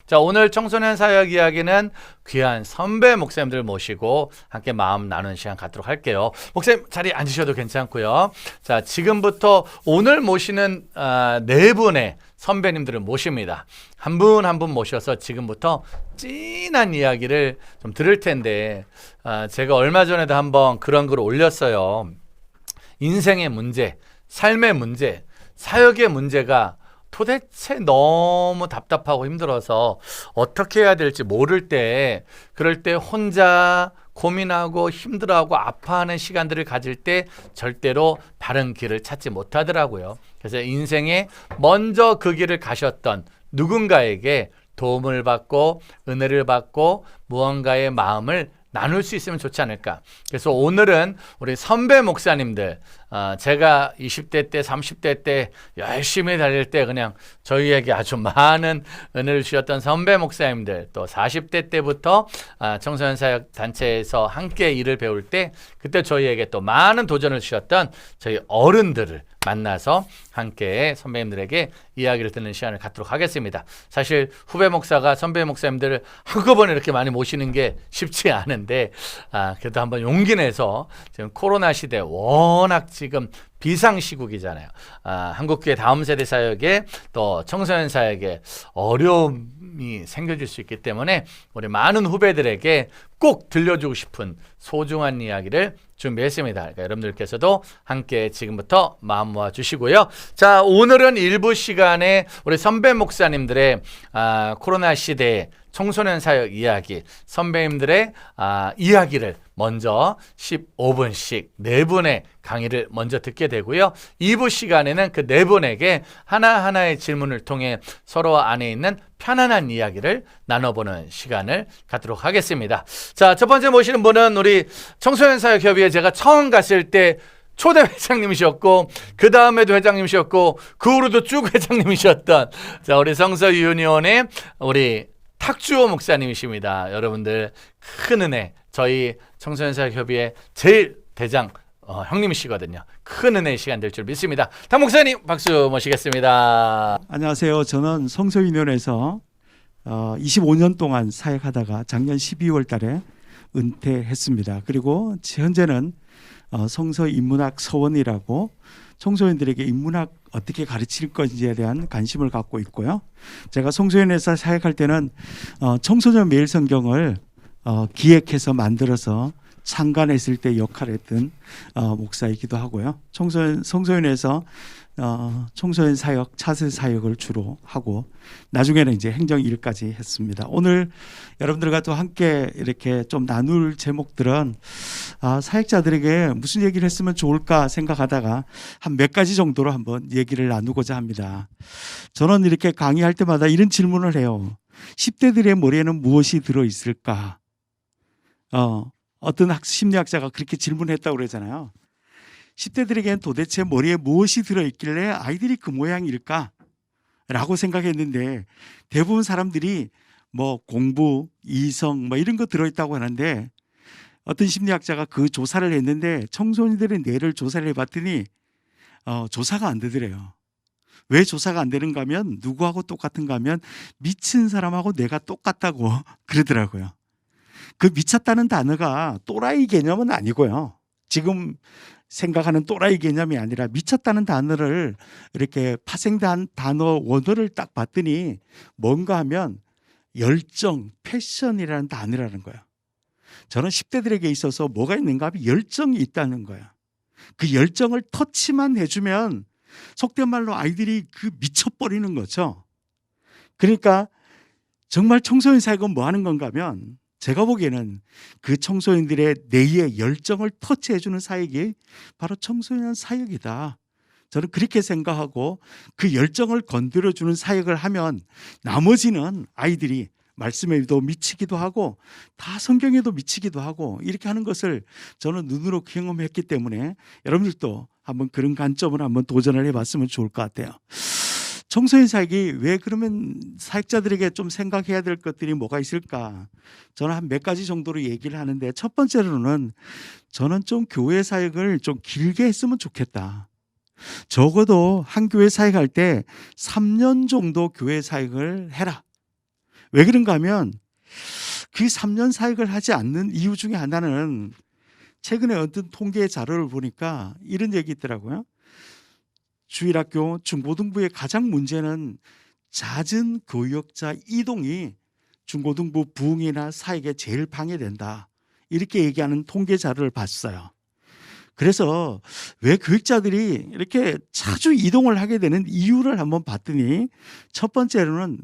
자, 오늘 청소년 사역 이야기는 귀한 선배 목사님들 모시고 함께 마음 나누는 시간 갖도록 할게요. 목사님 자리에 앉으셔도 괜찮고요. 자, 지금부터 오늘 모시는 네 분의 선배님들을 모십니다. 한 분 한 분 모셔서 지금부터 찐한 이야기를 좀 들을 텐데, 제가 얼마 전에도 한번 그런 글을 올렸어요. 인생의 문제, 삶의 문제, 사역의 문제가 도대체 너무 답답하고 힘들어서 어떻게 해야 될지 모를 때, 그럴 때 혼자 고민하고 힘들어하고 아파하는 시간들을 가질 때 절대로 바른 길을 찾지 못하더라고요. 그래서 인생에 먼저 그 길을 가셨던 누군가에게 도움을 받고 은혜를 받고 무언가의 마음을 나눌 수 있으면 좋지 않을까. 그래서 오늘은 우리 선배 목사님들, 제가 20대 때 30대 때 열심히 달릴 때 그냥 저희에게 아주 많은 은혜를 주셨던 선배 목사님들, 또 40대 때부터 청소년 사역 단체에서 함께 일을 배울 때 그때 저희에게 또 많은 도전을 주셨던 저희 어른들을 만나서 함께 선배님들에게 이야기를 듣는 시간을 갖도록 하겠습니다. 사실 후배 목사가 선배 목사님들을 한꺼번에 이렇게 많이 모시는 게 쉽지 않은데, 그래도 한번 용기 내서, 지금 코로나 시대 워낙 지금 비상시국이잖아요. 한국교회 다음 세대 사역에 또 청소년 사역에 어려움이 생겨질 수 있기 때문에 우리 많은 후배들에게 꼭 들려주고 싶은 소중한 이야기를 준비했습니다. 그러니까 여러분들께서도 함께 지금부터 마음 모아 주시고요. 자, 오늘은 일부 시간에 우리 선배 목사님들의 코로나 시대의 청소년 사역 이야기, 선배님들의 이야기를 먼저 15분씩 네 분의 강의를 먼저 듣게 되고요. 2부 시간에는 그 네 분에게 하나하나의 질문을 통해 서로 안에 있는 편안한 이야기를 나눠보는 시간을 갖도록 하겠습니다. 자, 첫 번째 모시는 분은 우리 청소년 사역 협의회 제가 처음 갔을 때 초대 회장님이셨고, 그 다음에도 회장님이셨고, 그 후로도 쭉 회장님이셨던, 자, 우리 성서 유니온의 우리 탁주호 목사님이십니다. 여러분들 큰 은혜, 저희 청소년 사역 협의회 제일 대장 형님이시거든요. 큰 은혜의 시간 될 줄 믿습니다. 탁 목사님 박수 모시겠습니다. 안녕하세요. 저는 성서유년에서 25년 동안 사역하다가 작년 12월 달에 은퇴했습니다. 그리고 현재는 성서인문학 서원이라고 청소년들에게 인문학 어떻게 가르칠 건지에 대한 관심을 갖고 있고요. 제가 성소연에서 사역할 때는 청소년 매일 성경을 기획해서 만들어서 창간했을 때 역할을 했던 목사이기도 하고요. 성소연에서 청소년 사역, 차세 사역을 주로 하고 나중에는 이제 행정 일까지 했습니다. 오늘 여러분들과 또 함께 이렇게 좀 나눌 제목들은 사역자들에게 무슨 얘기를 했으면 좋을까 생각하다가 한 몇 가지 정도로 한번 얘기를 나누고자 합니다. 저는 이렇게 강의할 때마다 이런 질문을 해요. 10대들의 머리에는 무엇이 들어있을까? 어떤 심리학자가 그렇게 질문했다고 그러잖아요. 10대들에게는 도대체 머리에 무엇이 들어있길래 아이들이 그 모양일까? 라고 생각했는데 대부분 사람들이 뭐 공부, 이성 뭐 이런 거 들어있다고 하는데 어떤 심리학자가 그 조사를 했는데 청소년들의 뇌를 조사를 해봤더니 조사가 안 되더래요. 왜 조사가 안 되는가 하면 누구하고 똑같은가 하면 미친 사람하고 뇌가 똑같다고 그러더라고요. 그 미쳤다는 단어가 또라이 개념은 아니고요. 지금 생각하는 또라이 개념이 아니라 미쳤다는 단어를 이렇게 파생된 단어 원어를 딱 봤더니 뭔가 하면 열정, 패션이라는 단어라는 거예요. 저는 10대들에게 있어서 뭐가 있는가 하면 열정이 있다는 거예요. 그 열정을 터치만 해주면 속된 말로 아이들이 그 미쳐버리는 거죠. 그러니까 정말 청소년 사역은 뭐 하는 건가 하면 제가 보기에는 그 청소년들의 뇌의 열정을 터치해주는 사역이 바로 청소년 사역이다. 저는 그렇게 생각하고 그 열정을 건드려주는 사역을 하면 나머지는 아이들이 말씀에도 미치기도 하고 다 성경에도 미치기도 하고 이렇게 하는 것을 저는 눈으로 경험했기 때문에 여러분들도 한번 그런 관점을 한번 도전을 해봤으면 좋을 것 같아요. 청소년 사역이 왜 그러면 사역자들에게 좀 생각해야 될 것들이 뭐가 있을까? 저는 한 몇 가지 정도로 얘기를 하는데 첫 번째로는 저는 좀 교회 사역을 좀 길게 했으면 좋겠다. 적어도 한 교회 사역할 때 3년 정도 교회 사역을 해라. 왜 그런가 하면 그 3년 사역을 하지 않는 이유 중에 하나는 최근에 어떤 통계 자료를 보니까 이런 얘기 있더라고요. 주일학교 중고등부의 가장 문제는 잦은 교역자 이동이 중고등부 부흥이나 사역에 제일 방해된다. 이렇게 얘기하는 통계 자료를 봤어요. 그래서 왜 교육자들이 이렇게 자주 이동을 하게 되는 이유를 한번 봤더니 첫 번째로는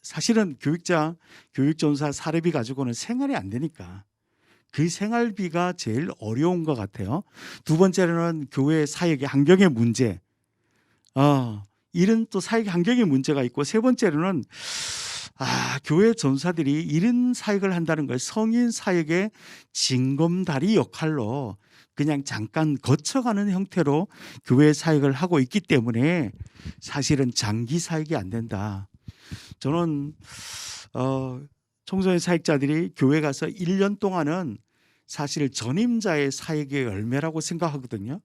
사실은 교육자, 교육전사 사례비 가지고는 생활이 안 되니까 그 생활비가 제일 어려운 것 같아요. 두 번째로는 교회 사역의 환경의 문제. 이런 또 사역 환경의 문제가 있고 세 번째로는 교회 전사들이 이런 사역을 한다는 거예요. 성인 사역의 징검다리 역할로 그냥 잠깐 거쳐가는 형태로 교회 사역을 하고 있기 때문에 사실은 장기 사역이 안 된다. 저는 청소년 사역자들이 교회 가서 1년 동안은 사실 전임자의 사역의 열매라고 생각하거든요.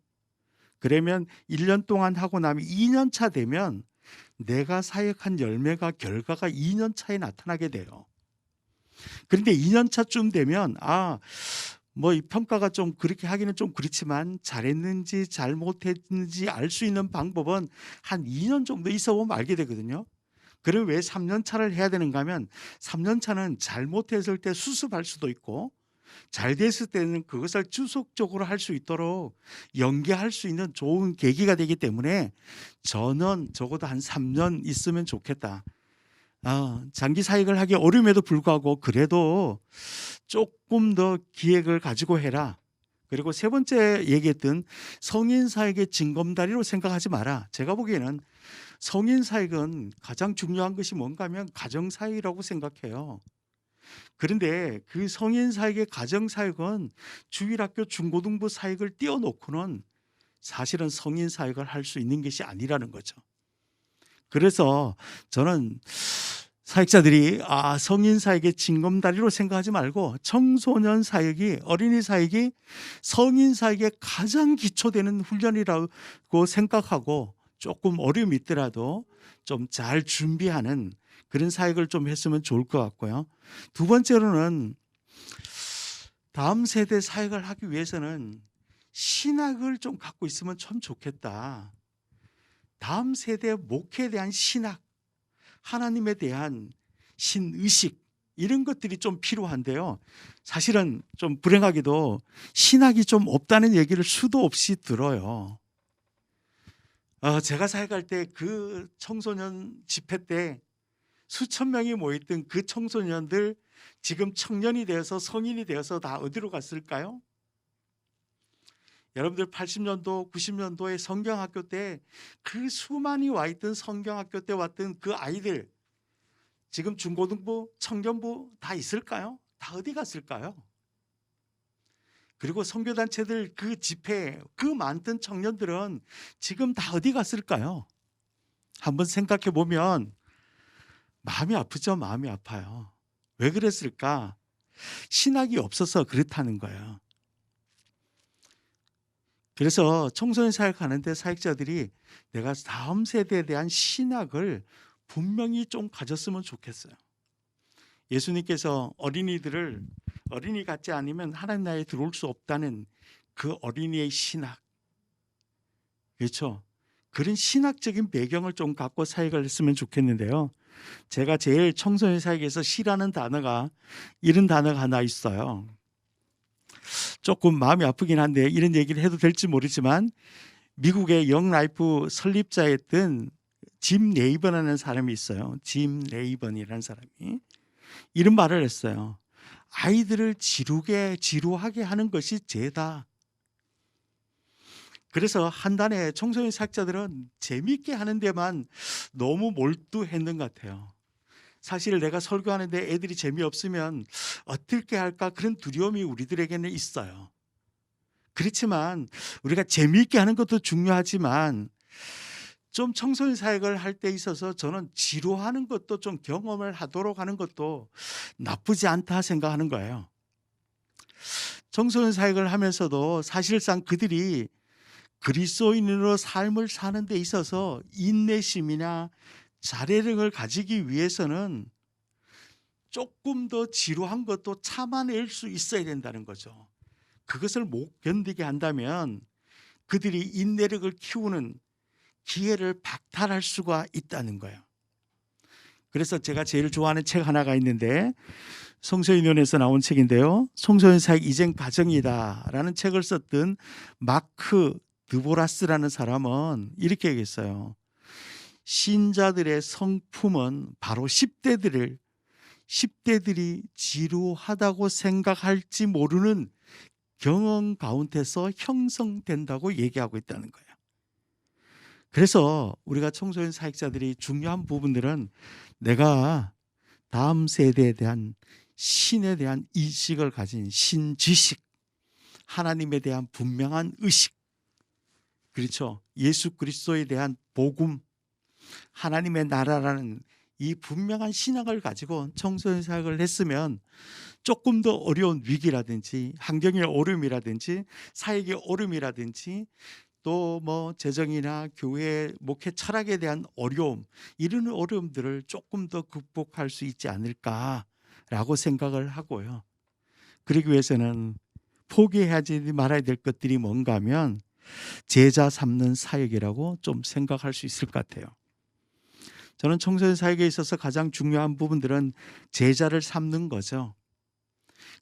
그러면 1년 동안 하고 나면 2년 차 되면 내가 사역한 열매가 결과가 2년 차에 나타나게 돼요. 그런데 2년 차쯤 되면 이 평가가 좀 그렇게 하기는 좀 그렇지만 잘했는지 잘못했는지 알 수 있는 방법은 한 2년 정도 있어 보면 알게 되거든요. 그럼 왜 3년 차를 해야 되는가 하면 3년 차는 잘못했을 때 수습할 수도 있고 잘 됐을 때는 그것을 지속적으로 할 수 있도록 연계할 수 있는 좋은 계기가 되기 때문에 저는 적어도 한 3년 있으면 좋겠다. 장기 사역을 하기 어려움에도 불구하고 그래도 조금 더 기획을 가지고 해라. 그리고 세 번째 얘기했던 성인 사역의 징검다리로 생각하지 마라. 제가 보기에는 성인 사역은 가장 중요한 것이 뭔가 하면 가정 사역이라고 생각해요. 그런데 그 성인 사역의 가정 사역은 주일학교 중고등부 사역을 띄워놓고는 사실은 성인 사역을 할 수 있는 것이 아니라는 거죠. 그래서 저는 사역자들이 성인 사역의 징검다리로 생각하지 말고 청소년 사역이 어린이 사역이 성인 사역의 가장 기초되는 훈련이라고 생각하고 조금 어려움이 있더라도 좀 잘 준비하는 그런 사역을 좀 했으면 좋을 것 같고요. 두 번째로는 다음 세대 사역을 하기 위해서는 신학을 좀 갖고 있으면 참 좋겠다. 다음 세대 목회에 대한 신학, 하나님에 대한 신의식 이런 것들이 좀 필요한데요. 사실은 좀 불행하게도 신학이 좀 없다는 얘기를 수도 없이 들어요. 제가 사역할 때 그 청소년 집회 때 수천 명이 모였던 그 청소년들 지금 청년이 되어서 성인이 되어서 다 어디로 갔을까요? 여러분들 80년도, 90년도에 성경학교 때 그 수많이 와 있던 성경학교 때 왔던 그 아이들 지금 중고등부, 청년부 다 있을까요? 다 어디 갔을까요? 그리고 선교단체들 그 집회, 그 많던 청년들은 지금 다 어디 갔을까요? 한번 생각해 보면 마음이 아프죠. 마음이 아파요. 왜 그랬을까? 신학이 없어서 그렇다는 거예요. 그래서 청소년 사역하는데 사역자들이 내가 다음 세대에 대한 신학을 분명히 좀 가졌으면 좋겠어요. 예수님께서 어린이들을 어린이 같지 않으면 하나님 나라에 들어올 수 없다는 그 어린이의 신학, 그렇죠? 그런 신학적인 배경을 좀 갖고 사역을 했으면 좋겠는데요. 제가 제일 청소년 사역에서 싫어하는 단어가 이런 단어가 하나 있어요. 조금 마음이 아프긴 한데 이런 얘기를 해도 될지 모르지만 미국의 영라이프 설립자였던 짐 레이번이라는 사람이 있어요. 짐 레이번이라는 사람이 이런 말을 했어요. 아이들을 지루하게 하는 것이 죄다. 그래서 한단에 청소년 사역자들은 재미있게 하는 데만 너무 몰두했는 것 같아요. 사실 내가 설교하는데 애들이 재미없으면 어떻게 할까 그런 두려움이 우리들에게는 있어요. 그렇지만 우리가 재미있게 하는 것도 중요하지만 좀 청소년 사역을 할 때 있어서 저는 지루하는 것도 좀 경험을 하도록 하는 것도 나쁘지 않다 생각하는 거예요. 청소년 사역을 하면서도 사실상 그들이 그리스도인으로 삶을 사는 데 있어서 인내심이나 자례력을 가지기 위해서는 조금 더 지루한 것도 참아낼 수 있어야 된다는 거죠. 그것을 못 견디게 한다면 그들이 인내력을 키우는 기회를 박탈할 수가 있다는 거예요. 그래서 제가 제일 좋아하는 책 하나가 있는데 성서인원에서 나온 책인데요. 성서인 사역 이전 과정이다라는 책을 썼던 마크 드보라스라는 사람은 이렇게 얘기했어요. 신자들의 성품은 바로 10대들이 지루하다고 생각할지 모르는 경험 가운데서 형성된다고 얘기하고 있다는 거예요. 그래서 우리가 청소년 사역자들이 중요한 부분들은 내가 다음 세대에 대한 신에 대한 인식을 가진 신지식, 하나님에 대한 분명한 의식, 그렇죠. 예수 그리스도에 대한 복음, 하나님의 나라라는 이 분명한 신앙을 가지고 청소년 사역을 했으면 조금 더 어려운 위기라든지 환경의 어려움이라든지 사역의 어려움이라든지 또 뭐 재정이나 교회 목회 철학에 대한 어려움, 이런 어려움들을 조금 더 극복할 수 있지 않을까라고 생각을 하고요. 그러기 위해서는 포기하지 말아야 될 것들이 뭔가 하면 제자 삼는 사역이라고 좀 생각할 수 있을 것 같아요. 저는 청소년 사역에 있어서 가장 중요한 부분들은 제자를 삼는 거죠.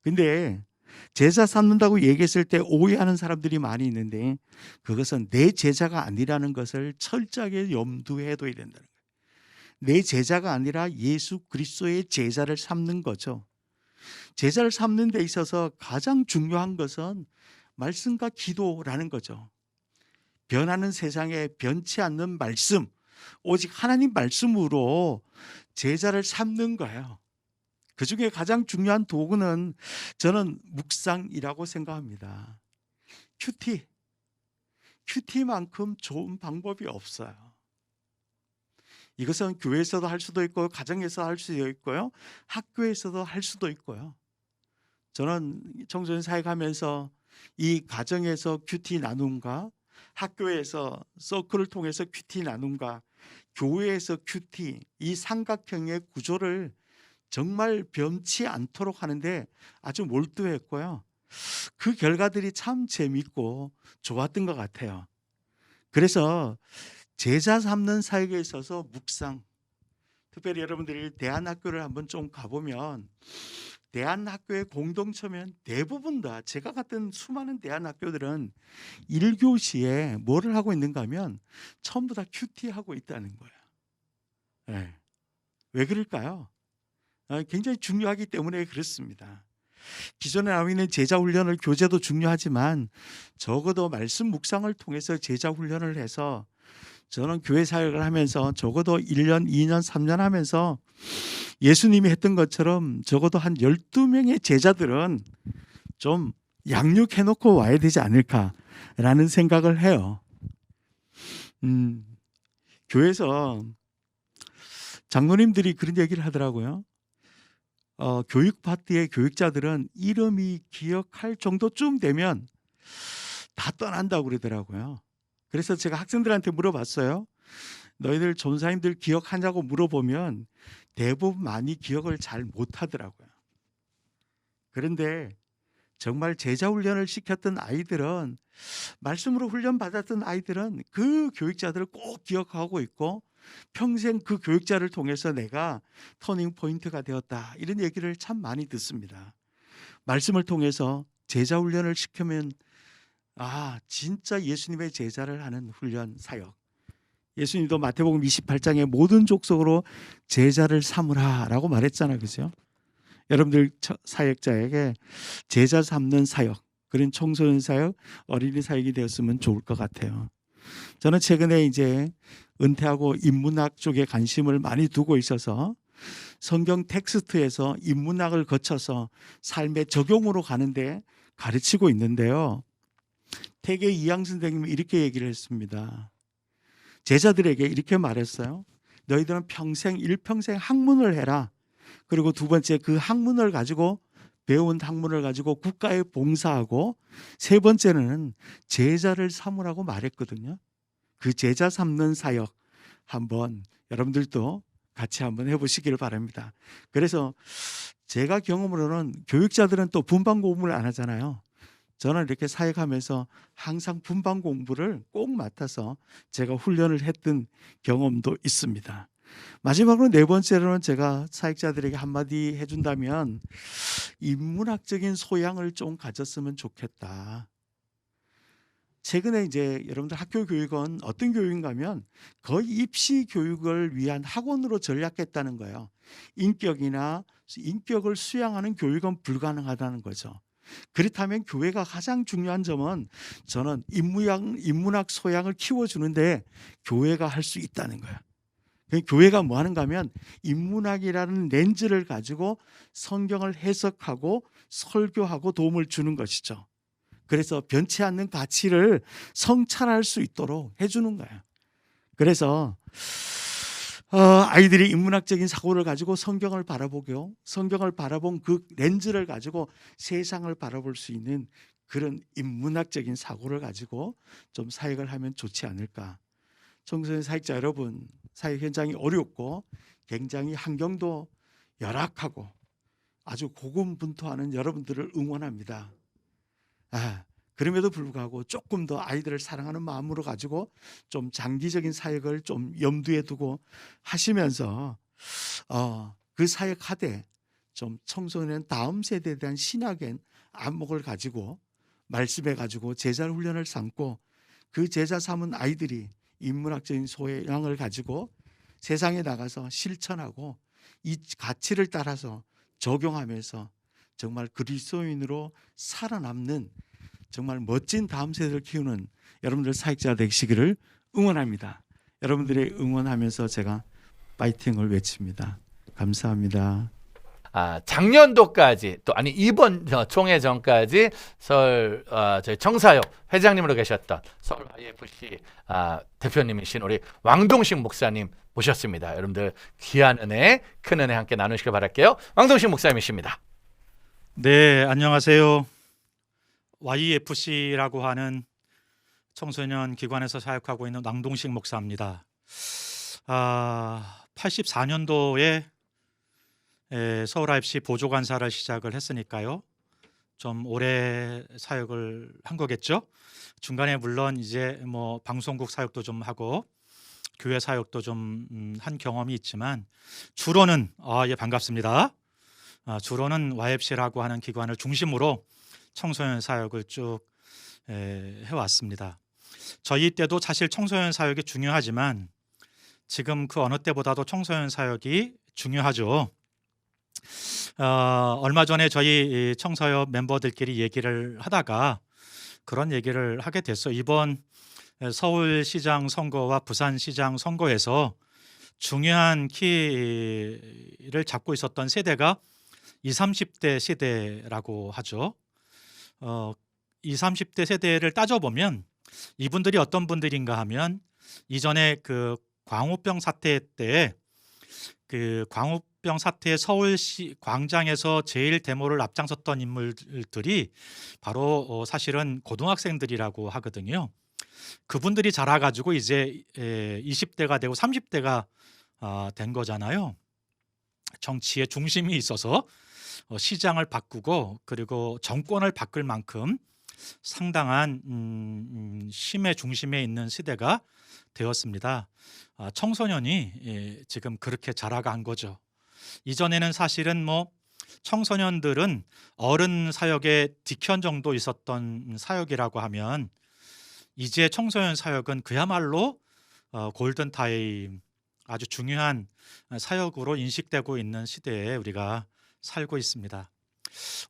근데 제자 삼는다고 얘기했을 때 오해하는 사람들이 많이 있는데 그것은 내 제자가 아니라는 것을 철저하게 염두에 둬야 된다는 거예요. 내 제자가 아니라 예수 그리스도의 제자를 삼는 거죠. 제자를 삼는 데 있어서 가장 중요한 것은 말씀과 기도라는 거죠. 변하는 세상에 변치 않는 말씀, 오직 하나님 말씀으로 제자를 삼는 거예요. 그 중에 가장 중요한 도구는 저는 묵상이라고 생각합니다. 큐티만큼 좋은 방법이 없어요. 이것은 교회에서도 할 수도 있고 가정에서 할 수도 있고요. 학교에서도 할 수도 있고요. 저는 청소년 사역하면서 이 가정에서 큐티 나눔과 학교에서 서클을 통해서 큐티 나눔과 교회에서 큐티, 이 삼각형의 구조를 정말 변치 않도록 하는데 아주 몰두했고요. 그 결과들이 참 재밌고 좋았던 것 같아요. 그래서 제자 삼는 사역에 있어서 묵상, 특별히 여러분들이 대안학교를 한번 좀 가보면 대안학교의 공동체면 대부분 다 제가 갔던 수많은 대안학교들은 1교시에 뭐를 하고 있는가 하면 전부 다 큐티하고 있다는 거예요. 네. 왜 그럴까요? 굉장히 중요하기 때문에 그렇습니다. 기존에 나와 있는 제자 훈련을 교재도 중요하지만 적어도 말씀 묵상을 통해서 제자 훈련을 해서 저는 교회 사역을 하면서 적어도 1년, 2년, 3년 하면서 예수님이 했던 것처럼 적어도 한 12명의 제자들은 좀 양육해놓고 와야 되지 않을까라는 생각을 해요. 교회에서 장로님들이 그런 얘기를 하더라고요. 교육 파트의 교육자들은 이름이 기억할 정도쯤 되면 다 떠난다고 그러더라고요. 그래서 제가 학생들한테 물어봤어요. 너희들 전사님들 기억하냐고 물어보면 대부분 많이 기억을 잘 못하더라고요. 그런데 정말 제자 훈련을 시켰던 아이들은, 말씀으로 훈련받았던 아이들은 그 교육자들을 꼭 기억하고 있고 평생 그 교육자를 통해서 내가 터닝 포인트가 되었다, 이런 얘기를 참 많이 듣습니다. 말씀을 통해서 제자 훈련을 시키면 진짜 예수님의 제자를 하는 훈련 사역. 예수님도 마태복음 28장에 모든 족속으로 제자를 삼으라라고 말했잖아요. 그죠? 여러분들 사역자에게 제자 삼는 사역, 그런 청소년 사역, 어린이 사역이 되었으면 좋을 것 같아요. 저는 최근에 이제 은퇴하고 인문학 쪽에 관심을 많이 두고 있어서 성경 텍스트에서 인문학을 거쳐서 삶의 적용으로 가는데 가르치고 있는데요. 태계 이양 선생님이 이렇게 얘기를 했습니다. 제자들에게 이렇게 말했어요. 너희들은 일평생 학문을 해라. 그리고 두 번째, 그 학문을 가지고, 배운 학문을 가지고 국가에 봉사하고, 세 번째는 제자를 삼으라고 말했거든요. 그 제자 삼는 사역 한번 여러분들도 같이 한번 해보시기를 바랍니다. 그래서 제가 경험으로는 교육자들은 또 분반 공부를 안 하잖아요. 저는 이렇게 사역하면서 항상 분반 공부를 꼭 맡아서 제가 훈련을 했던 경험도 있습니다. 마지막으로 네 번째로는 제가 사역자들에게 한마디 해준다면 인문학적인 소양을 좀 가졌으면 좋겠다. 최근에 이제 여러분들 학교 교육은 어떤 교육인가 하면 거의 입시 교육을 위한 학원으로 전락했다는 거예요. 인격을 수양하는 교육은 불가능하다는 거죠. 그렇다면 교회가 가장 중요한 점은 저는 인문학 소양을 키워주는데 교회가 할 수 있다는 거예요. 교회가 뭐 하는가 하면 인문학이라는 렌즈를 가지고 성경을 해석하고 설교하고 도움을 주는 것이죠. 그래서 변치 않는 가치를 성찰할 수 있도록 해주는 거예요. 그래서 아이들이 인문학적인 사고를 가지고 성경을 바라보고 성경을 바라본 그 렌즈를 가지고 세상을 바라볼 수 있는 그런 인문학적인 사고를 가지고 좀 사역을 하면 좋지 않을까. 청소년 사역자 여러분, 사역 현장이 어렵고 굉장히 환경도 열악하고 아주 고군분투하는 여러분들을 응원합니다. 그럼에도 불구하고 조금 더 아이들을 사랑하는 마음으로 가지고 좀 장기적인 사역을 좀 염두에 두고 하시면서 그 사역하되 좀 청소년 다음 세대에 대한 신학의 안목을 가지고 말씀해 가지고 제자 훈련을 삼고 그 제자 삼은 아이들이 인문학적인 소양을 가지고 세상에 나가서 실천하고 이 가치를 따라서 적용하면서 정말 그리스도인으로 살아남는 정말 멋진 다음 세대를 키우는 여러분들 사역자 되시기를 응원합니다. 여러분들의 응원하면서 제가 파이팅을 외칩니다. 감사합니다. 작년도까지 또 아니 이번 총회 전까지 저희 청사역 회장님으로 계셨던 서울 IFC 대표님이신 우리 왕동식 목사님 모셨습니다. 여러분들 귀한 은혜, 큰 은혜 함께 나누시길 바랄게요. 왕동식 목사님이십니다. 네, 안녕하세요. YFC라고 하는 청소년 기관에서 사역하고 있는 왕동식 목사입니다. 84년도에 서울 IFC 보조관사를 시작을 했으니까요. 좀 오래 사역을 한 거겠죠. 중간에 물론 이제 뭐 방송국 사역도 좀 하고 교회 사역도 좀 한 경험이 있지만 주로는 예, 반갑습니다. 주로는 YFC라고 하는 기관을 중심으로 청소년 사역을 쭉 해왔습니다. 저희 때도 사실 청소년 사역이 중요하지만 지금 그 어느 때보다도 청소년 사역이 중요하죠. 얼마 전에 저희 청사역 멤버들끼리 얘기를 하다가 그런 얘기를 하게 됐어요. 이번 서울시장 선거와 부산시장 선거에서 중요한 키를 잡고 있었던 세대가 20, 30대 세대라고 하죠. 20, 30대 세대를 따져보면 이분들이 어떤 분들인가 하면 이전에 그 광우병 사태 때 그 광우병 사태에 서울시 광장에서 제일 데모를 앞장섰던 인물들이 바로 사실은 고등학생들이라고 하거든요. 그분들이 자라가지고 이제 20대가 되고 30대가 된 거잖아요. 정치의 중심이 있어서 시장을 바꾸고 그리고 정권을 바꿀 만큼 상당한 힘의 중심에 있는 시대가 되었습니다. 청소년이 지금 그렇게 자라간 거죠. 이전에는 사실은 뭐 청소년들은 어른 사역에 뒷현 정도 있었던 사역이라고 하면 이제 청소년 사역은 그야말로 골든타임, 아주 중요한 사역으로 인식되고 있는 시대에 우리가 살고 있습니다.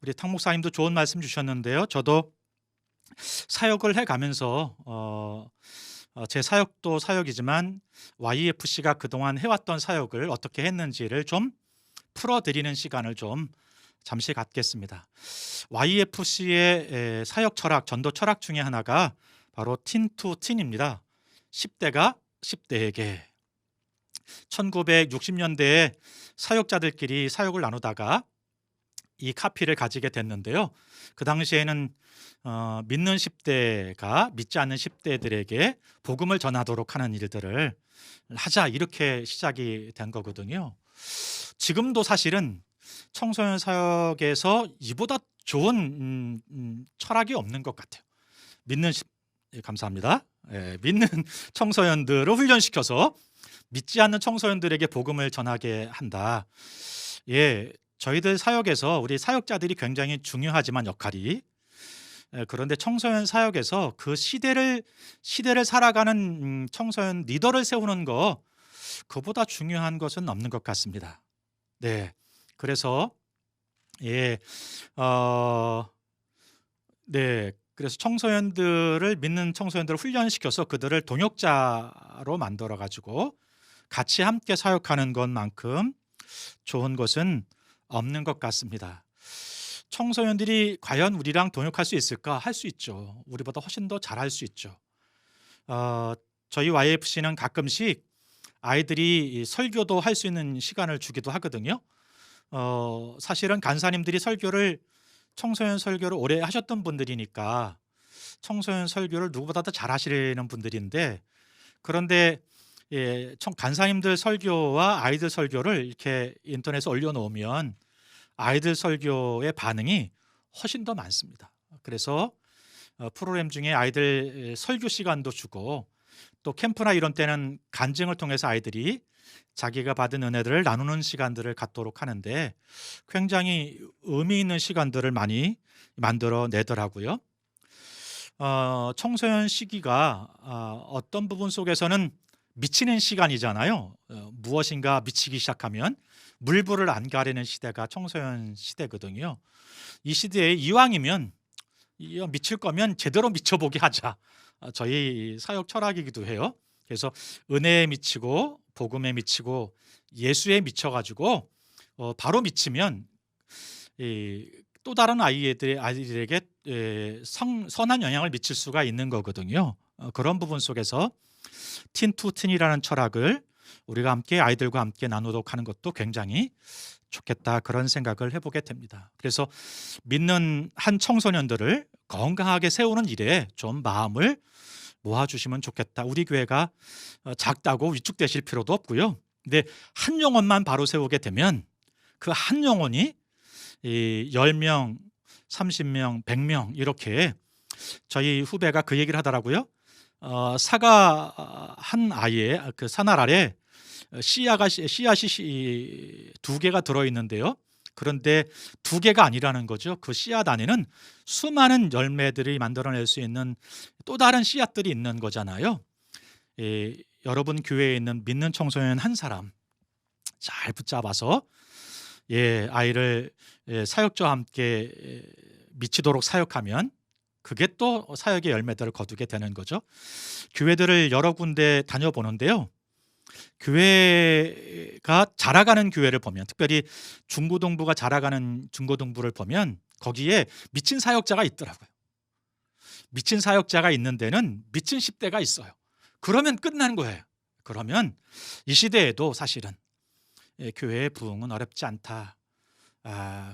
우리 탕 목사님도 좋은 말씀 주셨는데요. 저도 사역을 해가면서 제 사역도 사역이지만 YFC가 그동안 해왔던 사역을 어떻게 했는지를 좀 풀어드리는 시간을 좀 잠시 갖겠습니다. YFC의 사역 철학, 전도 철학 중에 하나가 바로 틴투틴입니다. 10대가 10대에게. 1960년대에 사역자들끼리 사역을 나누다가 이 카피를 가지게 됐는데요. 그 당시에는 믿는 10대가 믿지 않는 10대들에게 복음을 전하도록 하는 일들을 하자, 이렇게 시작이 된 거거든요. 지금도 사실은 청소년 사역에서 이보다 좋은 철학이 없는 것 같아요. 감사합니다. 믿는 청소년들을 훈련시켜서 믿지 않는 청소년들에게 복음을 전하게 한다. 저희들 사역에서 우리 사역자들이 굉장히 중요하지만 역할이 그런데 청소년 사역에서 그 시대를 살아가는 청소년 리더를 세우는 거 그보다 중요한 것은 없는 것 같습니다. 네, 그래서 그래서 청소년들을 믿는 청소년들을 훈련시켜서 그들을 동역자로 만들어 가지고 같이 함께 사역하는 것만큼 좋은 것은 없는 것 같습니다. 청소년들이 과연 우리랑 동역할 수 있을까? 할 수 있죠. 우리보다 훨씬 더 잘할 수 있죠. 저희 YFC는 가끔씩 아이들이 설교도 할 수 있는 시간을 주기도 하거든요. 사실은 간사님들이 청소년 설교를 오래 하셨던 분들이니까 청소년 설교를 누구보다 더 잘하시는 분들인데 그런데 간사님들 설교와 아이들 설교를 이렇게 인터넷에 올려놓으면 아이들 설교의 반응이 훨씬 더 많습니다. 그래서 프로그램 중에 아이들 설교 시간도 주고 또 캠프나 이런 때는 간증을 통해서 아이들이 자기가 받은 은혜들을 나누는 시간들을 갖도록 하는데 굉장히 의미 있는 시간들을 많이 만들어 내더라고요. 청소년 시기가 어떤 부분 속에서는 미치는 시간이잖아요. 무엇인가 미치기 시작하면 물불을 안 가리는 시대가 청소년 시대거든요. 이 시대에 이왕이면 미칠 거면 제대로 미쳐보게 하자. 저희 사역 철학이기도 해요. 그래서 은혜에 미치고 복음에 미치고 예수에 미쳐가지고 바로 미치면 또 다른 아이들에게 선한 영향을 미칠 수가 있는 거거든요. 그런 부분 속에서 틴투틴이라는 철학을 우리가 함께 아이들과 함께 나누도록 하는 것도 굉장히 좋겠다 그런 생각을 해보게 됩니다. 그래서 믿는 한 청소년들을 건강하게 세우는 일에 좀 마음을 모아주시면 좋겠다. 우리 교회가 작다고 위축되실 필요도 없고요. 근데 한 영혼만 바로 세우게 되면 그 한 영혼이 10명, 30명, 100명 이렇게 저희 후배가 그 얘기를 하더라고요. 사과 한 아이에 그 사날 아래 씨앗이 2개가 들어있는데요. 그런데 2개가 아니라는 거죠. 그 씨앗 안에는 수많은 열매들이 만들어낼 수 있는 또 다른 씨앗들이 있는 거잖아요. 여러분 교회에 있는 믿는 청소년 한 사람 잘 붙잡아서 아이를 사역자와 함께 미치도록 사역하면 그게 또 사역의 열매들을 거두게 되는 거죠. 교회들을 여러 군데 다녀보는데요. 교회가 자라가는 교회를 보면 특별히 중고등부가 자라가는 중고등부를 보면 거기에 미친 사역자가 있더라고요. 미친 사역자가 있는 데는 미친 10대가 있어요. 그러면 끝난 거예요. 그러면 이 시대에도 사실은 교회의 부흥은 어렵지 않다.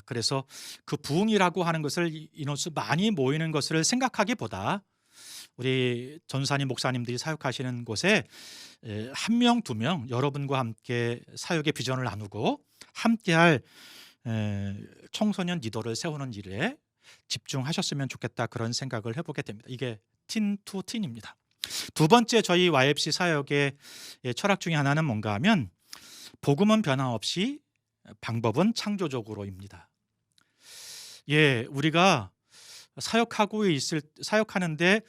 그래서 그 부흥이라고 하는 것을 인원수 많이 모이는 것을 생각하기보다 우리 전사님 목사님들이 사역하시는 곳에 1명, 2명 여러분과 함께 사역의 비전을 나누고 함께할 청소년 리더를 세우는 일에 집중하셨으면 좋겠다 그런 생각을 해보게 됩니다. 이게 틴투틴입니다. 두 번째 저희 YFC 사역의 철학 중에 하나는 뭔가 하면 복음은 변함없이 방법은 창조적으로입니다. 우리가 사역하는데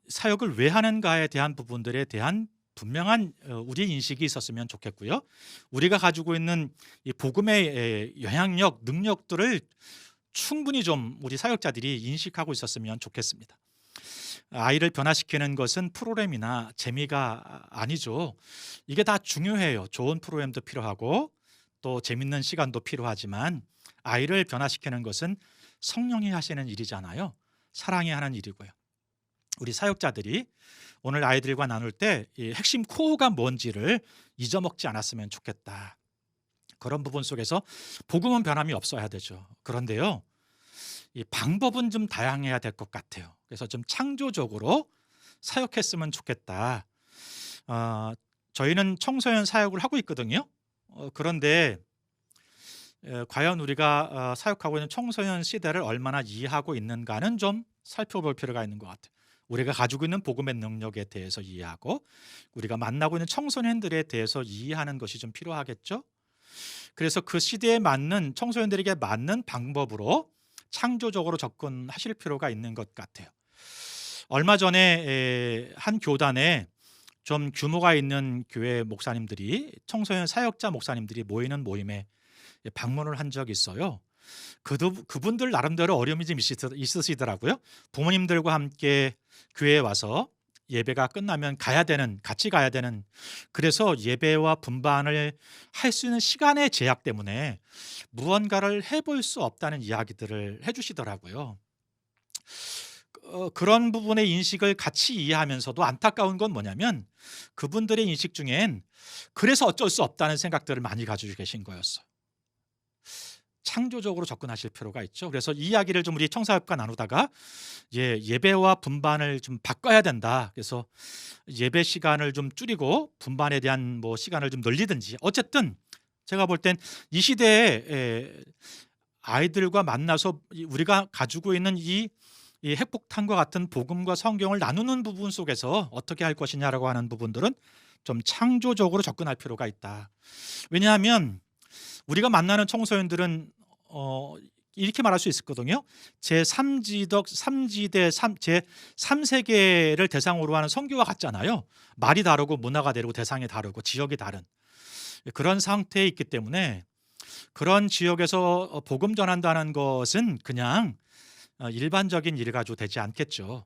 사역을 왜 하는가에 대한 부분들에 대한 분명한 우리 인식이 있었으면 좋겠고요. 우리가 가지고 있는 이 복음의 영향력, 능력들을 충분히 좀 우리 사역자들이 인식하고 있었으면 좋겠습니다. 아이를 변화시키는 것은 프로그램이나 재미가 아니죠. 이게 다 중요해요. 좋은 프로그램도 필요하고 또 재밌는 시간도 필요하지만 아이를 변화시키는 것은 성령이 하시는 일이잖아요. 사랑이 하는 일이고요. 우리 사역자들이 오늘 아이들과 나눌 때 이 핵심 코어가 뭔지를 잊어먹지 않았으면 좋겠다. 그런 부분 속에서 복음은 변함이 없어야 되죠. 그런데요, 이 방법은 좀 다양해야 될 것 같아요. 그래서 좀 창조적으로 사역했으면 좋겠다. 저희는 청소년 사역을 하고 있거든요. 그런데 과연 우리가 사역하고 있는 청소년 시대를 얼마나 이해하고 있는가는 좀 살펴볼 필요가 있는 것 같아요. 우리가 가지고 있는 복음의 능력에 대해서 이해하고 우리가 만나고 있는 청소년들에 대해서 이해하는 것이 좀 필요하겠죠. 그래서 그 시대에 맞는 청소년들에게 맞는 방법으로 창조적으로 접근하실 필요가 있는 것 같아요. 얼마 전에 한 교단에 좀 규모가 있는 교회 목사님들이 청소년 사역자 목사님들이 모이는 모임에 방문을 한 적이 있어요. 그분들 나름대로 어려움이 좀 있으시더라고요. 부모님들과 함께 교회에 와서 예배가 끝나면 같이 가야 되는, 그래서 예배와 분반을 할 수 있는 시간의 제약 때문에 무언가를 해볼 수 없다는 이야기들을 해주시더라고요. 그런 부분의 인식을 같이 이해하면서도 안타까운 건 뭐냐면 그분들의 인식 중엔 그래서 어쩔 수 없다는 생각들을 많이 가지고 계신 거였어요. 창조적으로 접근하실 필요가 있죠. 그래서 이 이야기를 좀 우리 청사협과 나누다가 예배와 분반을 좀 바꿔야 된다. 그래서 예배 시간을 좀 줄이고 분반에 대한 시간을 좀 늘리든지, 어쨌든 제가 볼 땐 이 시대에 아이들과 만나서 우리가 가지고 있는 이 핵폭탄과 같은 복음과 성경을 나누는 부분 속에서 어떻게 할 것이냐라고 하는 부분들은 좀 창조적으로 접근할 필요가 있다. 왜냐하면 우리가 만나는 청소년들은 이렇게 말할 수 있거든요. 제3지대, 제3세계를 대상으로 하는 선교와 같잖아요. 말이 다르고 문화가 다르고 대상이 다르고 지역이 다른 그런 상태에 있기 때문에 그런 지역에서 복음 전한다는 것은 그냥 일반적인 일 가지고 되지 않겠죠.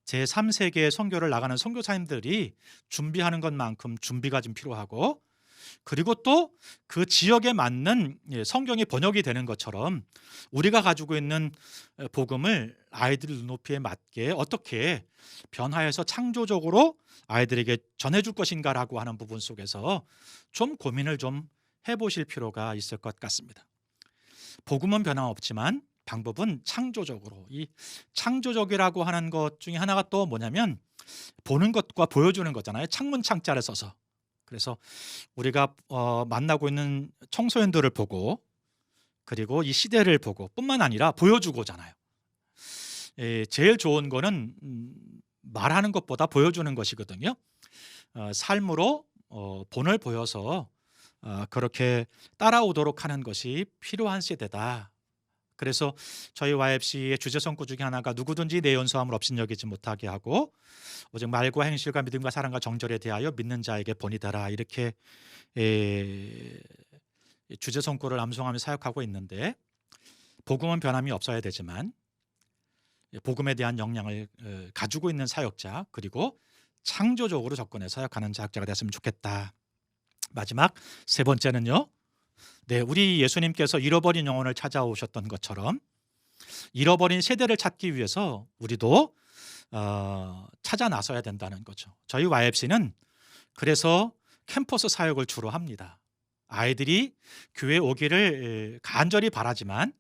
제3세계의 선교를 나가는 선교사님들이 준비하는 것만큼 준비가 좀 필요하고, 그리고 또 그 지역에 맞는 성경이 번역이 되는 것처럼 우리가 가지고 있는 복음을 아이들 눈높이에 맞게 어떻게 변화해서 창조적으로 아이들에게 전해줄 것인가라고 하는 부분 속에서 좀 고민을 좀 해보실 필요가 있을 것 같습니다. 복음은 변함없지만 방법은 창조적으로, 이 창조적이라고 하는 것 중에 하나가 또 뭐냐면 보는 것과 보여주는 거잖아요. 창문 창자를 써서. 그래서 우리가 만나고 있는 청소년들을 보고 그리고 이 시대를 보고 뿐만 아니라 보여주고잖아요. 제일 좋은 거는 말하는 것보다 보여주는 것이거든요. 삶으로 본을 보여서 그렇게 따라오도록 하는 것이 필요한 세대다. 그래서 저희 YFC의 주제 선구 중에 하나가 누구든지 내 연소함을 업신여기지 못하게 하고 오직 말과 행실과 믿음과 사랑과 정절에 대하여 믿는 자에게 본이 되라, 이렇게 주제 선구를 암송하며 사역하고 있는데, 복음은 변함이 없어야 되지만 복음에 대한 역량을 가지고 있는 사역자, 그리고 창조적으로 접근해 사역하는 사역자가 됐으면 좋겠다. 마지막 세 번째는요, 우리 예수님께서 잃어버린 영혼을 찾아오셨던 것처럼 잃어버린 세대를 찾기 위해서 우리도 찾아 나서야 된다는 거죠. 저희 YFC는 그래서 캠퍼스 사역을 주로 합니다. 아이들이 교회에 오기를 간절히 바라지만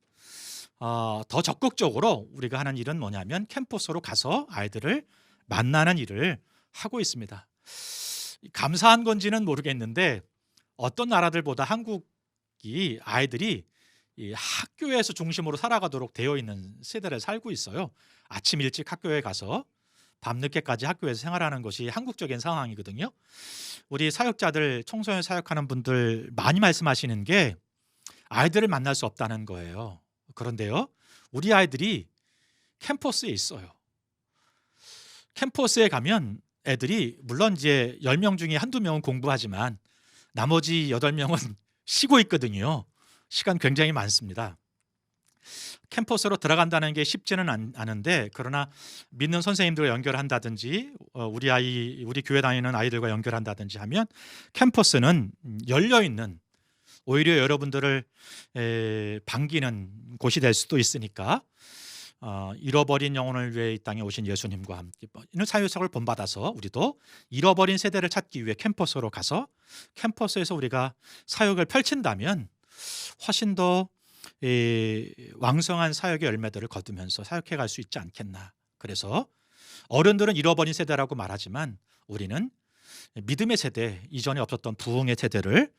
더 적극적으로 우리가 하는 일은 뭐냐면 캠퍼스로 가서 아이들을 만나는 일을 하고 있습니다. 감사한 건지는 모르겠는데 어떤 나라들보다 한국이 아이들이 이 학교에서 중심으로 살아가도록 되어 있는 세대를 살고 있어요. 아침 일찍 학교에 가서 밤늦게까지 학교에서 생활하는 것이 한국적인 상황이거든요. 우리 사역자들, 청소년 사역하는 분들 많이 말씀하시는 게 아이들을 만날 수 없다는 거예요. 그런데요, 우리 아이들이 캠퍼스에 있어요. 캠퍼스에 가면 애들이 물론 이제 10명 중에 한두 명은 공부하지만 나머지 8명은 쉬고 있거든요. 시간 굉장히 많습니다. 캠퍼스로 들어간다는 게 쉽지는 않은데, 그러나 믿는 선생님들과 연결한다든지 우리 교회 다니는 아이들과 연결한다든지 하면 캠퍼스는 열려있는, 오히려 여러분들을 반기는 곳이 될 수도 있으니까 잃어버린 영혼을 위해 이 땅에 오신 예수님과 함께 이런 사역을 본받아서 우리도 잃어버린 세대를 찾기 위해 캠퍼스로 가서 캠퍼스에서 우리가 사역을 펼친다면 훨씬 더 왕성한 사역의 열매들을 거두면서 사역해 갈 수 있지 않겠나. 그래서 어른들은 잃어버린 세대라고 말하지만 우리는 믿음의 세대, 이전에 없었던 부흥의 세대를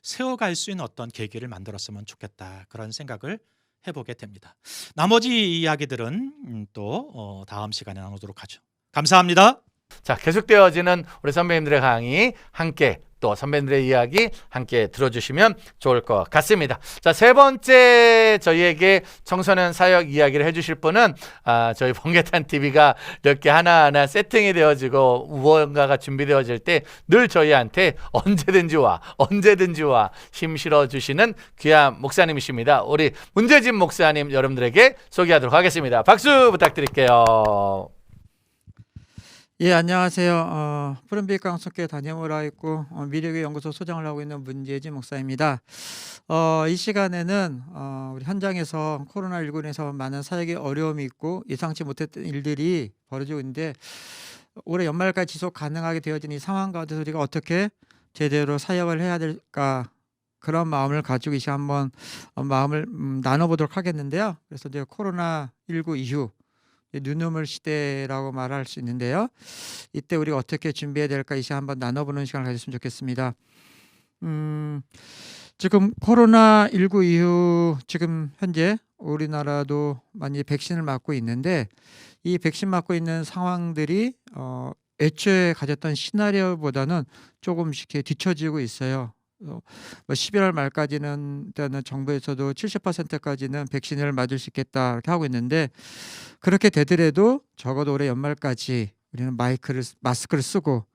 세워갈 수 있는 어떤 계기를 만들었으면 좋겠다, 그런 생각을 해보게 됩니다. 나머지 이야기들은 또 다음 시간에 나누도록 하죠. 감사합니다. 자, 계속되어지는 우리 선배님들의 강의 함께 또 선배님들의 이야기 함께 들어주시면 좋을 것 같습니다. 자, 세 번째 저희에게 청소년 사역 이야기를 해주실 분은 저희 번개탄 TV가 이렇게 하나하나 세팅이 되어지고 무언가가 준비되어질 때 늘 저희한테 언제든지 와 힘 실어주시는 귀한 목사님이십니다. 우리 문재진 목사님 여러분들에게 소개하도록 하겠습니다. 박수 부탁드릴게요. 예, 안녕하세요. 푸른빛 강속교회 담임으로 하고 있고 미래교회 연구소 소장을 하고 있는 문재진 목사입니다. 이 시간에는 우리 현장에서 코로나19로 인해서 많은 사역의 어려움이 있고 예상치 못했던 일들이 벌어지고 있는데 올해 연말까지 지속 가능하게 되어진 이 상황 가운데서 우리가 어떻게 제대로 사역을 해야 될까, 그런 마음을 가지고 이 시간 한번 마음을 나눠보도록 하겠는데요. 그래서 이제 코로나19 이후 뉴노멀 시대라고 말할 수 있는데요. 이때 우리가 어떻게 준비해야 될까, 이 시간 한번 나눠보는 시간을 가졌으면 좋겠습니다. 지금 코로나19 이후 지금 현재 우리나라도 많이 백신을 맞고 있는데 이 백신 맞고 있는 상황들이 애초에 가졌던 시나리오보다는 조금씩 이렇게 뒤처지고 있어요. 11월 말까지는 일단은 정부에서도 70%까지는 백신을 맞을 수 있겠다 이렇게 하고 있는데, 그렇게 되더라도 적어도 올해 연말까지 우리는 마스크를 쓰고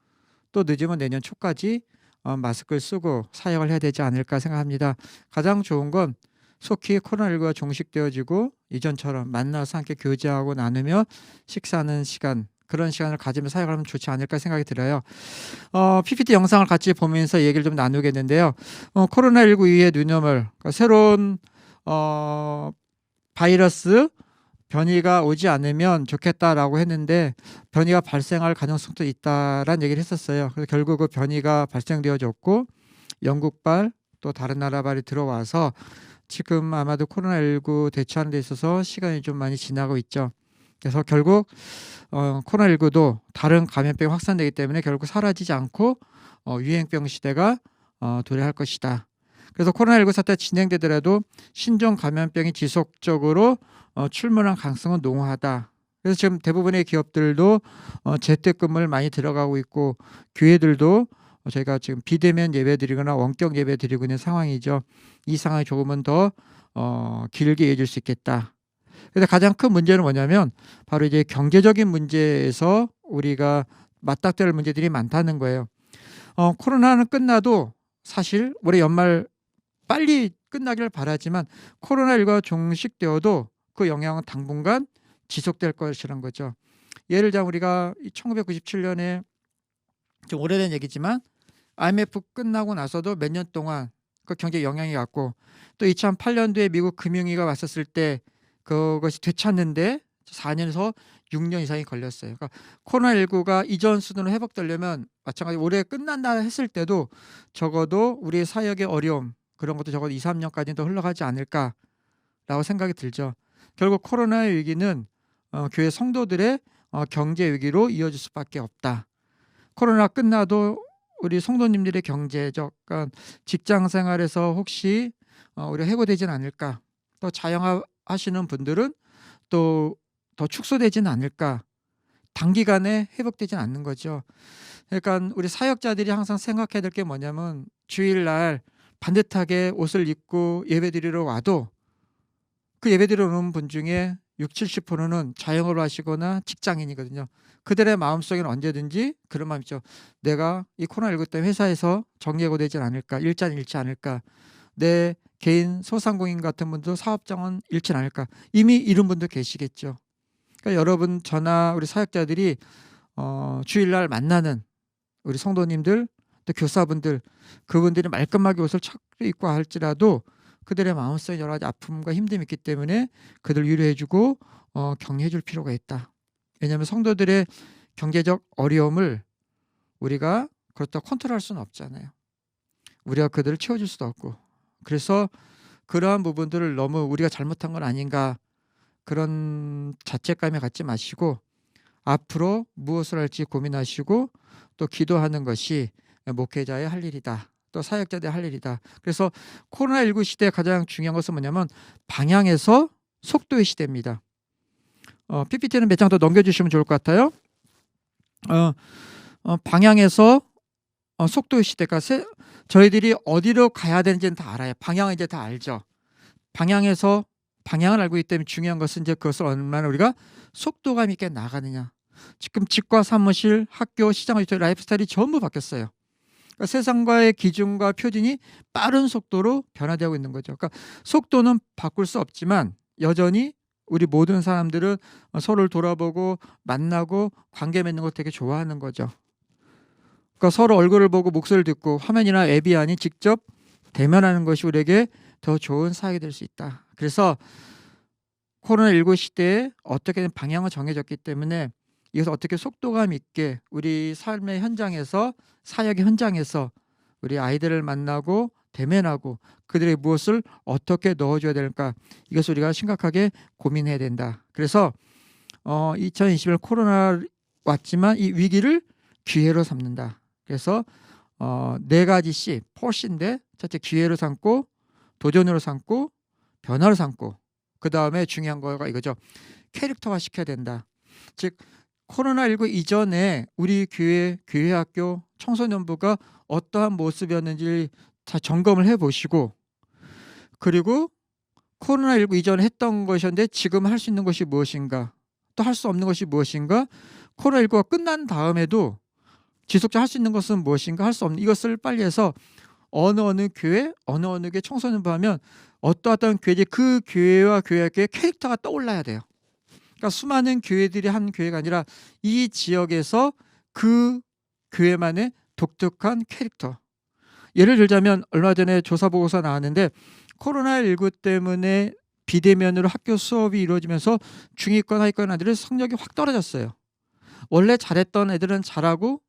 또 늦으면 내년 초까지 마스크를 쓰고 사역을 해야 되지 않을까 생각합니다. 가장 좋은 건 속히 코로나19가 종식되어지고 이전처럼 만나서 함께 교제하고 나누며 식사하는 시간, 그런 시간을 가지며 사역하면 좋지 않을까 생각이 들어요. PPT 영상을 같이 보면서 얘기를 좀 나누겠는데요. 코로나19 이후의 뉴노멀, 그러니까 새로운 바이러스 변이가 오지 않으면 좋겠다라고 했는데 변이가 발생할 가능성도 있다라는 얘기를 했었어요. 그래서 결국 그 변이가 발생되어졌고 영국발 또 다른 나라발이 들어와서 지금 아마도 코로나19 대처하는 데 있어서 시간이 좀 많이 지나고 있죠. 그래서 결국 코로나19도 다른 감염병이 확산되기 때문에 결국 사라지지 않고 유행병 시대가 도래할 것이다. 그래서 코로나19 사태가 진행되더라도 신종 감염병이 지속적으로 출몰할 가능성은 농후하다. 그래서 지금 대부분의 기업들도 재택근무를 많이 들어가고 있고 교회들도 저희가 지금 비대면 예배 드리거나 원격 예배 드리고 있는 상황이죠. 이 상황이 조금은 더 길게 이어질 수 있겠다. 그래서 가장 큰 문제는 뭐냐면 바로 이제 경제적인 문제에서 우리가 맞닥뜨릴 문제들이 많다는 거예요. 코로나는 끝나도 사실 올해 연말 빨리 끝나길 바라지만 코로나19가 종식되어도 그 영향은 당분간 지속될 것이라는 거죠. 예를 들자 우리가 1997년에 좀 오래된 얘기지만 IMF 끝나고 나서도 몇 년 동안 그 경제에 영향이 왔고 또 2008년도에 미국 금융위기가 왔었을 때 그것이 되찾는데 4년에서 6년 이상이 걸렸어요. 그러니까 코로나19가 이전 수준으로 회복되려면 마찬가지 올해 끝난다 했을 때도 적어도 우리의 사역의 어려움 그런 것도 적어도 2, 3년까지는 더 흘러가지 않을까라고 생각이 들죠. 결국 코로나의 위기는 교회 성도들의 경제 위기로 이어질 수밖에 없다. 코로나 끝나도 우리 성도님들의 경제적 직장 생활에서 혹시 우리가 해고되지는 않을까, 또 자영업하시는 분들은 또 더 축소되지는 않을까, 단기간에 회복되지는 않는 거죠. 그러니까 우리 사역자들이 항상 생각해야 될 게 뭐냐면 주일날 반듯하게 옷을 입고 예배드리러 와도 그 예배드리러 오는 분 중에 60, 70%는 자영업을 하시거나 직장인이거든요. 그들의 마음속에는 언제든지 그런 마음이 있죠. 내가 이 코로나19 때문에 회사에서 정리해고되지 않을까, 일자는 잃지 않을까, 내 개인 소상공인 같은 분도 사업장은 잃지 않을까, 이미 이런 분도 계시겠죠. 그러니까 여러분 저나 우리 사역자들이 주일날 만나는 우리 성도님들 또 교사분들, 그분들이 말끔하게 옷을 입고 할지라도 그들의 마음속에 여러 가지 아픔과 힘듦이 있기 때문에 그들 위로해주고 격려해줄 필요가 있다. 왜냐하면 성도들의 경제적 어려움을 우리가 그렇다고 컨트롤할 수는 없잖아요. 우리가 그들을 채워줄 수도 없고, 그래서 그러한 부분들을 너무 우리가 잘못한 건 아닌가 그런 자책감에 갖지 마시고 앞으로 무엇을 할지 고민하시고 또 기도하는 것이 목회자의 할 일이다. 또 사역자들의 할 일이다. 그래서 코로나19 시대에 가장 중요한 것은 뭐냐면 방향에서 속도의 시대입니다. PPT는 몇 장 더 넘겨주시면 좋을 것 같아요. 방향에서 속도의 시대가 저희들이 어디로 가야 되는지는 다 알아요. 방향은 이제 다 알죠. 방향에서 방향을 알고 있기 때문에 중요한 것은 이제 그것을 얼마나 우리가 속도감 있게 나가느냐. 지금 집과 사무실, 학교, 시장, 라이프 스타일이 전부 바뀌었어요. 그러니까 세상과의 기준과 표준이 빠른 속도로 변화되고 있는 거죠. 그러니까 속도는 바꿀 수 없지만 여전히 우리 모든 사람들은 서로를 돌아보고 만나고 관계 맺는 걸 되게 좋아하는 거죠. 그러니까 서로 얼굴을 보고 목소리를 듣고 화면이나 앱이 아닌 직접 대면하는 것이 우리에게 더 좋은 사역이 될 수 있다. 그래서 코로나19 시대에 어떻게든 방향을 정해졌기 때문에 이것을 어떻게 속도감 있게 우리 삶의 현장에서 사역의 현장에서 우리 아이들을 만나고 대면하고 그들의 무엇을 어떻게 넣어줘야 될까 이것을 우리가 심각하게 고민해야 된다. 그래서 2021 코로나 왔지만 이 위기를 기회로 삼는다. 그래서 4가지 포시인데 첫째 기회로 삼고 도전으로 삼고 변화로 삼고 그 다음에 중요한 거가 이거죠. 캐릭터화 시켜야 된다. 즉 코로나19 이전에 우리 교회, 교회학교, 청소년부가 어떠한 모습이었는지 다 점검을 해보시고 그리고 코로나19 이전에 했던 것이었는데 지금 할 수 있는 것이 무엇인가 또 할 수 없는 것이 무엇인가 코로나19가 끝난 다음에도 지속적으로 할 수 있는 것은 무엇인가 할 수 없는 이것을 빨리 해서 어느 교회, 어느 교회 청소년부 하면 어떠한 교회지 그 교회와 교회학교의 캐릭터가 떠올라야 돼요. 그러니까 수많은 교회들이 한 교회가 아니라 이 지역에서 그 교회만의 독특한 캐릭터. 예를 들자면 얼마 전에 조사 보고서 나왔는데 코로나19 때문에 비대면으로 학교 수업이 이루어지면서 중위권, 하위권 아이들의 성적이 확 떨어졌어요. 원래 잘했던 애들은 잘하고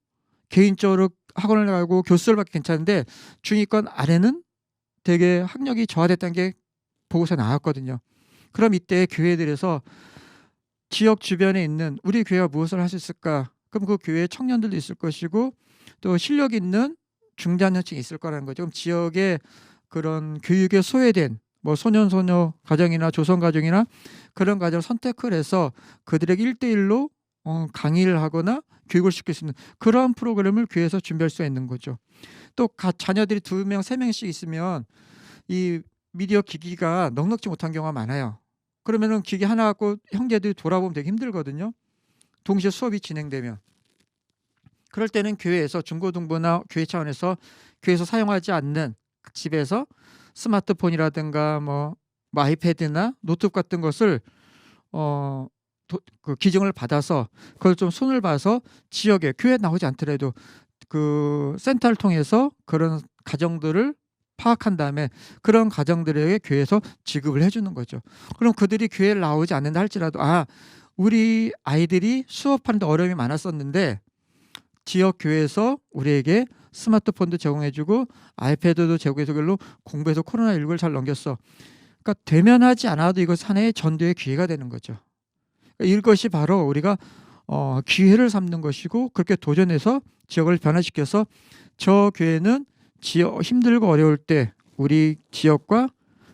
개인적으로 학원을 가고 교수를 받기 괜찮은데 중위권 아래는 되게 학력이 저하됐다는 게 보고서 나왔거든요. 그럼 이때 교회들에서 지역 주변에 있는 우리 교회가 무엇을 할 수 있을까? 그럼 그 교회에 청년들도 있을 것이고 또 실력 있는 중장년층이 있을 거라는 거죠. 그럼 지역의 그런 교육에 소외된 뭐 소년소녀 가정이나 조선가정이나 그런 가정을 선택을 해서 그들에게 1대1로 강의를 하거나 교육을 시킬 수 있는 그런 프로그램을 교회에서 준비할 수 있는 거죠. 또 자녀들이 2명, 3명씩 있으면 이 미디어 기기가 넉넉지 못한 경우가 많아요. 그러면은 기기 하나 갖고 형제들이 돌아보면 되게 힘들거든요. 동시에 수업이 진행되면. 그럴 때는 교회에서 중고등부나 교회 차원에서 교회에서 사용하지 않는 집에서 스마트폰이라든가 뭐 아이패드나 노트북 같은 것을 그 기증을 받아서 그걸 좀 손을 봐서 지역에 교회에 나오지 않더라도 그 센터를 통해서 그런 가정들을 파악한 다음에 그런 가정들에게 교회에서 지급을 해주는 거죠. 그럼 그들이 교회를 나오지 않는다 할지라도 우리 아이들이 수업하는데 어려움이 많았었는데 지역 교회에서 우리에게 스마트폰도 제공해주고 아이패드도 제공해서 그걸로 공부해서 코로나19를 잘 넘겼어. 그러니까 대면하지 않아도 이것 하나의 전도의 기회가 되는 거죠. 이것이 바로 우리가 기회를 삼는 것이고 그렇게 도전해서 지역을 변화시켜서 저 교회는 지역 힘들고 어려울 때 우리 지역과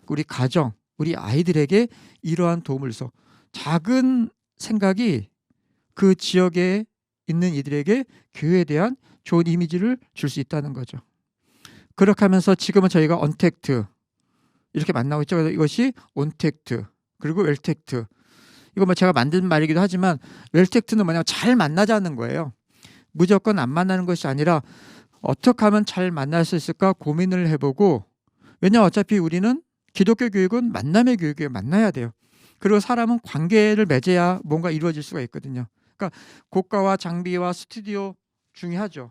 우리 가정, 우리 아이들에게 이러한 도움을 줘. 작은 생각이 그 지역에 있는 이들에게 교회에 대한 좋은 이미지를 줄 수 있다는 거죠. 그렇게 하면서 지금은 저희가 언택트 이렇게 만나고 있죠. 그래서 이것이 온택트 그리고 웰택트. 이거 뭐 제가 만든 말이기도 하지만 웰택트는 뭐냐면 잘 만나자는 거예요. 무조건 안 만나는 것이 아니라 어떻게 하면 잘 만날 수 있을까 고민을 해보고 왜냐하면 어차피 우리는 기독교 교육은 만남의 교육이에요. 만나야 돼요. 그리고 사람은 관계를 맺어야 뭔가 이루어질 수가 있거든요. 그러니까 고가와 장비와 스튜디오 중요하죠.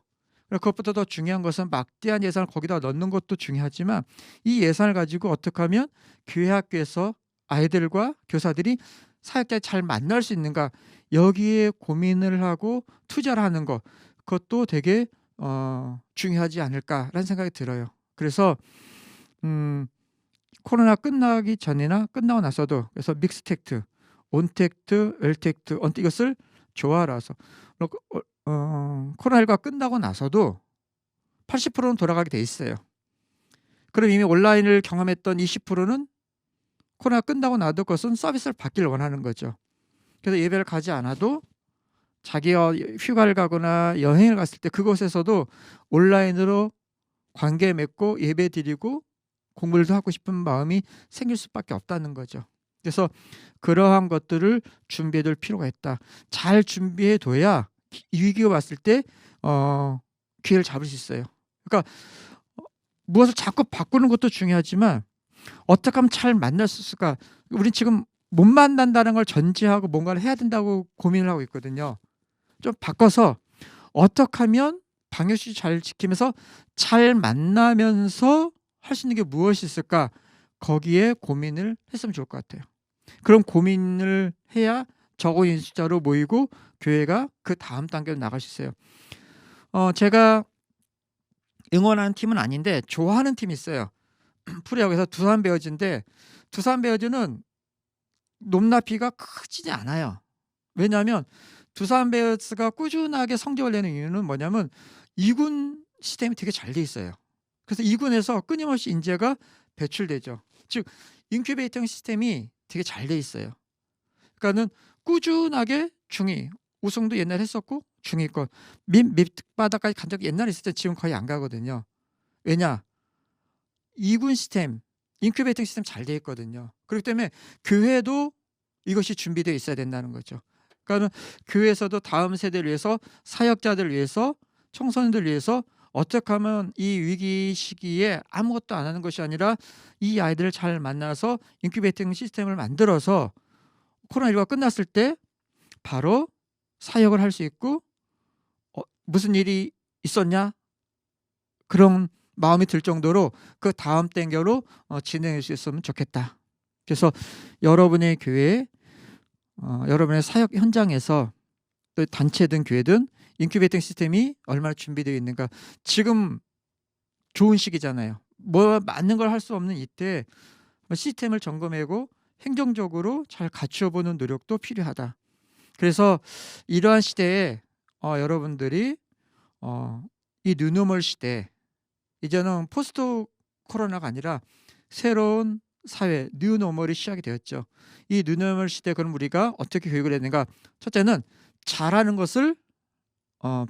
그것보다 더 중요한 것은 막대한 예산을 거기다 넣는 것도 중요하지만 이 예산을 가지고 어떻게 하면 교회 학교에서 아이들과 교사들이 사역자를 잘 만날 수 있는가 여기에 고민을 하고 투자를 하는 것 그것도 되게 중요하지 않을까라는 생각이 들어요. 그래서 코로나 끝나기 전이나 끝나고 나서도 그래서 믹스택트, 온택트, 웰택트 이것을 조화라서 코로나19가 끝나고 나서도 80%는 돌아가게 돼 있어요. 그럼 이미 온라인을 경험했던 20%는 코로나 끝나고 나도 그것은 서비스를 받기를 원하는 거죠. 그래서 예배를 가지 않아도 자기가 휴가를 가거나 여행을 갔을 때 그곳에서도 온라인으로 관계 맺고 예배 드리고 공부도 하고 싶은 마음이 생길 수밖에 없다는 거죠. 그래서 그러한 것들을 준비해둘 필요가 있다. 잘 준비해둬야 위기가 왔을 때 기회를 잡을 수 있어요. 그러니까 무엇을 자꾸 바꾸는 것도 중요하지만 어떻게 하면 잘 만날 수 있을까? 우린 지금 못 만난다는 걸 전제하고 뭔가를 해야 된다고 고민을 하고 있거든요. 좀 바꿔서 어떻게 하면 방역수칙 잘 지키면서 잘 만나면서 할 수 있는 게 무엇이 있을까? 거기에 고민을 했으면 좋을 것 같아요. 그런 고민을 해야 적은 인수자로 모이고 교회가 그 다음 단계로 나갈 수 있어요. 제가 응원하는 팀은 아닌데 좋아하는 팀이 있어요. 프로야구에서 두산 베어즈인데 두산 베어즈는 높낮이가 크지 않아요. 왜냐하면 두산 베어스가 꾸준하게 성적을 내는 이유는 뭐냐면 2군 시스템이 되게 잘 돼 있어요. 그래서 2군에서 끊임없이 인재가 배출되죠. 즉 인큐베이팅 시스템이 되게 잘 돼 있어요. 그러니까는 꾸준하게 중위 우승도 옛날에 했었고 중위권 밑바닥까지 간 적이 옛날에 있을 때 지금 거의 안 가거든요. 왜냐? 2군 시스템, 인큐베이팅 시스템 잘 돼 있거든요. 그렇기 때문에 교회도 이것이 준비되어 있어야 된다는 거죠. 그러니까 교회에서도 다음 세대를 위해서 사역자들을 위해서 청소년들을 위해서 어떻게 하면 이 위기 시기에 아무것도 안 하는 것이 아니라 이 아이들을 잘 만나서 인큐베이팅 시스템을 만들어서 코로나19가 끝났을 때 바로 사역을 할 수 있고 무슨 일이 있었냐? 그런 마음이 들 정도로 그 다음 단계로 진행할 수 있으면 좋겠다. 그래서 여러분의 교회, 여러분의 사역 현장에서 또 단체든 교회든 인큐베이팅 시스템이 얼마나 준비되어 있는가. 지금 좋은 시기잖아요. 뭐 맞는 걸 할 수 없는 이때 시스템을 점검하고 행정적으로 잘 갖추어 보는 노력도 필요하다. 그래서 이러한 시대에 여러분들이 이 뉴노멀 시대, 이제는 포스트 코로나가 아니라 새로운 사회 뉴노멀이 시작이 되었죠. 이 뉴노멀 시대 그럼 우리가 어떻게 교육을 해야 되는가? 첫째는 잘하는 것을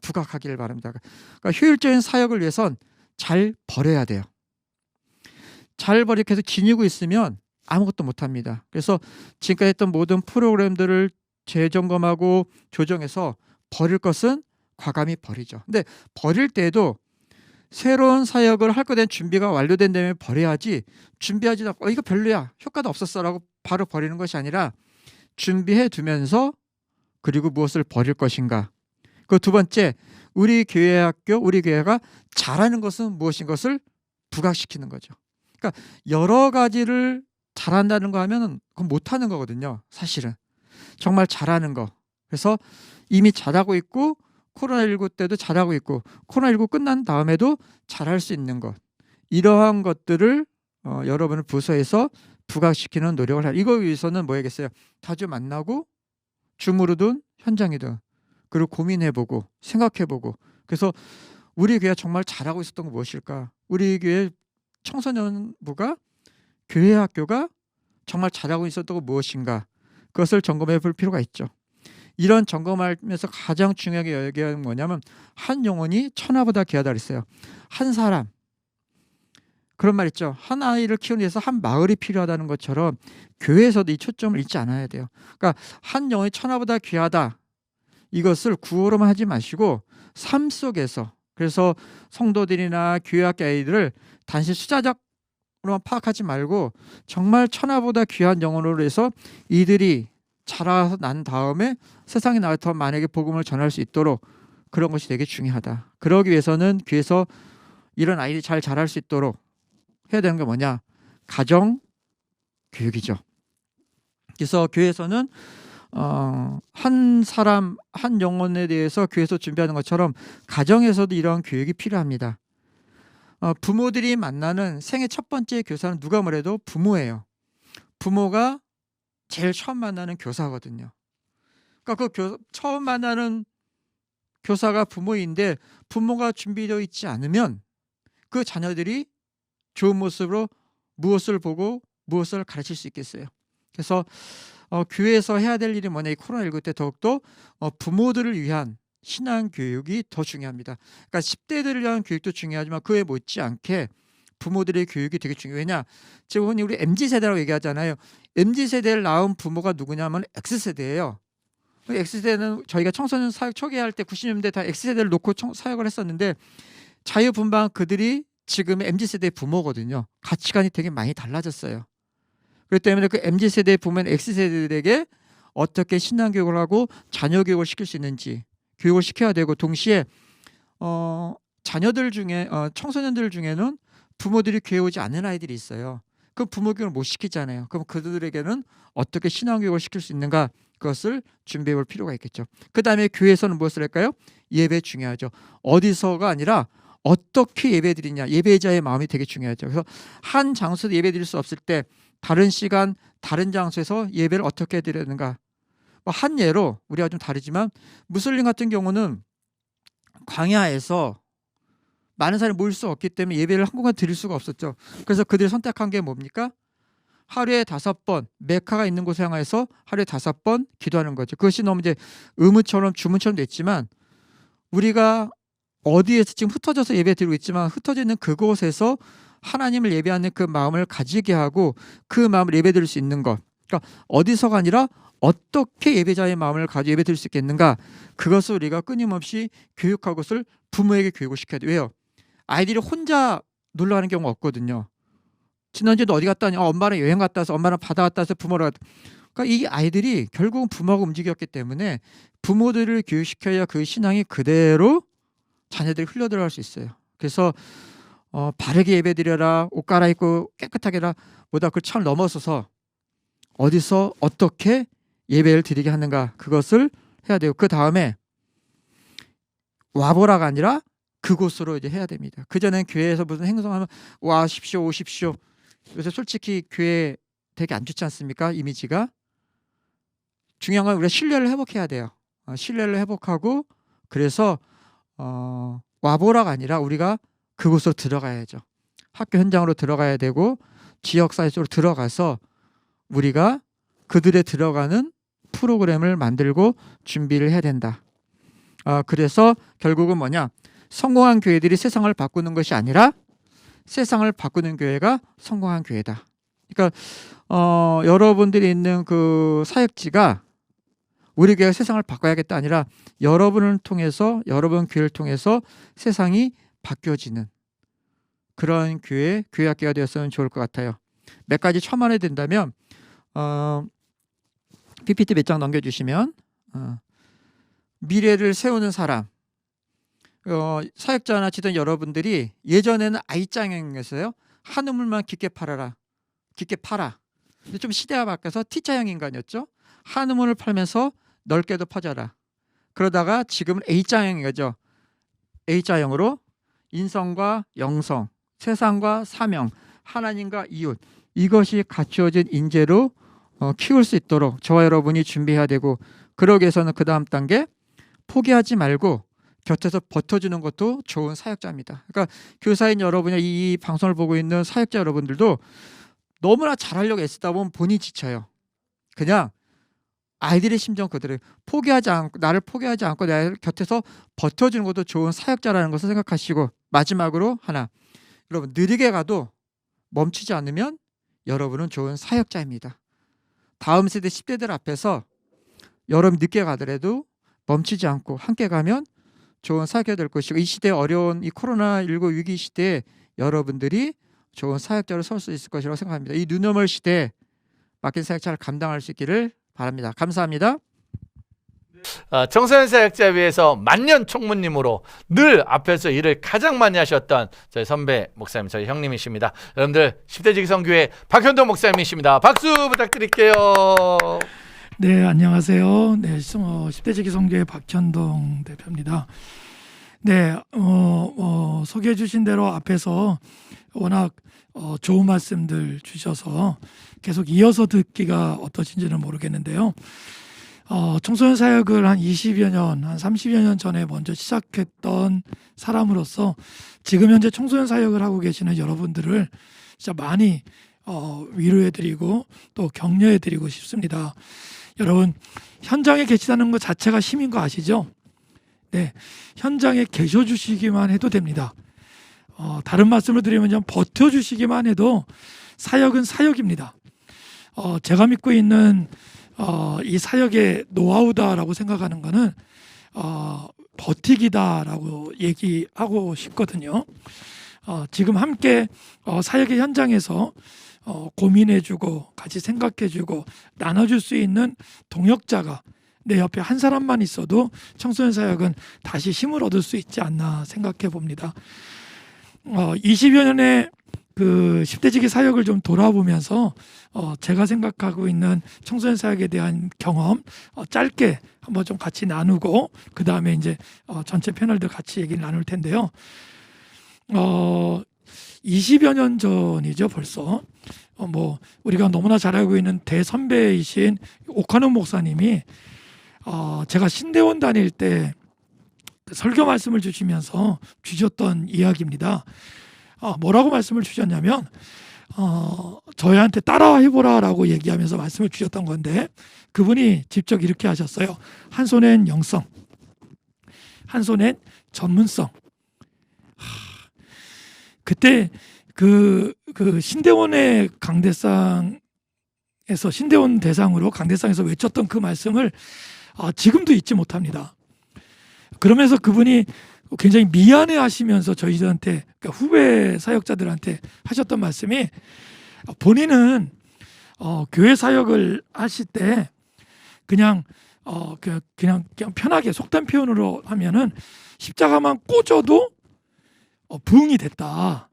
부각하기를 바랍니다. 그러니까 효율적인 사역을 위해선 잘 버려야 돼요. 잘 버리고 계속 지니고 있으면 아무것도 못합니다. 그래서 지금까지 했던 모든 프로그램들을 재점검하고 조정해서 버릴 것은 과감히 버리죠. 근데 버릴 때에도 새로운 사역을 할 거에 대한 준비가 완료된 다음에 버려야지, 준비하지도 않고 이거 별로야 효과도 없었어라고 바로 버리는 것이 아니라 준비해 두면서 그리고 무엇을 버릴 것인가. 그 두 번째, 우리 교회 학교 우리 교회가 잘하는 것은 무엇인 것을 부각시키는 거죠. 그러니까 여러 가지를 잘한다는 거 하면 그건 못하는 거거든요. 사실은 정말 잘하는 거. 그래서 이미 잘하고 있고 코로나19 때도 잘하고 있고 코로나19 끝난 다음에도 잘할 수 있는 것, 이러한 것들을 여러분의 부서에서 부각시키는 노력을 할. 이거 위해서는 뭐 해야겠어요? 자주 만나고 줌으로든 현장이든 그리고 고민해보고 생각해보고. 그래서 우리 교회가 정말 잘하고 있었던 건 무엇일까? 우리 교회 청소년부가 교회 학교가 정말 잘하고 있었던 건 무엇인가? 그것을 점검해 볼 필요가 있죠. 이런 점검하면서 가장 중요하게 여기는 뭐냐면 한 영혼이 천하보다 귀하다 그랬어요. 한 사람, 그런 말 있죠. 한 아이를 키우기 위해서 한 마을이 필요하다는 것처럼 교회에서도 이 초점을 잃지 않아야 돼요. 그러니까 한 영혼이 천하보다 귀하다, 이것을 구호로만 하지 마시고 삶 속에서, 그래서 성도들이나 교회학교 아이들을 단지 숫자적으로만 파악하지 말고 정말 천하보다 귀한 영혼으로 해서 이들이 자라서 난 다음에 세상에 나와 더 만약에 복음을 전할 수 있도록 그런 것이 되게 중요하다. 그러기 위해서는 교회에서 이런 아이들이 잘 자랄 수 있도록 해야 되는 게 뭐냐? 가정 교육이죠. 그래서 교회에서는 한 사람 한 영혼에 대해서 교회에서 준비하는 것처럼 가정에서도 이러한 교육이 필요합니다. 부모들이 만나는 생애 첫 번째 교사는 누가 뭐래도 부모예요. 부모가 제일 처음 만나는 교사거든요. 그러니까 처음 만나는 교사가 부모인데 부모가 준비되어 있지 않으면 그 자녀들이 좋은 모습으로 무엇을 보고 무엇을 가르칠 수 있겠어요. 그래서 교회에서 해야 될 일이 뭐냐, 이 코로나19 때 더욱더 부모들을 위한 신앙 교육이 더 중요합니다. 그러니까 10대들을 위한 교육도 중요하지만 그에 못지않게 부모들의 교육이 되게 중요해요. 왜냐, 지금 우리 MZ세대라고 얘기하잖아요. MZ세대를 낳은 부모가 누구냐면 X세대예요. X세대는 저희가 청소년 사역 초기할 때 90년대 다 X세대를 놓고 사역을 했었는데 자유분방 그들이 지금 MZ세대의 부모거든요. 가치관이 되게 많이 달라졌어요. 그렇기 때문에 그 MZ세대의 부모는 X세대들에게 어떻게 신앙교육을 하고 자녀교육을 시킬 수 있는지 교육을 시켜야 되고, 동시에 자녀들 중에 청소년들 중에는 부모들이 교회 오지 않는 아이들이 있어요. 그럼 부모 교육을 못 시키잖아요. 그럼 그들에게는 어떻게 신앙교육을 시킬 수 있는가, 그것을 준비해 볼 필요가 있겠죠. 그 다음에 교회에서는 무엇을 할까요? 예배 중요하죠. 어디서가 아니라 어떻게 예배 드리냐, 예배자의 마음이 되게 중요하죠. 그래서 한 장소에서 예배 드릴 수 없을 때 다른 시간 다른 장소에서 예배를 어떻게 드리는가. 한 예로 우리가 좀 다르지만 무슬림 같은 경우는 광야에서 많은 사람이 모일 수 없기 때문에 예배를 한꺼번에 드릴 수가 없었죠. 그래서 그들이 선택한 게 뭡니까? 하루에 5번, 메카가 있는 곳에 향해서 하루에 5번 기도하는 거죠. 그것이 너무 이제 의무처럼 주문처럼 됐지만, 우리가 어디에서 지금 흩어져서 예배 드리고 있지만 흩어져 있는 그곳에서 하나님을 예배하는 그 마음을 가지게 하고 그 마음을 예배 드릴 수 있는 것. 그러니까 어디서가 아니라 어떻게 예배자의 마음을 가지고 예배 드릴 수 있겠는가, 그것을 우리가 끊임없이 교육할 것을 부모에게 교육을 시켜야 돼요. 왜요? 아이들이 혼자 놀러 가는 경우가 없거든요. 지난주에도 어디 갔다 왔냐? 엄마랑 여행 갔다 와서, 엄마랑 바다 갔다 와서 부모랑 갔다. 그러니까 이 아이들이 결국은 부모하고 움직였기 때문에 부모들을 교육시켜야 그 신앙이 그대로 자녀들이 흘러들어갈 수 있어요. 그래서 바르게 예배드려라, 옷 갈아입고 깨끗하게 해라 보다 그걸 참 넘어서서 어디서 어떻게 예배를 드리게 하는가, 그것을 해야 되고, 그 다음에 와보라가 아니라 그곳으로 이제 해야 됩니다. 그전엔 교회에서 무슨 행성하면 와십시오 오십시오. 그래서 솔직히 교회 되게 안 좋지 않습니까? 이미지가. 중요한 건 우리가 신뢰를 회복해야 돼요. 신뢰를 회복하고, 그래서 와보라가 아니라 우리가 그곳으로 들어가야죠. 학교 현장으로 들어가야 되고 지역사회 쪽으로 들어가서 우리가 그들의 들어가는 프로그램을 만들고 준비를 해야 된다. 그래서 결국은 뭐냐, 성공한 교회들이 세상을 바꾸는 것이 아니라 세상을 바꾸는 교회가 성공한 교회다. 그러니까 여러분들이 있는 그 사역지가 우리 교회가 세상을 바꿔야겠다 아니라 여러분을 통해서, 여러분 교회를 통해서 세상이 바뀌어지는 그런 교회학교가 되었으면 좋을 것 같아요. 몇 가지 첨언해야 된다면, PPT 몇 장 넘겨주시면, 미래를 세우는 사람, 사역자나 지도자 여러분들이 예전에는 I자형이었어요. 한우물만 깊게 팔아라, 깊게 팔아. 근데 좀 시대가 바뀌어서 T자형 인간이었죠. 한우물을 팔면서 넓게도 퍼져라. 그러다가 지금은 A자형인 거죠. A자형으로 인성과 영성, 세상과 사명, 하나님과 이웃, 이것이 갖추어진 인재로 키울 수 있도록 저와 여러분이 준비해야 되고, 그러기 위해서는 그 다음 단계, 포기하지 말고 곁에서 버텨주는 것도 좋은 사역자입니다. 그러니까 교사인 여러분이 이 방송을 보고 있는 사역자 여러분들도 너무나 잘하려고 애쓰다 보면 본인이 지쳐요. 그냥 아이들의 심정 그대로 나를 포기하지 않고 내 곁에서 버텨주는 것도 좋은 사역자라는 것을 생각하시고, 마지막으로 하나, 여러분 느리게 가도 멈추지 않으면 여러분은 좋은 사역자입니다. 다음 세대 10대들 앞에서 여러분 늦게 가더라도 멈추지 않고 함께 가면 좋은 사역자가 될 것이고, 이 시대 어려운 이 코로나19 위기 시대에 여러분들이 좋은 사역자로 설 수 있을 것이라고 생각합니다. 이 눈어멀 시대에 맡긴 사역 잘 감당할 수 있기를 바랍니다. 감사합니다. 청소년 사역자위에서 만년 총무님으로 늘 앞에서 일을 가장 많이 하셨던 저희 선배 목사님, 저희 형님이십니다. 여러분들 10대 지기성교회 박현동 목사님이십니다. 박수 부탁드릴게요. 네, 안녕하세요. 네, 10대 지기성교회 박현동 대표입니다. 네, 소개해 주신 대로 앞에서 워낙 좋은 말씀들 주셔서 계속 이어서 듣기가 어떠신지는 모르겠는데요. 청소년 사역을 한 20여 년, 한 30여 년 전에 먼저 시작했던 사람으로서 지금 현재 청소년 사역을 하고 계시는 여러분들을 진짜 많이 위로해드리고 또 격려해드리고 싶습니다. 여러분, 현장에 계시다는 것 자체가 힘인 거 아시죠? 네, 현장에 계셔주시기만 해도 됩니다. 다른 말씀을 드리면 좀 버텨주시기만 해도 사역은 사역입니다. 제가 믿고 있는 이 사역의 노하우다라고 생각하는 거는 버티기다라고 얘기하고 싶거든요. 지금 함께 사역의 현장에서 고민해주고 같이 생각해주고 나눠줄 수 있는 동역자가 내 옆에 한 사람만 있어도 청소년 사역은 다시 힘을 얻을 수 있지 않나 생각해 봅니다. 20여 년의 그 10대지기 사역을 좀 돌아보면서 제가 생각하고 있는 청소년 사역에 대한 경험 짧게 한번 좀 같이 나누고 그 다음에 이제 전체 패널들 같이 얘기를 나눌 텐데요. 20여 년 전이죠 벌써. 뭐 우리가 너무나 잘 알고 있는 대선배이신 오카노 목사님이 제가 신대원 다닐 때 설교 말씀을 주시면서 주셨던 이야기입니다. 뭐라고 말씀을 주셨냐면 저희한테 따라 해보라라고 얘기하면서 말씀을 주셨던 건데 그분이 직접 이렇게 하셨어요. 한 손엔 영성, 한 손엔 전문성. 그때 그 신대원의 강대상에서 신대원 대상으로 강대상에서 외쳤던 그 말씀을 지금도 잊지 못합니다. 그러면서 그분이 굉장히 미안해 하시면서 저희들한테 그러니까 후배 사역자들한테 하셨던 말씀이 본인은 교회 사역을 하실 때 그냥 편하게 속된 표현으로 하면은 십자가만 꽂아도 부흥이 됐다.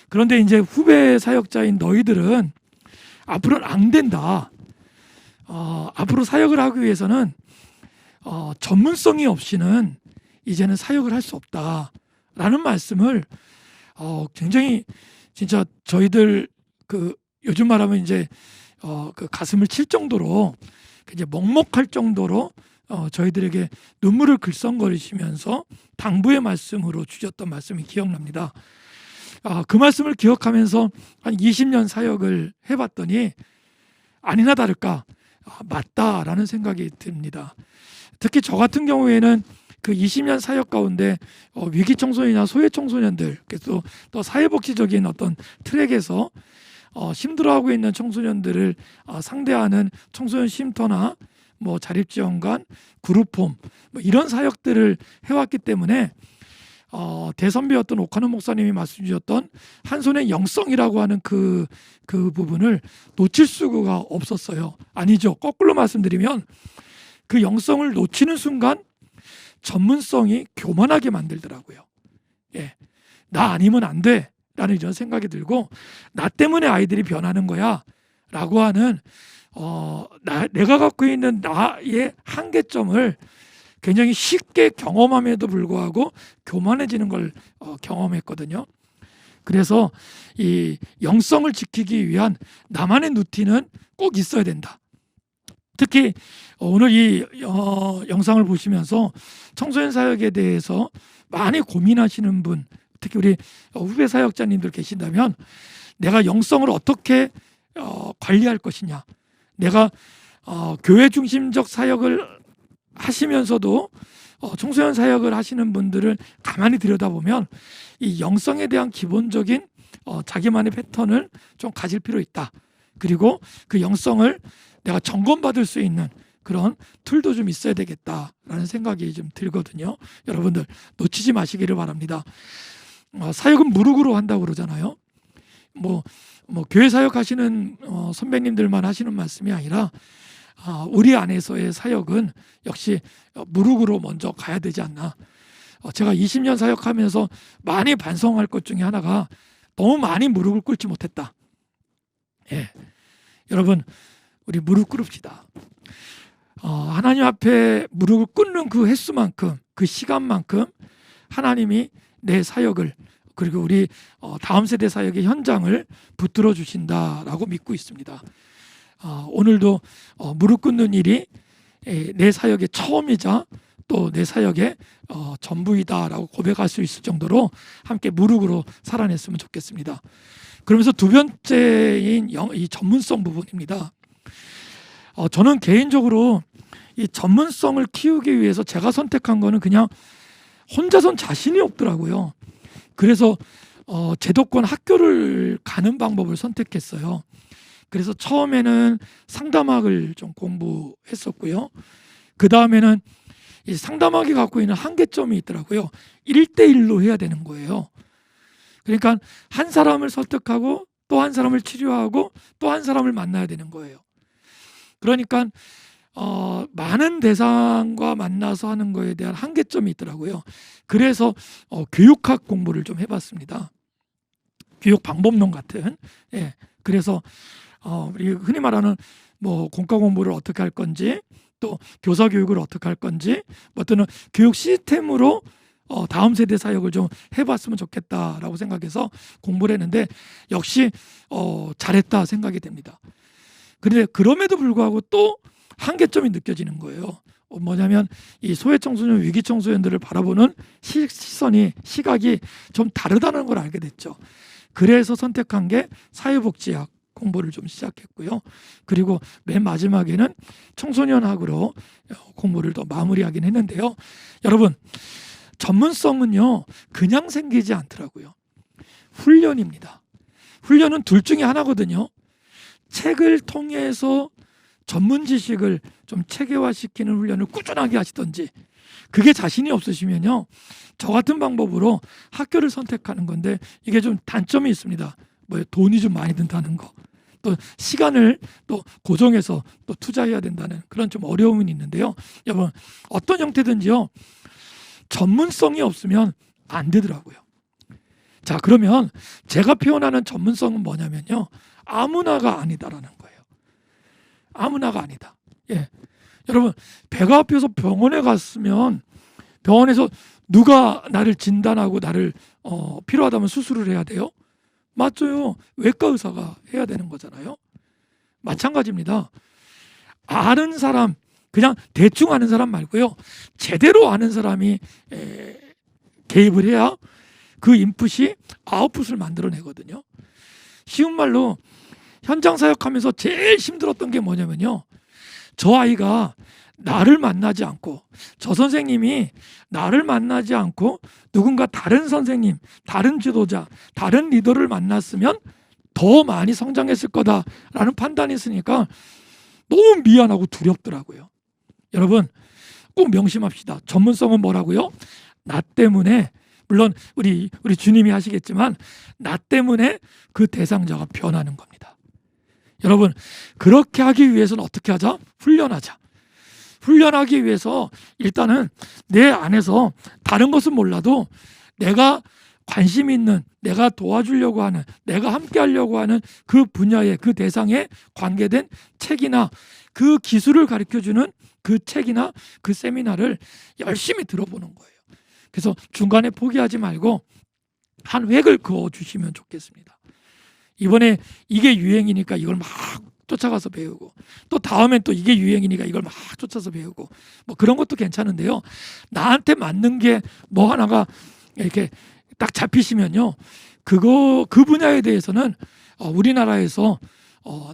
그런데 이제 후배 사역자인 너희들은 앞으로는 안 된다. 앞으로 사역을 하기 위해서는 전문성이 없이는 이제는 사역을 할 수 없다라는 말씀을 굉장히 진짜 저희들 그 요즘 말하면 이제 그 가슴을 칠 정도로 이제 먹먹할 정도로 저희들에게 눈물을 글썽거리시면서 당부의 말씀으로 주셨던 말씀이 기억납니다. 그 말씀을 기억하면서 한 20년 사역을 해봤더니 아니나 다를까 맞다라는 생각이 듭니다. 특히 저 같은 경우에는 그 20년 사역 가운데 위기 청소년이나 소외 청소년들 그래서 또 사회복지적인 어떤 트랙에서 힘들어하고 있는 청소년들을 상대하는 청소년 쉼터나 뭐 자립지원관, 그룹홈 뭐 이런 사역들을 해왔기 때문에 대선배였던 오카노 목사님이 말씀 주셨던 한 손의 영성이라고 하는 그 부분을 놓칠 수가 없었어요. 아니죠. 거꾸로 말씀드리면 그 영성을 놓치는 순간 전문성이 교만하게 만들더라고요. 예, 나 아니면 안 돼 라는 이런 생각이 들고 나 때문에 아이들이 변하는 거야 라고 하는 내가 갖고 있는 나의 한계점을 굉장히 쉽게 경험함에도 불구하고 교만해지는 걸 경험했거든요. 그래서 이 영성을 지키기 위한 나만의 루틴은 꼭 있어야 된다. 특히 오늘 이 영상을 보시면서 청소년 사역에 대해서 많이 고민하시는 분, 특히 우리 후배 사역자님들 계신다면 내가 영성을 어떻게 관리할 것이냐, 내가 교회 중심적 사역을 하시면서도 청소년 사역을 하시는 분들을 가만히 들여다보면 이 영성에 대한 기본적인 자기만의 패턴을 좀 가질 필요 있다. 그리고 그 영성을 내가 점검받을 수 있는 그런 툴도 좀 있어야 되겠다라는 생각이 좀 들거든요. 여러분들 놓치지 마시기를 바랍니다. 사역은 무릎으로 한다고 그러잖아요. 뭐 교회 사역하시는 선배님들만 하시는 말씀이 아니라 우리 안에서의 사역은 역시 무릎으로 먼저 가야 되지 않나. 제가 20년 사역하면서 많이 반성할 것 중에 하나가 너무 많이 무릎을 꿇지 못했다. 예, 여러분 우리 무릎 꿇읍시다. 하나님 앞에 무릎을 꿇는 그 횟수만큼 그 시간만큼 하나님이 내 사역을 그리고 우리 다음 세대 사역의 현장을 붙들어 주신다라고 믿고 있습니다. 오늘도 무릎 꿇는 일이 내 사역의 처음이자 또 내 사역의 전부이다라고 고백할 수 있을 정도로 함께 무릎으로 살아냈으면 좋겠습니다. 그러면서 두 번째인 이 전문성 부분입니다. 저는 개인적으로 이 전문성을 키우기 위해서 제가 선택한 거는 그냥 혼자선 자신이 없더라고요. 그래서 제도권 학교를 가는 방법을 선택했어요. 그래서 처음에는 상담학을 좀 공부했었고요. 그 다음에는 이 상담학이 갖고 있는 한계점이 있더라고요. 1대1로 해야 되는 거예요. 그러니까 한 사람을 설득하고 또 한 사람을 치료하고 또 한 사람을 만나야 되는 거예요. 그러니까 많은 대상과 만나서 하는 거에 대한 한계점이 있더라고요. 그래서 교육학 공부를 좀 해봤습니다. 교육 방법론 같은. 예. 그래서 우리 흔히 말하는 뭐 공과 공부를 어떻게 할 건지, 또 교사 교육을 어떻게 할 건지, 뭐 또는 교육 시스템으로 다음 세대 사역을 좀 해봤으면 좋겠다라고 생각해서 공부를 했는데 역시 잘했다 생각이 됩니다. 그런데 그럼에도 불구하고 또 한계점이 느껴지는 거예요. 뭐냐면 이 소외 청소년, 위기 청소년들을 바라보는 시각이 좀 다르다는 걸 알게 됐죠. 그래서 선택한 게 사회복지학 공부를 좀 시작했고요. 그리고 맨 마지막에는 청소년학으로 공부를 더 마무리하긴 했는데요. 여러분, 전문성은요 그냥 생기지 않더라고요. 훈련입니다. 훈련은 둘 중에 하나거든요. 책을 통해서 전문 지식을 좀 체계화시키는 훈련을 꾸준하게 하시던지, 그게 자신이 없으시면요 저 같은 방법으로 학교를 선택하는 건데 이게 좀 단점이 있습니다. 뭐 돈이 좀 많이 든다는 거, 또 시간을 또 고정해서 또 투자해야 된다는 그런 좀 어려움이 있는데요. 여러분, 어떤 형태든지요 전문성이 없으면 안 되더라고요. 자, 그러면 제가 표현하는 전문성은 뭐냐면요, 아무나가 아니다라는 거예요. 아무나가 아니다. 예, 여러분, 배가 아파서 병원에 갔으면 병원에서 누가 나를 진단하고 나를 필요하다면 수술을 해야 돼요? 맞죠? 외과 의사가 해야 되는 거잖아요. 마찬가지입니다. 아는 사람, 그냥 대충 아는 사람 말고요, 제대로 아는 사람이 개입을 해야 그 인풋이 아웃풋을 만들어내거든요. 쉬운 말로 현장 사역하면서 제일 힘들었던 게 뭐냐면요, 저 아이가 나를 만나지 않고, 저 선생님이 나를 만나지 않고 누군가 다른 선생님, 다른 지도자, 다른 리더를 만났으면 더 많이 성장했을 거다라는 판단이 있으니까 너무 미안하고 두렵더라고요. 여러분, 꼭 명심합시다. 전문성은 뭐라고요? 나 때문에, 물론 우리 주님이 하시겠지만 나 때문에 그 대상자가 변하는 겁니다. 여러분, 그렇게 하기 위해서는 어떻게 하자? 훈련하자. 훈련하기 위해서 일단은 내 안에서 다른 것은 몰라도 내가 관심 있는, 내가 도와주려고 하는, 내가 함께 하려고 하는 그 분야의, 그 대상에 관계된 책이나 그 기술을 가르쳐주는 그 책이나 그 세미나를 열심히 들어보는 거예요. 그래서 중간에 포기하지 말고 한 획을 그어주시면 좋겠습니다. 이번에 이게 유행이니까 이걸 막 쫓아가서 배우고, 또 다음엔 또 이게 유행이니까 이걸 막 쫓아서 배우고, 뭐 그런 것도 괜찮은데요, 나한테 맞는 게 뭐 하나가 이렇게 딱 잡히시면요, 그 분야에 대해서는 우리나라에서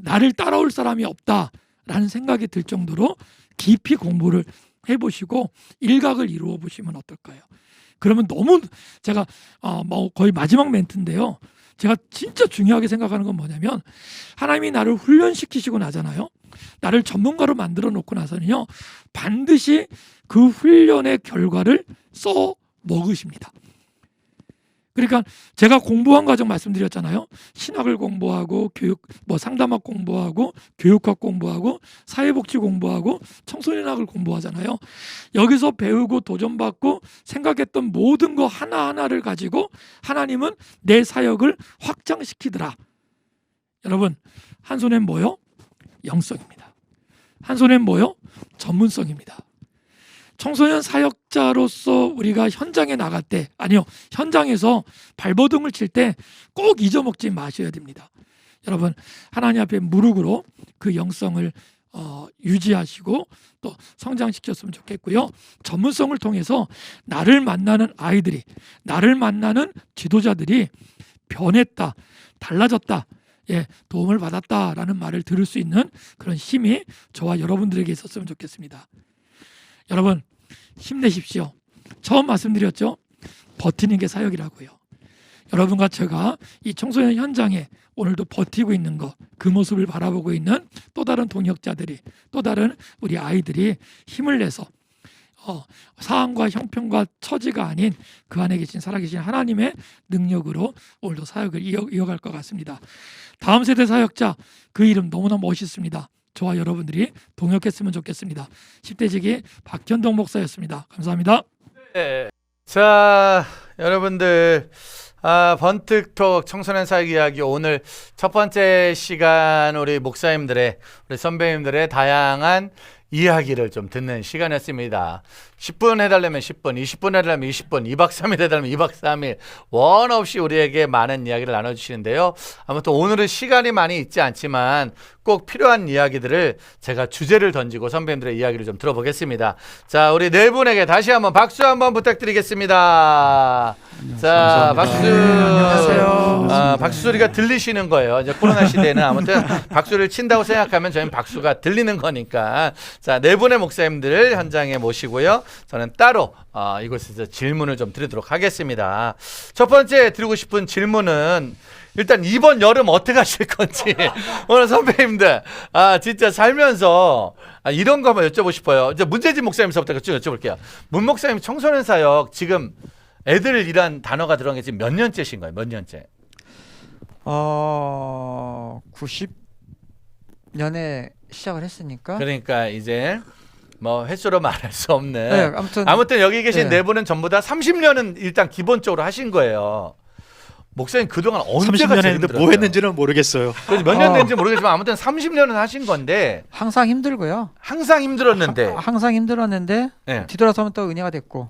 나를 따라올 사람이 없다라는 생각이 들 정도로 깊이 공부를 해보시고 일각을 이루어 보시면 어떨까요? 그러면 너무, 제가 뭐 거의 마지막 멘트인데요, 제가 진짜 중요하게 생각하는 건 뭐냐면, 하나님이 나를 훈련시키시고 나잖아요. 나를 전문가로 만들어 놓고 나서는요, 반드시 그 훈련의 결과를 써 먹으십니다. 그러니까 제가 공부한 과정 말씀드렸잖아요. 신학을 공부하고 상담학 공부하고 교육학 공부하고 사회복지 공부하고 청소년학을 공부하잖아요. 여기서 배우고 도전받고 생각했던 모든 거 하나하나를 가지고 하나님은 내 사역을 확장시키더라. 여러분, 한 손엔 뭐요? 영성입니다. 한 손엔 뭐요? 전문성입니다. 청소년 사역자로서 우리가 현장에 나갈 때, 아니요, 현장에서 발버둥을 칠 때 꼭 잊어먹지 마셔야 됩니다. 여러분, 하나님 앞에 무릎으로 그 영성을 유지하시고 또 성장시켰으면 좋겠고요. 전문성을 통해서 나를 만나는 아이들이, 나를 만나는 지도자들이 변했다, 달라졌다, 도움을 받았다라는 말을 들을 수 있는 그런 힘이 저와 여러분들에게 있었으면 좋겠습니다. 여러분 힘내십시오. 처음 말씀드렸죠. 버티는 게 사역이라고요. 여러분과 제가 이 청소년 현장에 오늘도 버티고 있는 것, 그 모습을 바라보고 있는 또 다른 동역자들이, 또 다른 우리 아이들이 힘을 내서 사안과 형편과 처지가 아닌 그 안에 계신 살아계신 하나님의 능력으로 오늘도 사역을 이어갈 것 같습니다. 다음 세대 사역자, 그 이름 너무나 멋있습니다. 저와 여러분들이 동역했으면 좋겠습니다. 10대지기 박현동 목사였습니다. 감사합니다. 네. 자, 여러분들 번뜩톡 청소년 사역 이야기, 오늘 첫 번째 시간 우리 목사님들의, 우리 선배님들의 다양한 이야기를 좀 듣는 시간이었습니다. 10분 해달라면 10분, 20분 해달라면 20분, 2박 3일 해달라면 2박 3일 원 없이 우리에게 많은 이야기를 나눠주시는데요. 아무튼 오늘은 시간이 많이 있지 않지만 꼭 필요한 이야기들을 제가 주제를 던지고 선배님들의 이야기를 좀 들어보겠습니다. 자, 우리 네 분에게 다시 한번 박수 한번 부탁드리겠습니다. 자, 박수. 안녕하세요. 박수 소리가 들리시는 거예요. 이제 코로나 시대에는 아무튼 박수를 친다고 생각하면 저희는 박수가 들리는 거니까. 자, 네 분의 목사님들 현장에 모시고요. 저는 따로 이곳에서 질문을 좀 드리도록 하겠습니다. 첫 번째 드리고 싶은 질문은 일단 이번 여름 어떻게 하실 건지 오늘 선배님들 진짜 살면서 이런 거 한번 여쭤보고 싶어요. 이제 문재진 목사님서부터 쭉 여쭤볼게요. 문 목사님 청소년 사역 지금 애들이란 단어가 들어간 게 지금 몇 년째신 거예요? 몇 년째? 90년에 시작을 했으니까. 그러니까 이제 뭐 횟수로 말할 수 없는. 네, 아무튼 여기 계신 네. 네 분은 전부 다 30년은 일단 기본적으로 하신 거예요. 목사님 그동안 언제가 30년 제일 했는데 힘들었어요? 뭐 했는지는 모르겠어요. 그래서 몇 년 된지 모르겠지만 아무튼 30년은 하신 건데 항상 힘들고요. 항상 힘들었는데 항상 힘들었는데 네. 뒤돌아서면 또 은혜가 됐고.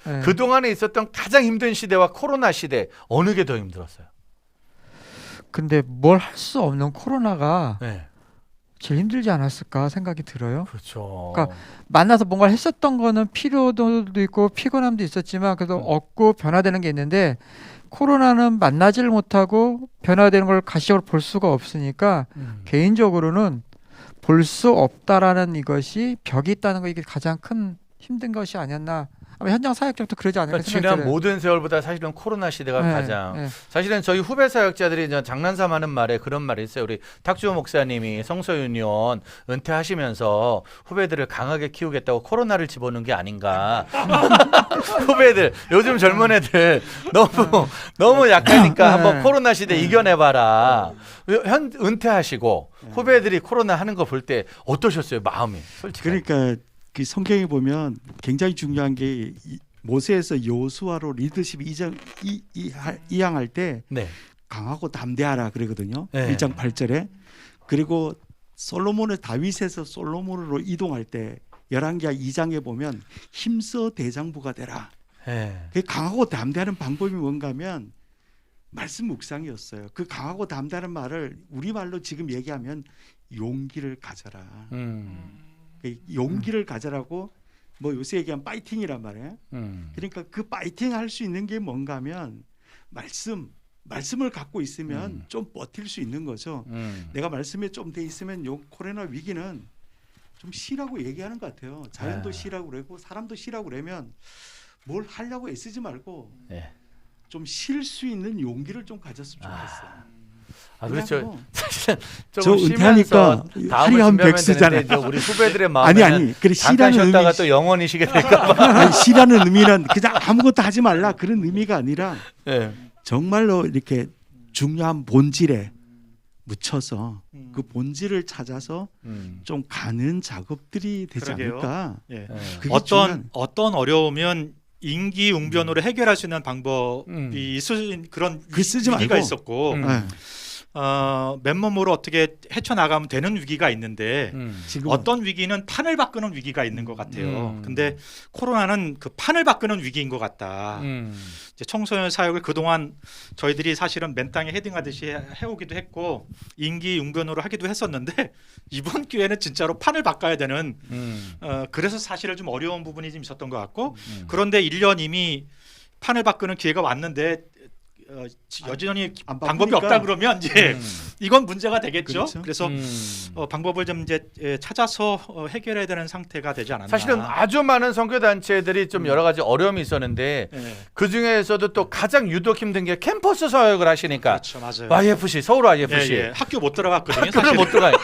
네. 그동안에 있었던 가장 힘든 시대와 코로나 시대 어느 게 더 힘들었어요? 근데 뭘 할 수 없는 코로나가 네. 제일 힘들지 않았을까 생각이 들어요. 그렇죠. 그러니까 만나서 뭔가를 했었던 거는 필요도 있고 피곤함도 있었지만 그래도 얻고 변화되는 게 있는데 코로나는 만나지를 못하고 변화되는 걸 가시적으로 볼 수가 없으니까 개인적으로는 볼 수 없다라는 이것이 벽이 있다는 거, 이게 가장 큰 힘든 것이 아니었나. 아마 현장 사역자도 그러지 않을까 그러니까 생각이 지난 들어요. 모든 세월보다 사실은 코로나 시대가 네, 가장 네. 사실은 저희 후배 사역자들이 이제 장난삼하는 말에 그런 말이 있어요. 우리 탁주호 목사님이 성서유니온 은퇴하시면서 후배들을 강하게 키우겠다고 코로나를 집어넣은 게 아닌가. 후배들 요즘 젊은 애들 너무 약하니까 한번 코로나 시대 이겨내봐라. 은퇴하시고 후배들이 코로나 하는 거 볼 때 어떠셨어요? 마음이 솔직히. 그러니까 그 성경에 보면 굉장히 중요한 게 모세에서 여호수아로 리더십 이양할 때 네. 강하고 담대하라 그러거든요. 네. 1장 8절에. 그리고 솔로몬을 다윗에서 솔로몬으로 이동할 때 열왕기하 2장에 보면 힘써 대장부가 되라. 네. 그 강하고 담대하는 방법이 뭔가 하면 말씀 묵상이었어요. 그 강하고 담대하는 말을 우리말로 지금 얘기하면 용기를 가져라. 용기를 가져라고 뭐 요새 얘기하면 파이팅이란 말이에요. 그러니까 그 파이팅 할 수 있는 게 뭔가 하면 말씀을 갖고 있으면 좀 버틸 수 있는 거죠. 내가 말씀에 좀 돼 있으면 요 코로나 위기는 좀 쉬라고 얘기하는 것 같아요. 자연도 쉬라고 그러고 사람도 쉬라고 그러면 뭘 하려고 애쓰지 말고 네. 좀 쉴 수 있는 용기를 좀 가졌으면 좋겠어요. 그렇죠. 사실은 저 조금 은퇴하니까 쉬면서 하리 한 다음을 백수잖아요. 준비하면 되는데 우리 후배들의 마음에는 아니 그래 잠깐 쉬라는 쉬었다가 의미 또 영원히 쉬게 될까 봐. 아니, 쉬라는 의미는 그냥 아무것도 하지 말라 그런 의미가 아니라 네. 정말로 이렇게 중요한 본질에 묻혀서 그 본질을 찾아서 좀 가는 작업들이 되지 그러게요. 않을까. 예. 그게 중요한- 어떤 어려우면 임기응변으로 해결할 수 있는 방법이 있을 그런 그 쓰지 위기가 말고. 있었고 음. 네. 맨몸으로 어떻게 헤쳐나가면 되는 위기가 있는데 지금 어떤 위기는 판을 바꾸는 위기가 있는 것 같아요. 음. 근데 코로나는 그 판을 바꾸는 위기인 것 같다. 이제 청소년 사역을 그동안 저희들이 사실은 맨 땅에 헤딩하듯이 해오기도 했고 임기응변으로 하기도 했었는데 이번 기회는 진짜로 판을 바꿔야 되는 그래서 사실은 좀 어려운 부분이 좀 있었던 것 같고 그런데 1년 이미 판을 바꾸는 기회가 왔는데 여전히 안 방법이 바꾸니까 없다 그러면 이제 이건 문제가 되겠죠. 그렇죠. 그래서 방법을 좀 이제 찾아서 해결해야 되는 상태가 되지 않았나. 사실은 아주 많은 선교 단체들이 좀 여러 가지 어려움이 있었는데 네. 그 중에서도 또 가장 유독 힘든 게 캠퍼스 사역을 하시니까 그렇죠, 맞아요. YFC 서울 YFC 예, 예. 학교 못 들어갔거든요. 학교를 사실은. 못 들어가요.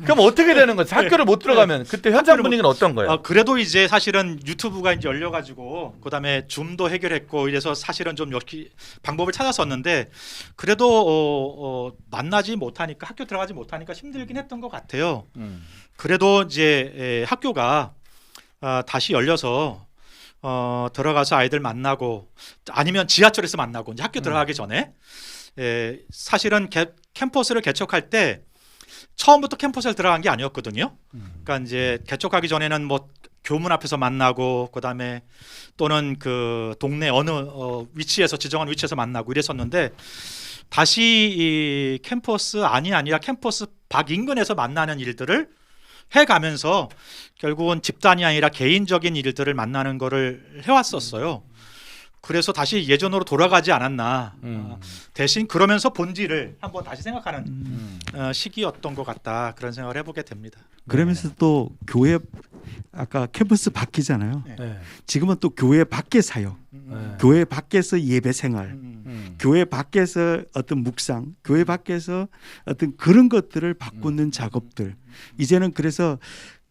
그럼 어떻게 되는 거지? 학교를 못 들어가면 그때 현장 분위기는 어떤 거예요? 그래도 이제 사실은 유튜브가 이제 열려가지고 그다음에 줌도 해결했고 이래서 사실은 좀 이렇게 방법을 찾았었는데 그래도 만나지 못하니까 학교 들어가지 못하니까 힘들긴 했던 것 같아요. 그래도 이제 학교가 다시 열려서 들어가서 아이들 만나고 아니면 지하철에서 만나고 이제 학교 들어가기 전에 사실은 캠퍼스를 개척할 때 처음부터 캠퍼스에 들어간 게 아니었거든요. 그러니까 이제 개척하기 전에는 뭐 교문 앞에서 만나고 그다음에 또는 그 동네 어느 위치에서 지정한 위치에서 만나고 이랬었는데 다시 이 캠퍼스 아니라 캠퍼스 밖 인근에서 만나는 일들을 해가면서 결국은 집단이 아니라 개인적인 일들을 만나는 거를 해왔었어요. 그래서 다시 예전으로 돌아가지 않았나. 대신 그러면서 본질을 한번 다시 생각하는 시기였던 것 같다. 그런 생각을 해보게 됩니다. 그러면서 또 교회 아까 캠퍼스 밖이잖아요. 네. 지금은 또 교회 밖의 사역, 교회 밖에서 예배 생활, 교회 밖에서 어떤 묵상, 교회 밖에서 어떤 그런 것들을 바꾸는 작업들. 이제는 그래서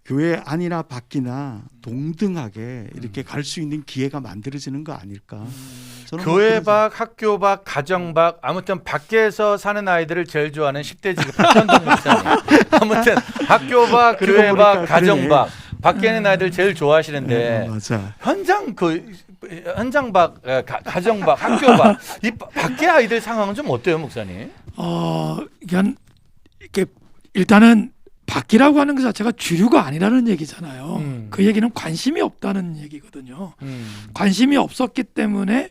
교회 안이나 밖이나 동등하게 이렇게 갈 수 있는 기회가 만들어지는 거 아닐까? 저는 뭐 교회 그런 밖, 학교 밖, 가정 밖, 아무튼 밖에서 사는 아이들을 제일 좋아하는 10대 지금 박현동 목사님. 아무튼 학교 밖, 그러고 교회 밖, 보니까 가정 그러네. 밖, 밖에 있는 아이들 제일 좋아하시는데 맞아. 현장 밖, 가정 밖, 학교 밖, 이 밖의 아이들 상황은 좀 어때요, 목사님? 그냥 이렇게 일단은 밖이라고 하는 것 자체가 주류가 아니라는 얘기잖아요. 그 얘기는 관심이 없다는 얘기거든요. 관심이 없었기 때문에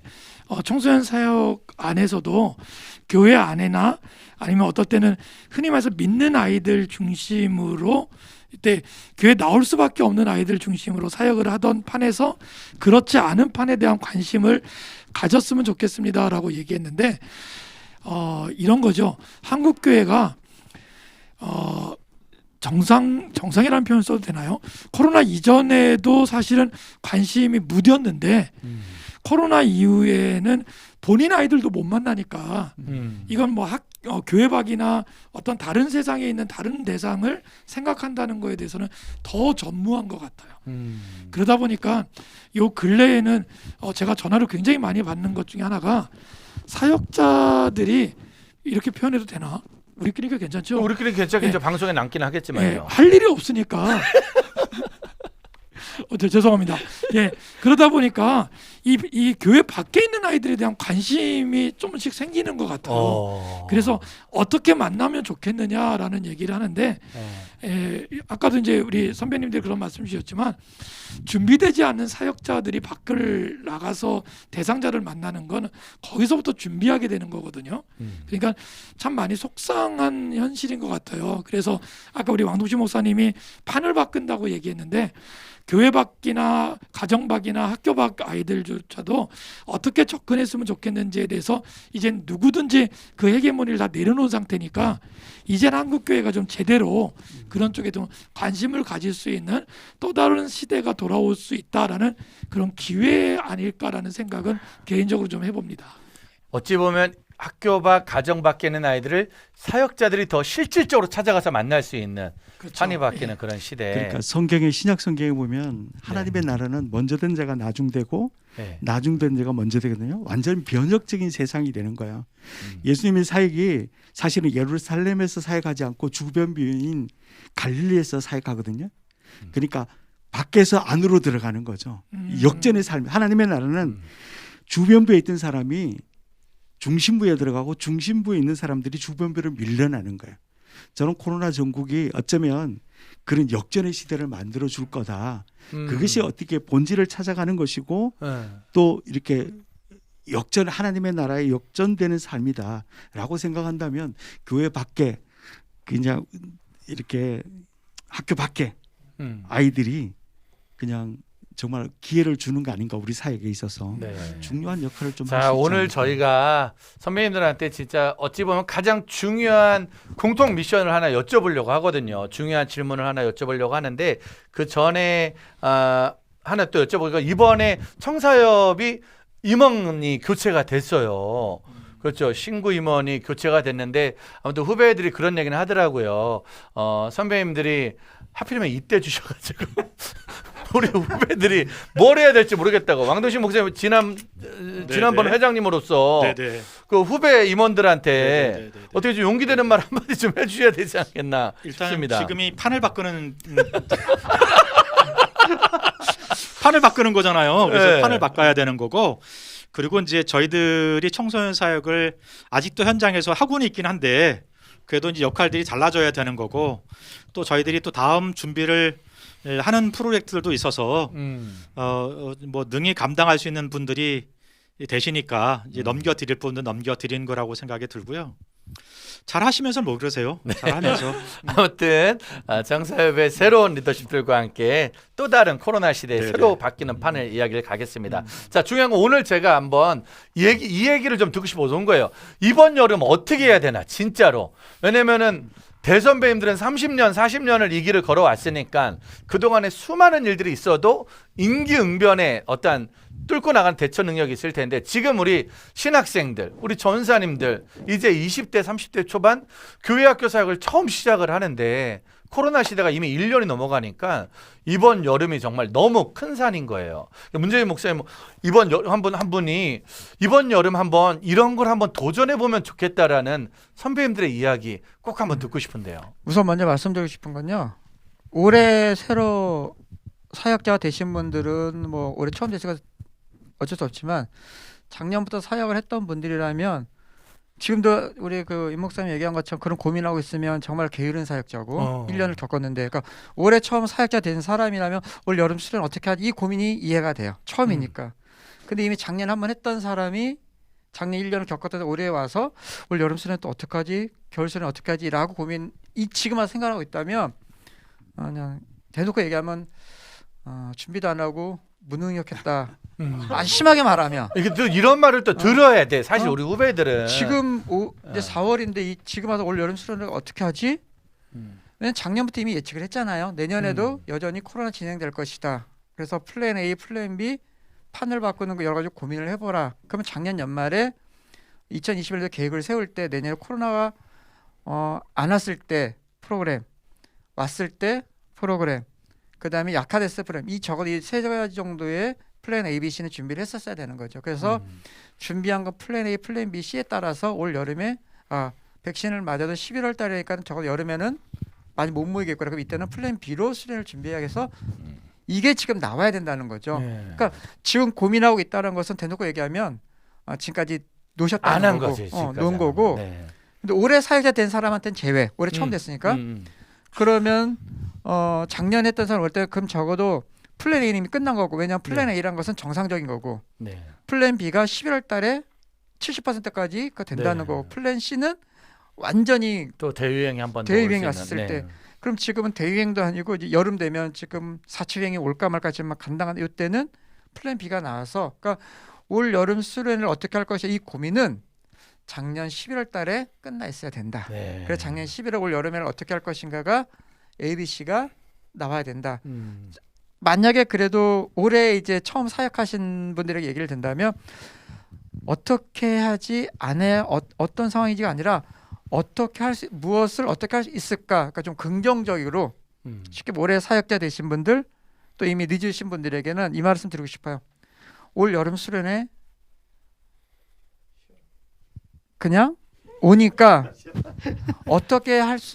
청소년 사역 안에서도 교회 안에나 아니면 어떨 때는 흔히 말해서 믿는 아이들 중심으로 이때 교회 나올 수밖에 없는 아이들 중심으로 사역을 하던 판에서 그렇지 않은 판에 대한 관심을 가졌으면 좋겠습니다라고 얘기했는데 이런 거죠. 한국 교회가 정상이라는 표현 써도 되나요? 코로나 이전에도 사실은 관심이 무디었는데 코로나 이후에는 본인 아이들도 못 만나니까 이건 뭐 교회 밖이나 어떤 다른 세상에 있는 다른 대상을 생각한다는 거에 대해서는 더 전무한 것 같아요. 그러다 보니까 요 근래에는 제가 전화를 굉장히 많이 받는 것 중에 하나가 사역자들이 이렇게 표현해도 되나? 우리끼리가 괜찮죠? 우리끼리 괜찮겠죠. 방송에 남긴 하겠지만요. 할 일이 없으니까. 죄송합니다. 그러다 보니까 이 교회 밖에 있는 아이들에 대한 관심이 조금씩 생기는 것 같아요. 그래서 어떻게 만나면 좋겠느냐라는 얘기를 하는데 아까도 이제 우리 선배님들이 그런 말씀 주셨지만 준비되지 않은 사역자들이 밖을 나가서 대상자를 만나는 건 거기서부터 준비하게 되는 거거든요. 그러니까 참 많이 속상한 현실인 것 같아요. 그래서 아까 우리 왕동식 목사님이 판을 바꾼다고 얘기했는데 교회 밖이나 가정 밖이나 학교 밖 아이들조차도 어떻게 접근했으면 좋겠는지에 대해서 이젠 누구든지 그 헤게모니를 다 내려놓은 상태니까 이제는 한국 교회가 좀 제대로 그런 쪽에 좀 관심을 가질 수 있는 또 다른 시대가 돌아올 수 있다라는 그런 기회 아닐까라는 생각은 개인적으로 좀 해봅니다. 어찌 보면 학교 밖, 가정 밖에 있는 아이들을 사역자들이 더 실질적으로 찾아가서 만날 수 있는 그렇죠. 판이 바뀌는 그런 시대에 그러니까 신약 성경에 보면 하나님의 나라는 먼저 된 자가 나중되고 나중된 자가 먼저 되거든요. 완전 변혁적인 세상이 되는 거야. 예수님의 사역이 사실은 예루살렘에서 사역하지 않고 주변비인 갈릴리에서 사역하거든요. 그러니까 밖에서 안으로 들어가는 거죠. 역전의 삶. 하나님의 나라는 주변부에 있던 사람이 중심부에 들어가고 중심부에 있는 사람들이 주변부로 밀려나는 거예요. 저는 코로나 전국이 어쩌면 그런 역전의 시대를 만들어 줄 거다. 그것이 어떻게 본질을 찾아가는 것이고 또 이렇게 역전 하나님의 나라에 역전되는 삶이다라고 생각한다면 교회 밖에 그냥 이렇게 학교 밖에 아이들이 그냥 정말 기회를 주는 거 아닌가 우리 사회에 있어서 네. 중요한 역할을 좀 할 수 있지 자, 오늘 않을까. 저희가 선배님들한테 진짜 어찌 보면 가장 중요한 공통 미션을 하나 여쭤보려고 하거든요. 중요한 질문을 하나 여쭤보려고 하는데 그 전에 하나 또 여쭤보니까 이번에 청사협이 임원이 교체가 됐어요. 그렇죠. 신구 임원이 교체가 됐는데 아무튼 후배들이 그런 얘기는 하더라고요. 선배님들이 하필이면 이때 주셔가지고 우리 후배들이 뭘 해야 될지 모르겠다고. 왕동식 목사님 지난번 회장님으로서 네네. 그 후배 임원들한테 네네네네. 어떻게 좀 용기 되는 말 한마디 좀 해주셔야 되지 않겠나 일단 싶습니다. 지금이 판을 바꾸는 판을 바꾸는 거잖아요. 그래서 네. 판을 바꿔야 되는 거고 그리고 이제 저희들이 청소년 사역을 아직도 현장에서 하고는 있긴 한데 그래도 이제 역할들이 달라져야 되는 거고 또 저희들이 또 다음 준비를 하는 프로젝트들도 있어서 뭐 능히 감당할 수 있는 분들이 되시니까 이제 넘겨드릴 분은 넘겨드리는 거라고 생각이 들고요. 잘 하시면서 뭐 그러세요? 잘 하면서 아무튼 정사협의 새로운 리더십들과 함께 또 다른 코로나 시대에 네네. 새로 바뀌는 판을 이야기를 가겠습니다. 자, 중요한 건 오늘 제가 한번 이 얘기를 좀 듣고 싶어서 온 거예요. 이번 여름 어떻게 해야 되나 진짜로. 왜냐면은 대선배님들은 30년, 40년을 이 길을 걸어왔으니까 그동안에 수많은 일들이 있어도 임기응변에 어떤 뚫고 나간 대처 능력이 있을 텐데 지금 우리 신학생들, 우리 전사님들 이제 20대, 30대 초반 교회학교 사역을 처음 시작을 하는데 코로나 시대가 이미 1년이 넘어가니까 이번 여름이 정말 너무 큰 산인 거예요. 문재인 목사님 이번 여름 한 분이 이번 여름 한번 이런 걸 한번 도전해 보면 좋겠다라는 선배님들의 이야기 꼭 한번 듣고 싶은데요. 우선 먼저 말씀드리고 싶은 건요. 올해 새로 사역자가 되신 분들은 뭐 올해 처음 되시가 어쩔 수 없지만 작년부터 사역을 했던 분들이라면 지금도 우리 그 임 목사님 얘기한 것처럼 그런 고민하고 있으면 정말 게으른 사역자고 1년을 겪었는데 그러니까 올해 처음 사역자 된 사람이라면 올 여름 수련 어떻게 하지 이 고민이 이해가 돼요. 처음이니까. 근데 이미 작년 한번 했던 사람이 작년 1년을 겪었다 올해 와서 올 여름 수련 또 어떻게 하지? 겨울 수련 어떻게 하지? 라고 지금 와서 생각하고 있다면 그냥 대놓고 얘기하면 준비도 안 하고 무능력했다. 아주 심하게 말하면 이게 또 이런 말을 또 들어야 돼. 사실 우리 후배들은 지금 이제 4월인데 지금 와서 올 여름 수련을 어떻게 하지? 왜냐면 작년부터 이미 예측을 했잖아요. 내년에도 여전히 코로나 진행될 것이다. 그래서 플랜 A, 플랜 B 판을 바꾸는 거 여러 가지 고민을 해보라. 그러면 작년 연말에 2021년 계획을 세울 때 내년에 코로나가 안 왔을 때 프로그램, 왔을 때 프로그램, 그 다음에 약화됐을 프로그램 이 적어도 이 세 가지 정도의 플랜 A, B, C는 준비를 했었어야 되는 거죠. 그래서 준비한 건 플랜 A, 플랜 B, C에 따라서 올 여름에 백신을 맞아도 11월 달이니까 적어도 여름에는 많이 못 모이겠구나. 그럼 이때는 플랜 B로 수련을 준비해서 이게 지금 나와야 된다는 거죠. 그러니까 지금 고민하고 있다는 것은 대놓고 얘기하면 지금까지 놓으셨다는 안 한 거고, 거지. 놓은 거고. 네. 근데 올해 사역자 된 사람한테는 제외. 올해 처음 됐으니까. 그러면 작년 했던 사람 올 때 그럼 적어도 플랜 A는 이미 끝난 거고 왜냐하면 플랜 A라는 것은 정상적인 거고 네. 플랜 B가 11월 달에 70%까지 된다는 네. 거고 플랜 C는 완전히 또 대유행이 한번 대유행이 왔을 때 그럼 지금은 대유행도 아니고 이제 여름 되면 지금 4.7유행이 올까 말까 지금 막 간당한 이때는 플랜 B가 나와서 그러니까 올 여름 수련을 어떻게 할 것이냐 이 고민은 작년 11월 달에 끝나 있어야 된다. 네. 그래서 작년 11월 올 여름에는 어떻게 할 것인가가 A, B, C가 나와야 된다. 만약에 그래도 올해 이제 처음 사역하신 분들에게 얘기를 든다면 어떻게 하지 안에 어떤 상황인지가 아니라 어떻게 무엇을 어떻게 할 수 있을까? 그러니까 좀 긍정적으로 쉽게 올해 사역자 되신 분들 또 이미 늦으신 분들에게는 이 말씀 드리고 싶어요. 올 여름 수련회 그냥 오니까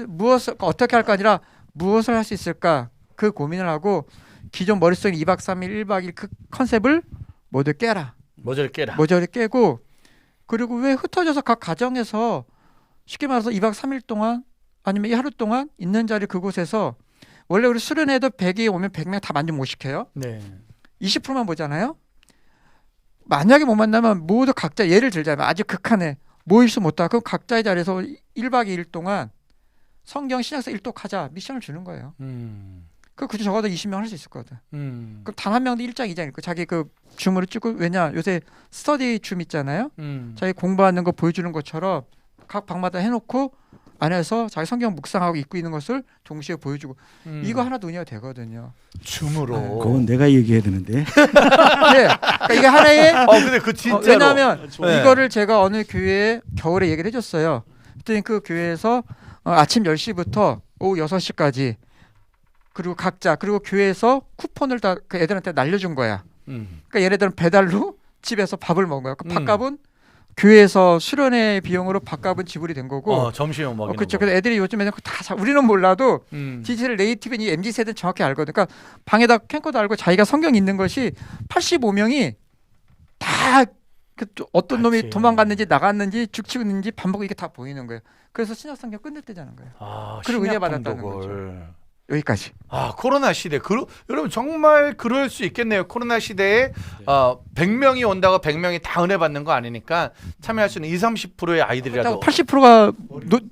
무엇을 어떻게 할까 아니라 무엇을 할 수 있을까 그 고민을 하고 기존 머릿속에 2박 3일 1박 2일 그 컨셉을 모두 깨라. 모조리 깨라. 모조리 깨고 그리고 왜 흩어져서 각 가정에서 쉽게 말해서 2박 3일 동안 아니면 이 하루 동안 있는 자리 그곳에서 원래 우리 수련회도 100이 오면 100명 다 만족 못 시켜요. 네. 20%만 보잖아요. 만약에 못 만나면 모두 각자 예를 들자면 아주 극한에 모일 수 못하고 그럼 각자의 자리에서 1박 2일 동안 성경 신약서 일독하자 미션을 주는 거예요. 그 적어도 20명 할 수 있을 거거든. 그럼 단 한 명도 1장 2장 읽고 자기 그 줌으로 찍고 왜냐 요새 스터디 줌 있잖아요. 자기 공부하는 거 보여주는 것처럼 각 방마다 해놓고 안에서 자기 성경 묵상하고 읽고 있는 것을 동시에 보여주고 이거 하나도 은혜가 되거든요. 줌으로. 그건 내가 얘기해야 되는데. 네, 그러니까 이게 하나의 근데 그 진짜로. 왜냐하면 네. 이거를 제가 어느 교회에 겨울에 얘기를 해줬어요. 그랬더니 그 교회에서 아침 10시부터 오후 6시까지 그리고 각자 그리고 교회에서 쿠폰을 다 그 애들한테 날려준 거야. 그러니까 얘네들은 배달로 집에서 밥을 먹은 거야. 그 밥값은 교회에서 수련회 비용으로 밥값은 지불이 된 거고. 점심 먹이는 그렇죠. 거. 그래서 애들이 요즘에는 우리는 몰라도 음. 디지털 네이티브인 이 MZ 세대는 정확히 알거든. 그러니까 방에다 캠코더 알고 자기가 성경 있는 것이 85명이 다 어떤 놈이 같이. 도망갔는지 나갔는지 죽치고 있는지 반복 이게 다 보이는 거예요. 그래서 신약 성경 끝낼 때자는 거예요. 신약 그리고 은혜 받았다는 통독을. 여기까지. 코로나 시대. 여러분 정말 그럴 수 있겠네요. 코로나 시대에 100명이 온다고 100명이 다 은혜 받는 거 아니니까 참여할 수 있는 20, 30%의 아이들이라도 80%가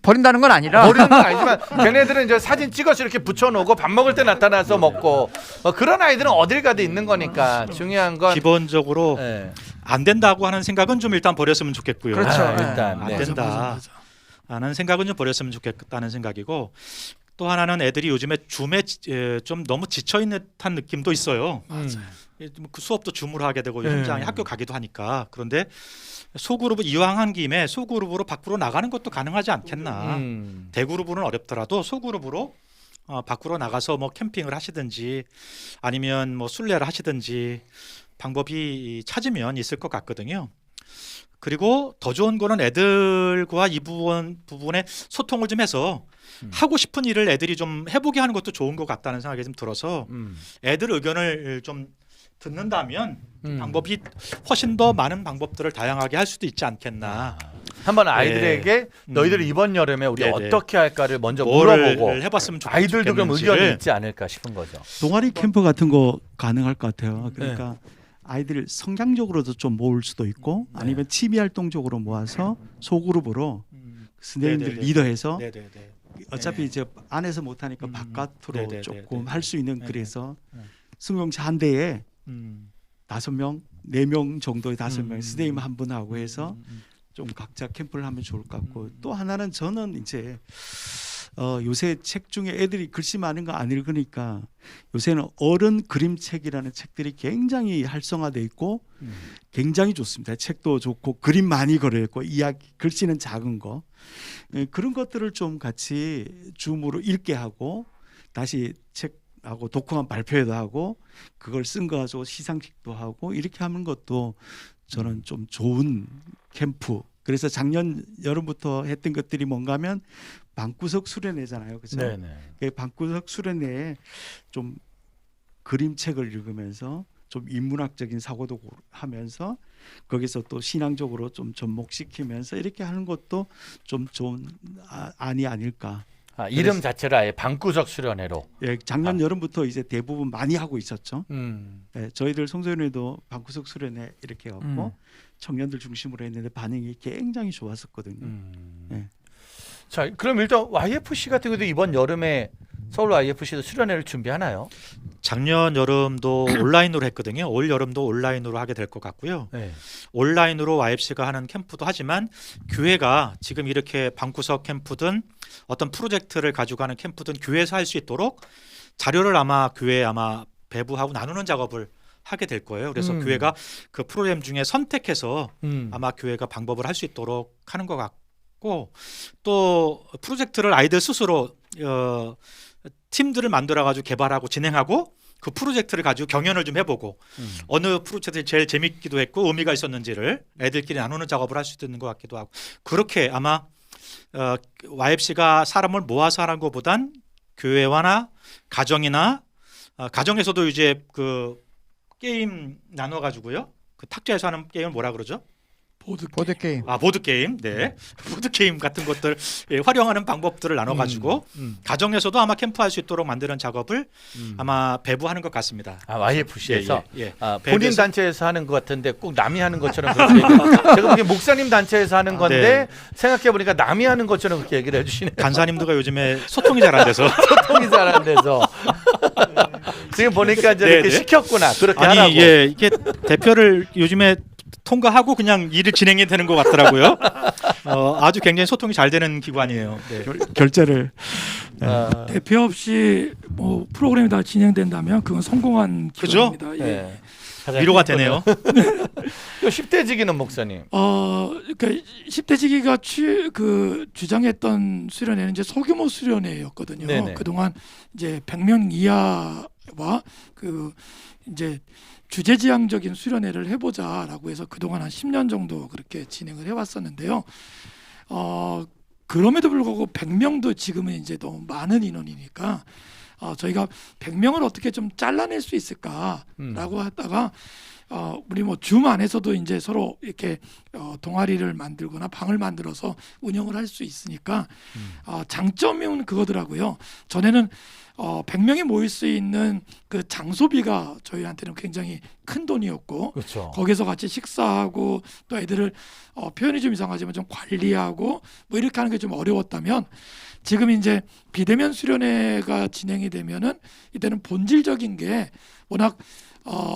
버린다는 건 아니라 버리는 건 아니지만 걔네들은 이제 사진 찍어서 이렇게 붙여놓고 밥 먹을 때 나타나서 먹고 그런 아이들은 어딜 가도 있는 거니까 중요한 건 기본적으로 네. 안 된다고 하는 생각은 좀 일단 버렸으면 좋겠고요. 그렇죠. 일단 안 네. 된다 하는 생각은 좀 버렸으면 좋겠다는 생각이고 또 하나는 애들이 요즘에 줌에 좀 너무 지쳐 있는 듯한 느낌도 있어요. 그 수업도 줌으로 하게 되고 현장에 학교 가기도 하니까 그런데 소그룹 이왕 한 김에 소그룹으로 밖으로 나가는 것도 가능하지 않겠나. 대그룹으로는 어렵더라도 소그룹으로 밖으로 나가서 뭐 캠핑을 하시든지 아니면 뭐 순례를 하시든지 방법이 찾으면 있을 것 같거든요. 그리고 더 좋은 거는 애들과 이 부분에 소통을 좀 해서 하고 싶은 일을 애들이 좀 해보게 하는 것도 좋은 것 같다는 생각이 좀 들어서 애들 의견을 좀 듣는다면 방법이 훨씬 더 많은 방법들을 다양하게 할 수도 있지 않겠나. 한번 아이들에게 너희들 이번 여름에 우리 네네. 어떻게 할까를 먼저 뭐를 물어보고 해봤으면 아이들도 그럼 좋겠는지를. 의견이 있지 않을까 싶은 거죠. 동아리 캠프 같은 거 가능할 것 같아요. 그러니까 아이들 성향적으로도 좀 모을 수도 있고 아니면 취미 활동적으로 모아서 소그룹으로 선생님들 네네네. 리더해서 네네네. 어차피 이제 안에서 못하니까 바깥으로 네네네네. 조금 할 수 있는 네네. 그래서 네. 승용차 한 대에 음. 5명, 4명 정도의 5명 음. 선생님 한 분하고 해서 좀 각자 캠프를 하면 좋을 것 같고 또 하나는 저는 이제 요새 책 중에 애들이 글씨 많은 거 안 읽으니까 요새는 어른 그림책이라는 책들이 굉장히 활성화돼 있고 굉장히 좋습니다. 책도 좋고 그림 많이 걸어 있고 이야기 글씨는 작은 거 그런 것들을 좀 같이 줌으로 읽게 하고 다시 책하고 독후감 발표회도 하고 그걸 쓴 거 가지고 시상식도 하고 이렇게 하는 것도 저는 좀 좋은 캠프. 그래서 작년 여름부터 했던 것들이 뭔가 하면 방구석 수련회잖아요. 그렇죠? 네네. 방구석 수련회에 좀 그림책을 읽으면서 좀 인문학적인 사고도 하면서 거기서 또 신앙적으로 좀 접목시키면서 이렇게 하는 것도 좀 좋은 안이 아닐까. 이름 자체를 아예 방구석 수련회로. 예, 작년 여름부터 이제 대부분 많이 하고 있었죠. 예, 저희들 성소연회도 방구석 수련회 이렇게 갖고 청년들 중심으로 했는데 반응이 굉장히 좋았었거든요. 예. 자, 그럼 일단 YFC 같은 경우도 이번 여름에 서울 YFC도 수련회를 준비하나요? 작년 여름도 온라인으로 했거든요. 올 여름도 온라인으로 하게 될 것 같고요. 네. 온라인으로 YFC가 하는 캠프도 하지만 교회가 지금 이렇게 방구석 캠프든 어떤 프로젝트를 가지고 가는 캠프든 교회에서 할 수 있도록 자료를 아마 교회에 배부하고 나누는 작업을 하게 될 거예요. 그래서 교회가 그 프로그램 중에 선택해서 아마 교회가 방법을 할 수 있도록 하는 것 같고 또 프로젝트를 아이들 스스로 팀들을 만들어 가지고 개발하고 진행하고 그 프로젝트를 가지고 경연을 좀 해보고 어느 프로젝트가 제일 재밌기도 했고 의미가 있었는지를 애들끼리 나누는 작업을 할 수도 있는 것 같기도 하고 그렇게 아마 YFC가 사람을 모아서 하는 것보단 교회와나 가정이나 가정에서도 이제 그 게임 나눠 가지고요. 그 탁자에서 하는 게임을 뭐라 그러죠? 보드 게임. 보드 게임, 네, 보드 게임 같은 것들 활용하는 방법들을 나눠가지고 가정에서도 아마 캠프할 수 있도록 만드는 작업을 아마 배부하는 것 같습니다. YFC에서 본인 배부에서. 단체에서 하는 것 같은데 꼭 남이 하는 것처럼 그렇게 얘기해요. 제가 보기엔 목사님 단체에서 하는 건데 생각해 보니까 남이 하는 것처럼 그렇게 얘기를 해주시네요. 간사님들과 요즘에 소통이 잘 안 돼서 소통이 잘 안 돼서 지금 보니까 이제 이렇게 시켰구나. 그렇게 하라고. 이게 대표를 요즘에 통과하고 그냥 일을 진행이 되는 것 같더라고요. 아주 굉장히 소통이 잘 되는 기관이에요. 네. 결제를 대표 없이 뭐 프로그램이 다 진행된다면 그건 성공한 그죠? 기관입니다. 예. 네. 가장 위로가 힘들어요. 되네요. 10대 지기는 목사님. 그러니까 10대 지기가 주장했던 수련회는 이제 소규모 수련회였거든요. 네네. 그동안 이제 100명 이하와 그 이제 주제지향적인 수련회를 해보자라고 해서 그동안 한 10년 정도 그렇게 진행을 해왔었는데요. 그럼에도 불구하고 100명도 지금은 이제 너무 많은 인원이니까 저희가 100명을 어떻게 좀 잘라낼 수 있을까라고 하다가 우리 뭐 줌 안에서도 이제 서로 이렇게 동아리를 만들거나 방을 만들어서 운영을 할 수 있으니까 장점은 그거더라고요. 전에는 100명이 모일 수 있는 그 장소비가 저희한테는 굉장히 큰 돈이었고 그렇죠. 거기서 같이 식사하고 또 애들을 표현이 좀 이상하지만 좀 관리하고 뭐 이렇게 하는 게 좀 어려웠다면 지금 이제 비대면 수련회가 진행이 되면은 이때는 본질적인 게 워낙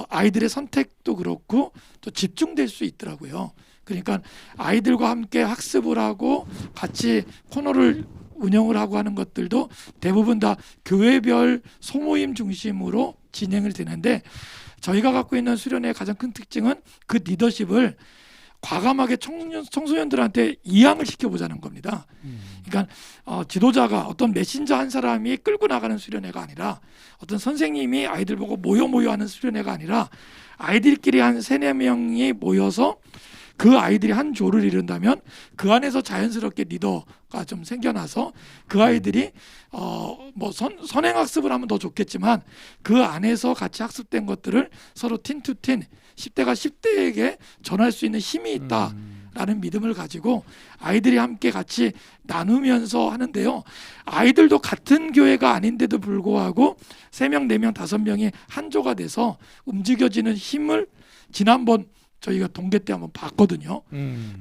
아이들의 선택도 그렇고 또 집중될 수 있더라고요. 그러니까 아이들과 함께 학습을 하고 같이 코너를 운영을 하고 하는 것들도 대부분 다 교회별 소모임 중심으로 진행을 되는데 저희가 갖고 있는 수련회의 가장 큰 특징은 그 리더십을 과감하게 청소년들한테 이양을 시켜보자는 겁니다. 그러니까 지도자가 어떤 메신저 한 사람이 끌고 나가는 수련회가 아니라 어떤 선생님이 아이들 보고 모여 하는 수련회가 아니라 아이들끼리 한 3-4명이 모여서 그 아이들이 한 조를 이룬다면 그 안에서 자연스럽게 리더가 좀 생겨나서 그 아이들이 뭐 선행학습을 하면 더 좋겠지만 그 안에서 같이 학습된 것들을 서로 틴투틴 10대가 10대에게 전할 수 있는 힘이 있다라는 믿음을 가지고 아이들이 함께 같이 나누면서 하는데요. 아이들도 같은 교회가 아닌데도 불구하고 3명, 4명, 5명이 한 조가 돼서 움직여지는 힘을 지난번 저희가 동계 때 한번 봤거든요.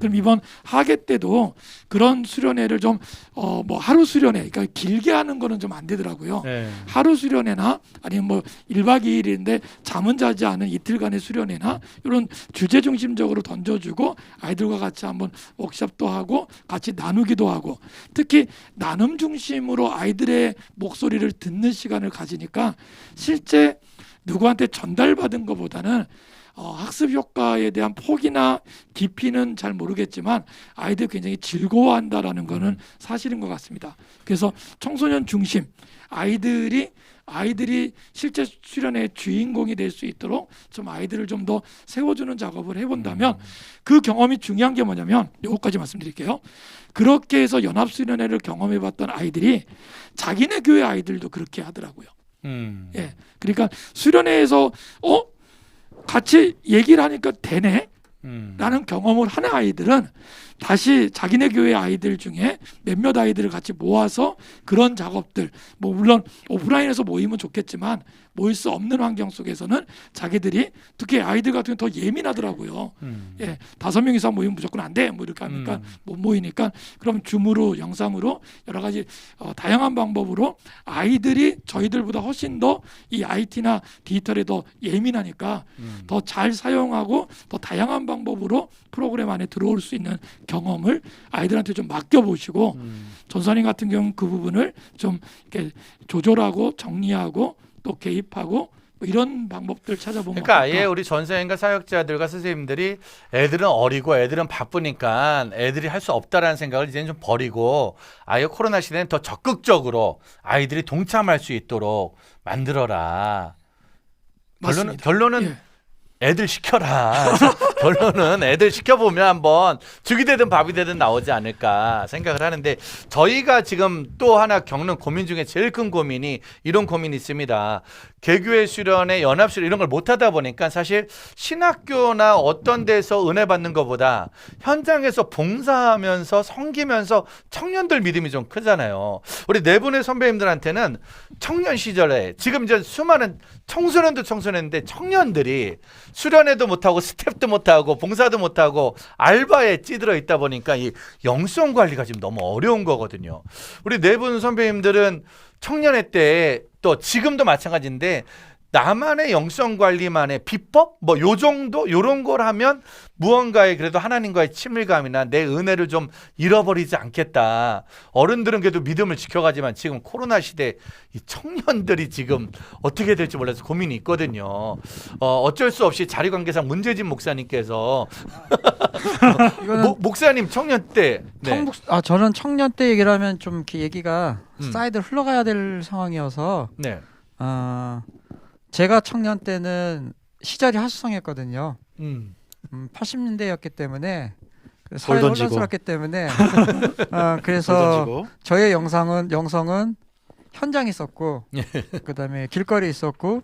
그럼 이번 하계 때도 그런 수련회를 좀 뭐 하루 수련회, 그러니까 길게 하는 거는 좀 안 되더라고요. 네. 하루 수련회나 아니면 뭐 1박 2일인데 잠은 자지 않은 이틀간의 수련회나 이런 주제 중심적으로 던져주고 아이들과 같이 한번 워크숍도 하고 같이 나누기도 하고 특히 나눔 중심으로 아이들의 목소리를 듣는 시간을 가지니까 실제 누구한테 전달받은 것보다는 학습 효과에 대한 폭이나 깊이는 잘 모르겠지만 아이들이 굉장히 즐거워한다라는 거는 사실인 것 같습니다. 그래서 청소년 중심 아이들이 실제 수련의 주인공이 될 수 있도록 좀 아이들을 좀 더 세워주는 작업을 해본다면 그 경험이 중요한 게 뭐냐면 요거까지 말씀드릴게요. 그렇게 해서 연합수련회를 경험해봤던 아이들이 자기네 교회 아이들도 그렇게 하더라고요. 예, 그러니까 수련회에서 같이 얘기를 하니까 되네 라는 경험을 하는 아이들은 다시 자기네 교회 아이들 중에 몇몇 아이들을 같이 모아서 그런 작업들 뭐 물론 오프라인에서 모이면 좋겠지만 모일 수 없는 환경 속에서는 자기들이 특히 아이들 같은 경우 더 예민하더라고요. 5명 이상 모이면 무조건 안 돼. 뭐 이렇게 하니까 못 모이니까 그럼 줌으로 영상으로 여러 가지 다양한 방법으로 아이들이 저희들보다 훨씬 더 이 IT나 디지털에 더 예민하니까 더 잘 사용하고 더 다양한 방법으로 프로그램 안에 들어올 수 있는 경험을 아이들한테 좀 맡겨보시고 전선인 같은 경우는 그 부분을 좀 이렇게 조절하고 정리하고 또 개입하고 뭐 이런 방법들 찾아보면 그러니까 어떨까? 아예 우리 전사님과 사역자들과 선생님들이 애들은 어리고 애들은 바쁘니까 애들이 할 수 없다라는 생각을 이제는 좀 버리고 아예 코로나 시대는 더 적극적으로 아이들이 동참할 수 있도록 만들어라. 맞습니다. 결론은 예. 애들 시켜라. 결론은 애들 시켜보면 한번 죽이 되든 밥이 되든 나오지 않을까 생각을 하는데 저희가 지금 또 하나 겪는 고민 중에 제일 큰 고민이 이런 고민이 있습니다. 개교회 수련회, 연합 수련 이런 걸 못하다 보니까 사실 신학교나 어떤 데서 은혜 받는 것보다 현장에서 봉사하면서 섬기면서 청년들 믿음이 좀 크잖아요. 우리 네 분의 선배님들한테는 청년 시절에 지금 이제 수많은 청소년도 청소년인데 청년들이 수련회도 못하고 스텝도 못하고 봉사도 못하고 알바에 찌들어 있다 보니까 이 영성 관리가 지금 너무 어려운 거거든요. 우리 네 분 선배님들은 청년회 때 또 지금도 마찬가지인데 나만의 영성 관리만의 비법 뭐 요 정도 요런 걸 하면 무언가의 그래도 하나님과의 친밀감이나 내 은혜를 좀 잃어버리지 않겠다. 어른들은 그래도 믿음을 지켜가지만 지금 코로나 시대 이 청년들이 지금 어떻게 될지 몰라서 고민이 있거든요. 어쩔 수 없이 자리 관계상 문재진 목사님께서 이거는 목사님 청년 때 네. 저는 청년 때 얘기를 하면 좀 이렇게 얘기가 음. 사이드 흘러가야 될 상황이어서 네. 제가 청년 때는 시절이 하수성했거든요. 80년대였기 때문에 사회 던지고. 혼란스럽기 때문에 돌 그래서 던지고. 저의 영성은 현장에 있었고 그다음에 길거리에 있었고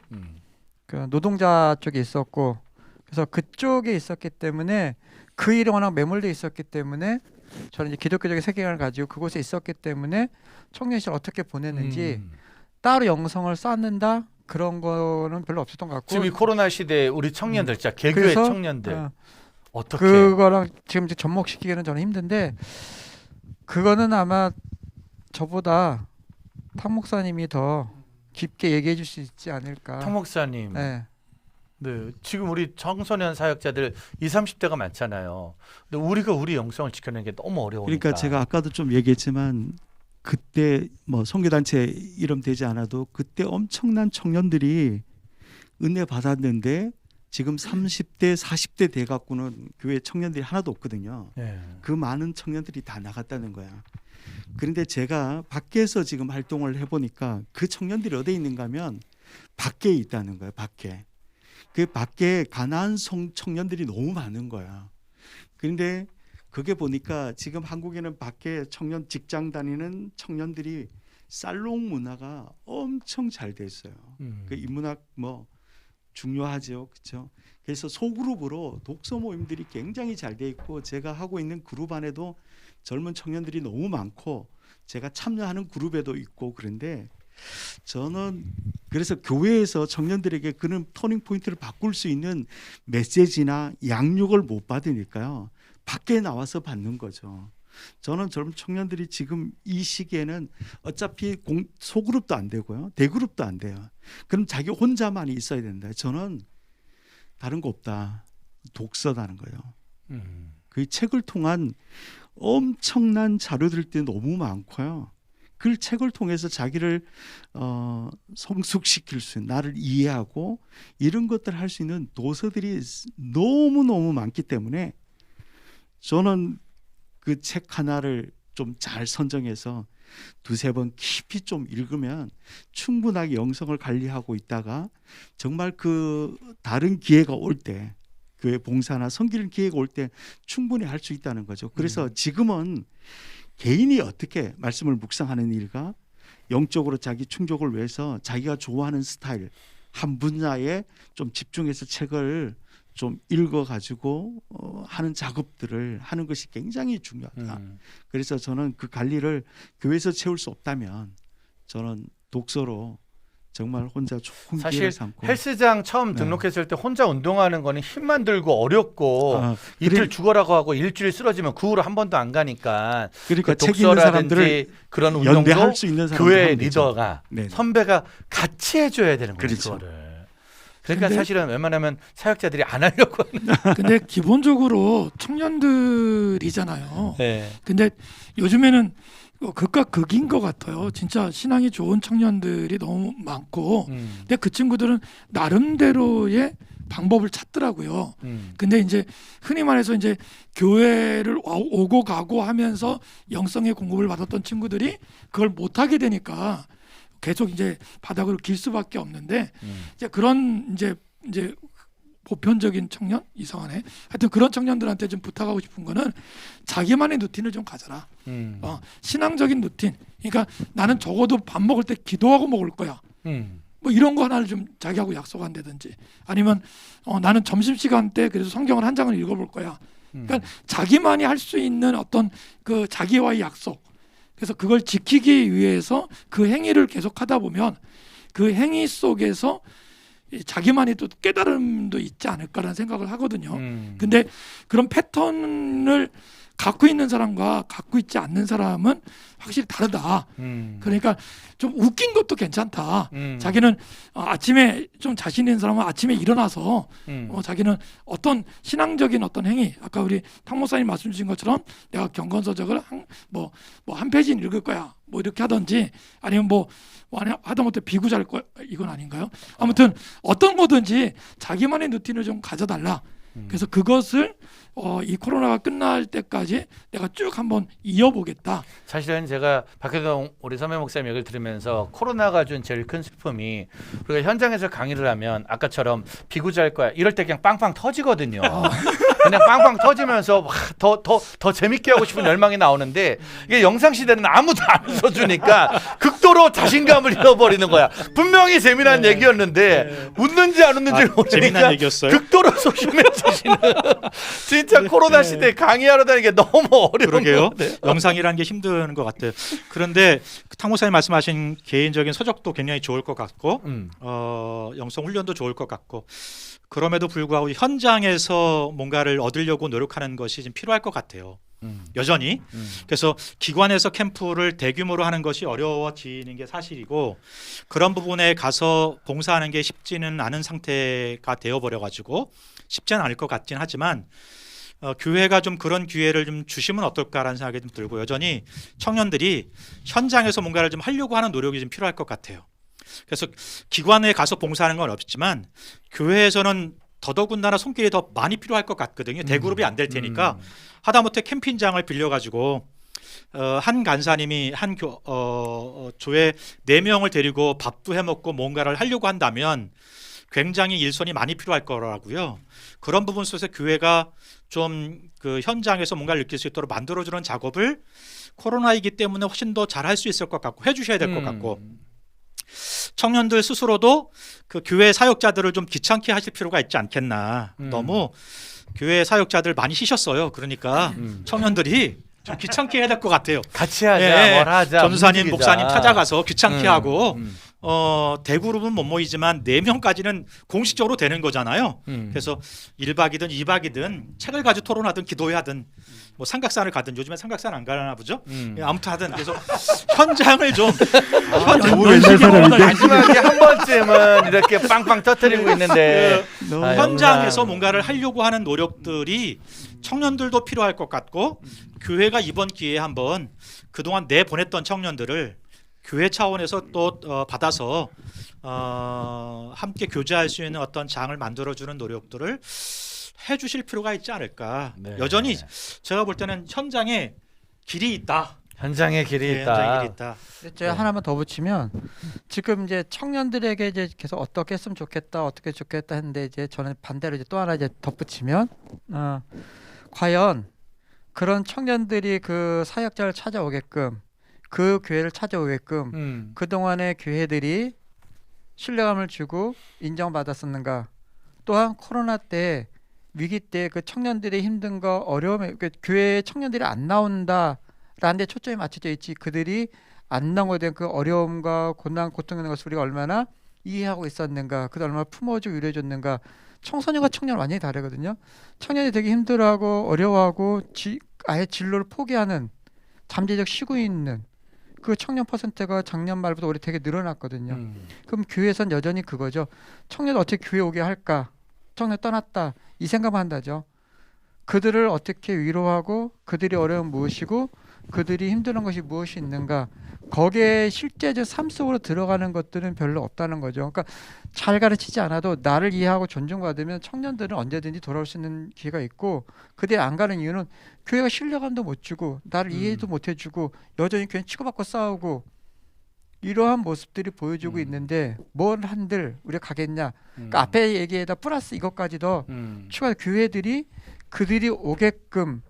그 노동자 쪽에 있었고 그래서 그쪽에 있었기 때문에 그 일에 워낙 매몰돼 있었기 때문에 저는 이제 기독교적인 세계관을 가지고 그곳에 있었기 때문에 청년 시절 어떻게 보냈는지 따로 영성을 쌓는다 그런 거는 별로 없었던 것 같고 지금 이 코로나 시대에 우리 청년들 진짜 개교회 그래서, 청년들 어떻게 그거랑 지금 이제 접목시키기는 저는 힘든데 그거는 아마 저보다 汤목사님이 더 깊게 얘기해 줄 수 있지 않을까. 汤목사님 네. 네, 지금 우리 청소년 사역자들 20, 30대가 많잖아요. 근데 우리가 우리 영성을 지켜내는 게 너무 어려우니까. 그러니까 제가 아까도 좀 얘기했지만 그때 뭐 선교단체 이름 되지 않아도 그때 엄청난 청년들이 은혜 받았는데 지금 30대 40대 돼 갖고는 교회 청년들이 하나도 없거든요. 네. 그 많은 청년들이 다 나갔다는 거야. 그런데 제가 밖에서 지금 활동을 해보니까 그 청년들이 어디에 있는가 하면 밖에 있다는 거예요. 밖에. 그 밖에 가난한 청년들이 너무 많은 거야. 그런데 그게 보니까 지금 한국에는 밖에 청년 직장 다니는 청년들이 살롱 문화가 엄청 잘 돼 있어요. 그 인문학 뭐 중요하죠, 그렇죠? 그래서 소그룹으로 독서 모임들이 굉장히 잘 돼 있고 제가 하고 있는 그룹 안에도 젊은 청년들이 너무 많고 제가 참여하는 그룹에도 있고 그런데 저는 그래서 교회에서 청년들에게 그런 터닝 포인트를 바꿀 수 있는 메시지나 양육을 못 받으니까요. 밖에 나와서 받는 거죠. 저는 젊은 청년들이 지금 이 시기에는 어차피 소그룹도 안 되고요. 대그룹도 안 돼요. 그럼 자기 혼자만이 있어야 된다. 저는 다른 거 없다. 독서다는 거예요. 그 책을 통한 엄청난 자료들이 너무 많고요. 그 책을 통해서 자기를 성숙시킬 수 있는 나를 이해하고 이런 것들을 할 수 있는 도서들이 너무너무 많기 때문에 저는 그 책 하나를 좀 잘 선정해서 두세 번 깊이 좀 읽으면 충분하게 영성을 관리하고 있다가 정말 그 다른 기회가 올 때 교회 봉사나 섬기는 기회가 올 때 충분히 할 수 있다는 거죠. 그래서 지금은 개인이 어떻게 말씀을 묵상하는 일과 영적으로 자기 충족을 위해서 자기가 좋아하는 스타일 한 분야에 좀 집중해서 책을 좀 읽어가지고 하는 작업들을 하는 것이 굉장히 중요하다. 그래서 저는 그 관리를 교회에서 채울 수 없다면 저는 독서로 정말 혼자 좋은 사실 기회를 삼고 헬스장 처음 네. 등록했을 때 혼자 운동하는 거는 힘만 들고 어렵고 이틀 그래- 죽어라고 하고 일주일 쓰러지면 그 후로 한 번도 안 가니까 그러니까 그 책 읽는 사람들을 독서라든지 그런 운동도 연대할 수 있는 사람들 교회 하면 되죠. 리더가 네. 선배가 같이 해줘야 되는 거예요. 그렇죠. 그거를. 그러니까 근데- 사실은 웬만하면 사역자들이 안 하려고 하는. 근데 기본적으로 청년들이잖아요. 네. 근데 요즘에는 극과 극인 것 같아요. 진짜 신앙이 좋은 청년들이 너무 많고, 근데 그 친구들은 나름대로의 방법을 찾더라고요. 근데 이제 흔히 말해서 이제 교회를 오고 가고 하면서 영성의 공급을 받았던 친구들이 그걸 못 하게 되니까 계속 이제 바닥으로 길 수밖에 없는데 이제 그런 이제 보편적인 청년 이상하네. 하여튼 그런 청년들한테 좀 부탁하고 싶은 거는 자기만의 루틴을 좀 가져라. 신앙적인 루틴. 그러니까 나는 적어도 밥 먹을 때 기도하고 먹을 거야. 뭐 이런 거 하나를 좀 자기하고 약속한다든지 아니면 나는 점심시간 때 그래서 성경을 한 장을 읽어볼 거야. 그러니까 자기만이 할 수 있는 어떤 그 자기와의 약속. 그래서 그걸 지키기 위해서 그 행위를 계속하다 보면 그 행위 속에서 자기만의 또 깨달음도 있지 않을까라는 생각을 하거든요. 근데 그런 패턴을 갖고 있는 사람과 갖고 있지 않는 사람은 확실히 다르다. 그러니까 좀 웃긴 것도 괜찮다. 자기는 아침에 좀 자신 있는 사람은 아침에 일어나서 자기는 어떤 신앙적인 어떤 행위, 아까 우리 탕 목사님 말씀 주신 것처럼 내가 경건서적을 한 페이지는 읽을 거야. 뭐 이렇게 하든지 아니면 뭐 하다못해 비구자일 거 이건 아닌가요? 아무튼 어떤 거든지 자기만의 루틴을 좀 가져달라. 그래서 그것을 이 코로나가 끝날 때까지 내가 쭉 한번 이어보겠다. 사실은 제가 박혜동 우리 선배 목사님 얘기를 들으면서 코로나가 준 제일 큰 슬픔이 우리가 현장에서 강의를 하면 아까처럼 비구자일 거야 이럴 때 그냥 빵빵 터지거든요. 그냥 빵빵 터지면서 더 재밌게 하고 싶은 열망이 나오는데 이게 영상 시대는 아무도 안 웃어주니까 극도로 자신감을 잃어버리는 거야. 분명히 재미난 얘기였는데 웃는지 안 웃는지 모르니까 재미난 얘기였어요? 극도로 소심해지시는 진짜 코로나 시대에 강의하러 다니는 게 너무 어려운 그러게요. 것 같아요. 영상이라는 게 힘든 것 같아요. 그런데 탕 목사님 말씀하신 개인적인 서적도 굉장히 좋을 것 같고 영성 훈련도 좋을 것 같고 그럼에도 불구하고 현장에서 뭔가를 얻으려고 노력하는 것이 좀 필요할 것 같아요. 여전히. 그래서 기관에서 캠프를 대규모로 하는 것이 어려워지는 게 사실이고 그런 부분에 가서 봉사하는 게 쉽지는 않은 상태가 되어버려가지고 쉽지는 않을 것 같긴 하지만 교회가 좀 그런 기회를 좀 주시면 어떨까라는 생각이 좀 들고 여전히 청년들이 현장에서 뭔가를 좀 하려고 하는 노력이 좀 필요할 것 같아요. 그래서 기관에 가서 봉사하는 건 없지만 교회에서는 더더군다나 손길이 더 많이 필요할 것 같거든요. 대그룹이 안 될 테니까 하다못해 캠핑장을 빌려가지고 한 간사님이 한 조에 4명을 데리고 밥도 해먹고 뭔가를 하려고 한다면 굉장히 일손이 많이 필요할 거라고요. 그런 부분 속에서 교회가 좀 그 현장에서 뭔가를 느낄 수 있도록 만들어주는 작업을 코로나이기 때문에 훨씬 더 잘할 수 있을 것 같고 해주셔야 될 것 같고 청년들 스스로도 그 교회 사역자들을 좀 귀찮게 하실 필요가 있지 않겠나. 너무 교회 사역자들 많이 쉬셨어요. 그러니까 청년들이 좀 귀찮게 해야 될 것 같아요. 같이 하자, 뭘 하자. 전사님, 움직이자. 목사님 찾아가서 귀찮게 하고 대그룹은 못 모이지만 4명까지는 공식적으로 되는 거잖아요. 그래서 1박이든 2박이든 책을 가지고 토론하든 기도하든 뭐 삼각산을 가든 요즘에 삼각산 안 가나 보죠. 아무튼 하든 그래서 현장을 좀 너무 옛날 사람인데. 마지막에 한 번쯤은 이렇게 빵빵 터뜨리고 있는데 현장에서 뭔가를 하려고 하는 노력들이 청년들도 필요할 것 같고 교회가 이번 기회에 한번 그동안 내보냈던 청년들을 교회 차원에서 또 받아서 함께 교제할 수 있는 어떤 장을 만들어주는 노력들을 해주실 필요가 있지 않을까. 네. 여전히 제가 볼 때는 현장에 길이 있다. 현장에 길이 네, 있다. 현장에 길이 있다. 제가 하나만 더 붙이면 지금 이제 청년들에게 이제 계속 어떻게 했으면 좋겠다, 어떻게 좋겠다 했는데 이제 저는 반대로 이제 또 하나 이제 덧붙이면 과연 그런 청년들이 그 사역자를 찾아오게끔 그 교회를 찾아오게끔 그동안의 교회들이 신뢰감을 주고 인정받았었는가. 또한 코로나 때 위기 때 그 청년들의 힘든 거 어려움에 그 교회에 청년들이 안 나온다라는 데 초점이 맞춰져 있지 그들이 안 나오게 된 그 어려움과 고난 고통 있는 것을 우리가 얼마나 이해하고 있었는가 그들 얼마나 품어주고 위로해줬는가. 청소년과 청년은 완전히 다르거든요. 청년이 되게 힘들어하고 어려워하고 아예 진로를 포기하는 잠재적 쉬고 있는 그 청년 퍼센트가 작년 말부터 올해 되게 늘어났거든요. 그럼 교회에선 여전히 그거죠. 청년 어떻게 교회 오게 할까? 청년 떠났다. 이 생각만 한다죠. 그들을 어떻게 위로하고 그들이 어려움 무엇이고 그들이 힘든 것이 무엇이 있는가. 거기에 실제적 삶 속으로 들어가는 것들은 별로 없다는 거죠. 그러니까 잘 가르치지 않아도 나를 이해하고 존중받으면 청년들은 언제든지 돌아올 수 있는 기회가 있고 그들이 안 가는 이유는 교회가 신뢰감도 못 주고 나를 이해도 못 해주고 여전히 교회 치고받고 싸우고 이러한 모습들이 보여주고 있는데 뭘 한들 우리가 가겠냐? 그러니까 앞에 얘기에다 플러스 이것까지도 추가 교회들이 그들이 오게끔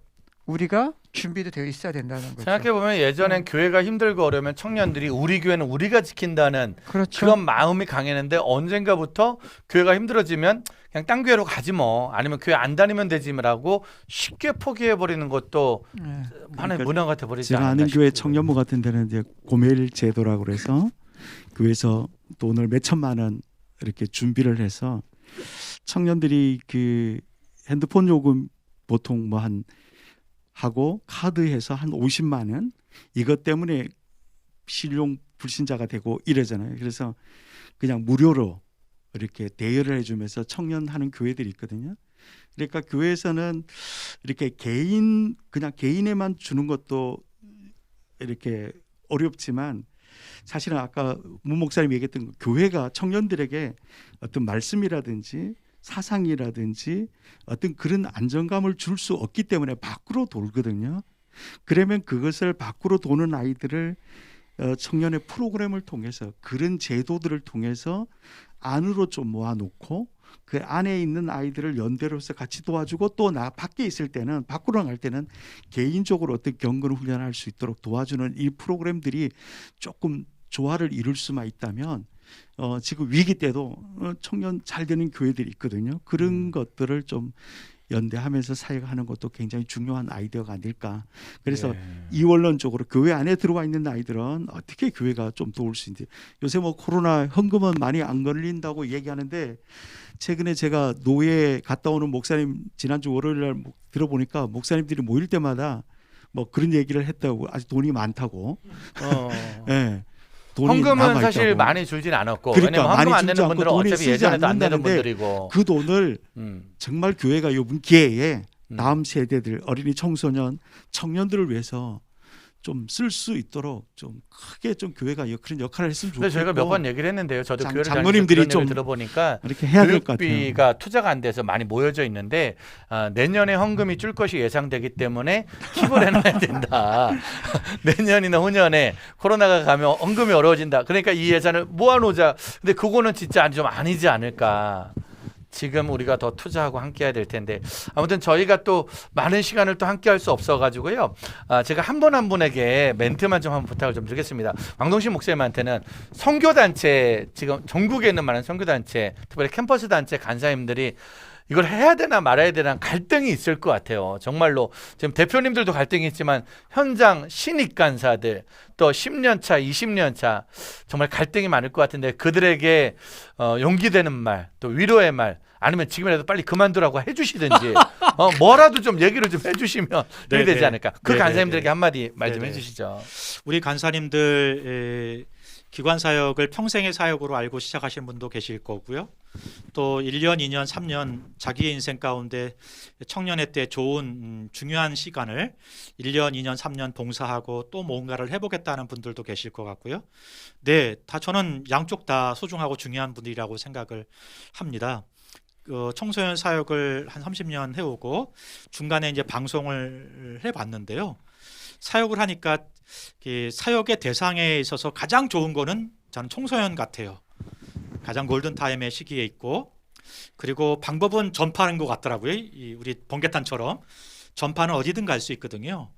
우리가 준비도 되어 있어야 된다는 거죠. 생각해 보면 예전엔 교회가 힘들고 어려우면 청년들이 우리 교회는 우리가 지킨다는 그렇죠. 그런 마음이 강했는데 언젠가부터 교회가 힘들어지면 그냥 딴 교회로 가지 뭐 아니면 교회 안 다니면 되지라고 쉽게 포기해 버리는 것도 네. 하나의 그러니까 문화가 돼 버리지 제가 않나 아는 교회 싶어요. 청년부 같은 데는 이제 고멜 제도라고 그래서 교회에서 돈을 몇 천만 원 이렇게 준비를 해서 청년들이 그 핸드폰 요금 보통 뭐 한 하고 카드해서 한 50만 원 이것 때문에 실용 불신자가 되고 이러잖아요. 그래서 그냥 무료로 이렇게 대여를 해주면서 청년하는 교회들이 있거든요. 그러니까 교회에서는 이렇게 그냥 개인에만 주는 것도 이렇게 어렵지만 사실은 아까 문 목사님이 얘기했던 교회가 청년들에게 어떤 말씀이라든지 사상이라든지 어떤 그런 안정감을 줄 수 없기 때문에 밖으로 돌거든요. 그러면 그것을 밖으로 도는 아이들을 청년의 프로그램을 통해서 그런 제도들을 통해서 안으로 좀 모아놓고 그 안에 있는 아이들을 연대로서 같이 도와주고 또 밖에 있을 때는 밖으로 나갈 때는 개인적으로 어떤 경건 훈련할 수 있도록 도와주는 이 프로그램들이 조금 조화를 이룰 수만 있다면 지금 위기 때도 청년 잘 되는 교회들이 있거든요. 그런 것들을 좀 연대하면서 사역하는 것도 굉장히 중요한 아이디어가 아닐까. 그래서 네. 이원론적으로 교회 안에 들어와 있는 아이들은 어떻게 교회가 좀 도울 수 있는지. 요새 뭐 코로나 헌금은 많이 안 걸린다고 얘기하는데 최근에 제가 노예 갔다 오는 목사님 지난주 월요일 날 들어보니까 목사님들이 모일 때마다 뭐 그런 얘기를 했다고 아직 돈이 많다고. 예. 돈이 헌금은 남아있다고. 사실 많이 줄진 않았고 그러니까 왜냐면 헌금 많이 안 줄지 내는 않고 분들은 돈이 어차피 쓰지 예전에도 안 내는 않는다는데 분들이고 그 돈을 정말 교회가 이번 기회에 다음 세대들 어린이 청소년 청년들을 위해서 좀 쓸 수 있도록 좀 크게 좀 교회가 그런 역할을 했으면 근데 좋겠고 저희가 몇 번 얘기를 했는데요. 저도 교회를 다니면서 장로님들이 그런 좀 얘기를 들어보니까 이렇게 해야 될 것 같아요. 교육비가 투자가 안 돼서 많이 모여져 있는데 내년에 헌금이 줄 것이 예상되기 때문에 킵을 해놔야 된다. 내년이나 후년에 코로나가 가면 헌금이 어려워진다. 그러니까 이 예산을 모아놓자. 근데 그거는 진짜 좀 아니지 않을까. 지금 우리가 더 투자하고 함께해야 될 텐데 아무튼 저희가 또 많은 시간을 또 함께할 수 없어가지고요. 제가 한 분 한 분에게 멘트만 좀 한번 부탁을 좀 드리겠습니다. 왕동신 목사님한테는 선교단체 지금 전국에 있는 많은 선교단체 특별히 캠퍼스 단체 간사님들이 이걸 해야 되나 말아야 되나 갈등이 있을 것 같아요. 정말로 지금 대표님들도 갈등이 있지만 현장 신입 간사들 또 10년 차, 20년 차 정말 갈등이 많을 것 같은데 그들에게 용기 되는 말, 또 위로의 말 아니면 지금이라도 빨리 그만두라고 해주시든지 뭐라도 좀 얘기를 좀 해주시면 네네. 되지 않을까. 그 네네네. 간사님들에게 한마디 말 좀 네네. 해주시죠. 우리 간사님들 기관 사역을 평생의 사역으로 알고 시작하신 분도 계실 거고요. 또 1년, 2년, 3년 자기의 인생 가운데 청년회 때 좋은 중요한 시간을 1년, 2년, 3년 봉사하고 또 뭔가를 해보겠다는 분들도 계실 것 같고요. 네, 다 저는 양쪽 다 소중하고 중요한 분들이라고 생각을 합니다. 청소년 사역을 한 30년 해오고 중간에 이제 방송을 해봤는데요. 사역을 하니까 사역의 대상에 있어서 가장 좋은 거는 저는 청소년 같아요. 가장 골든타임의 시기에 있고 그리고 방법은 전파하는 것 같더라고요. 우리 번개탄처럼 전파는 어디든 갈 수 있거든요.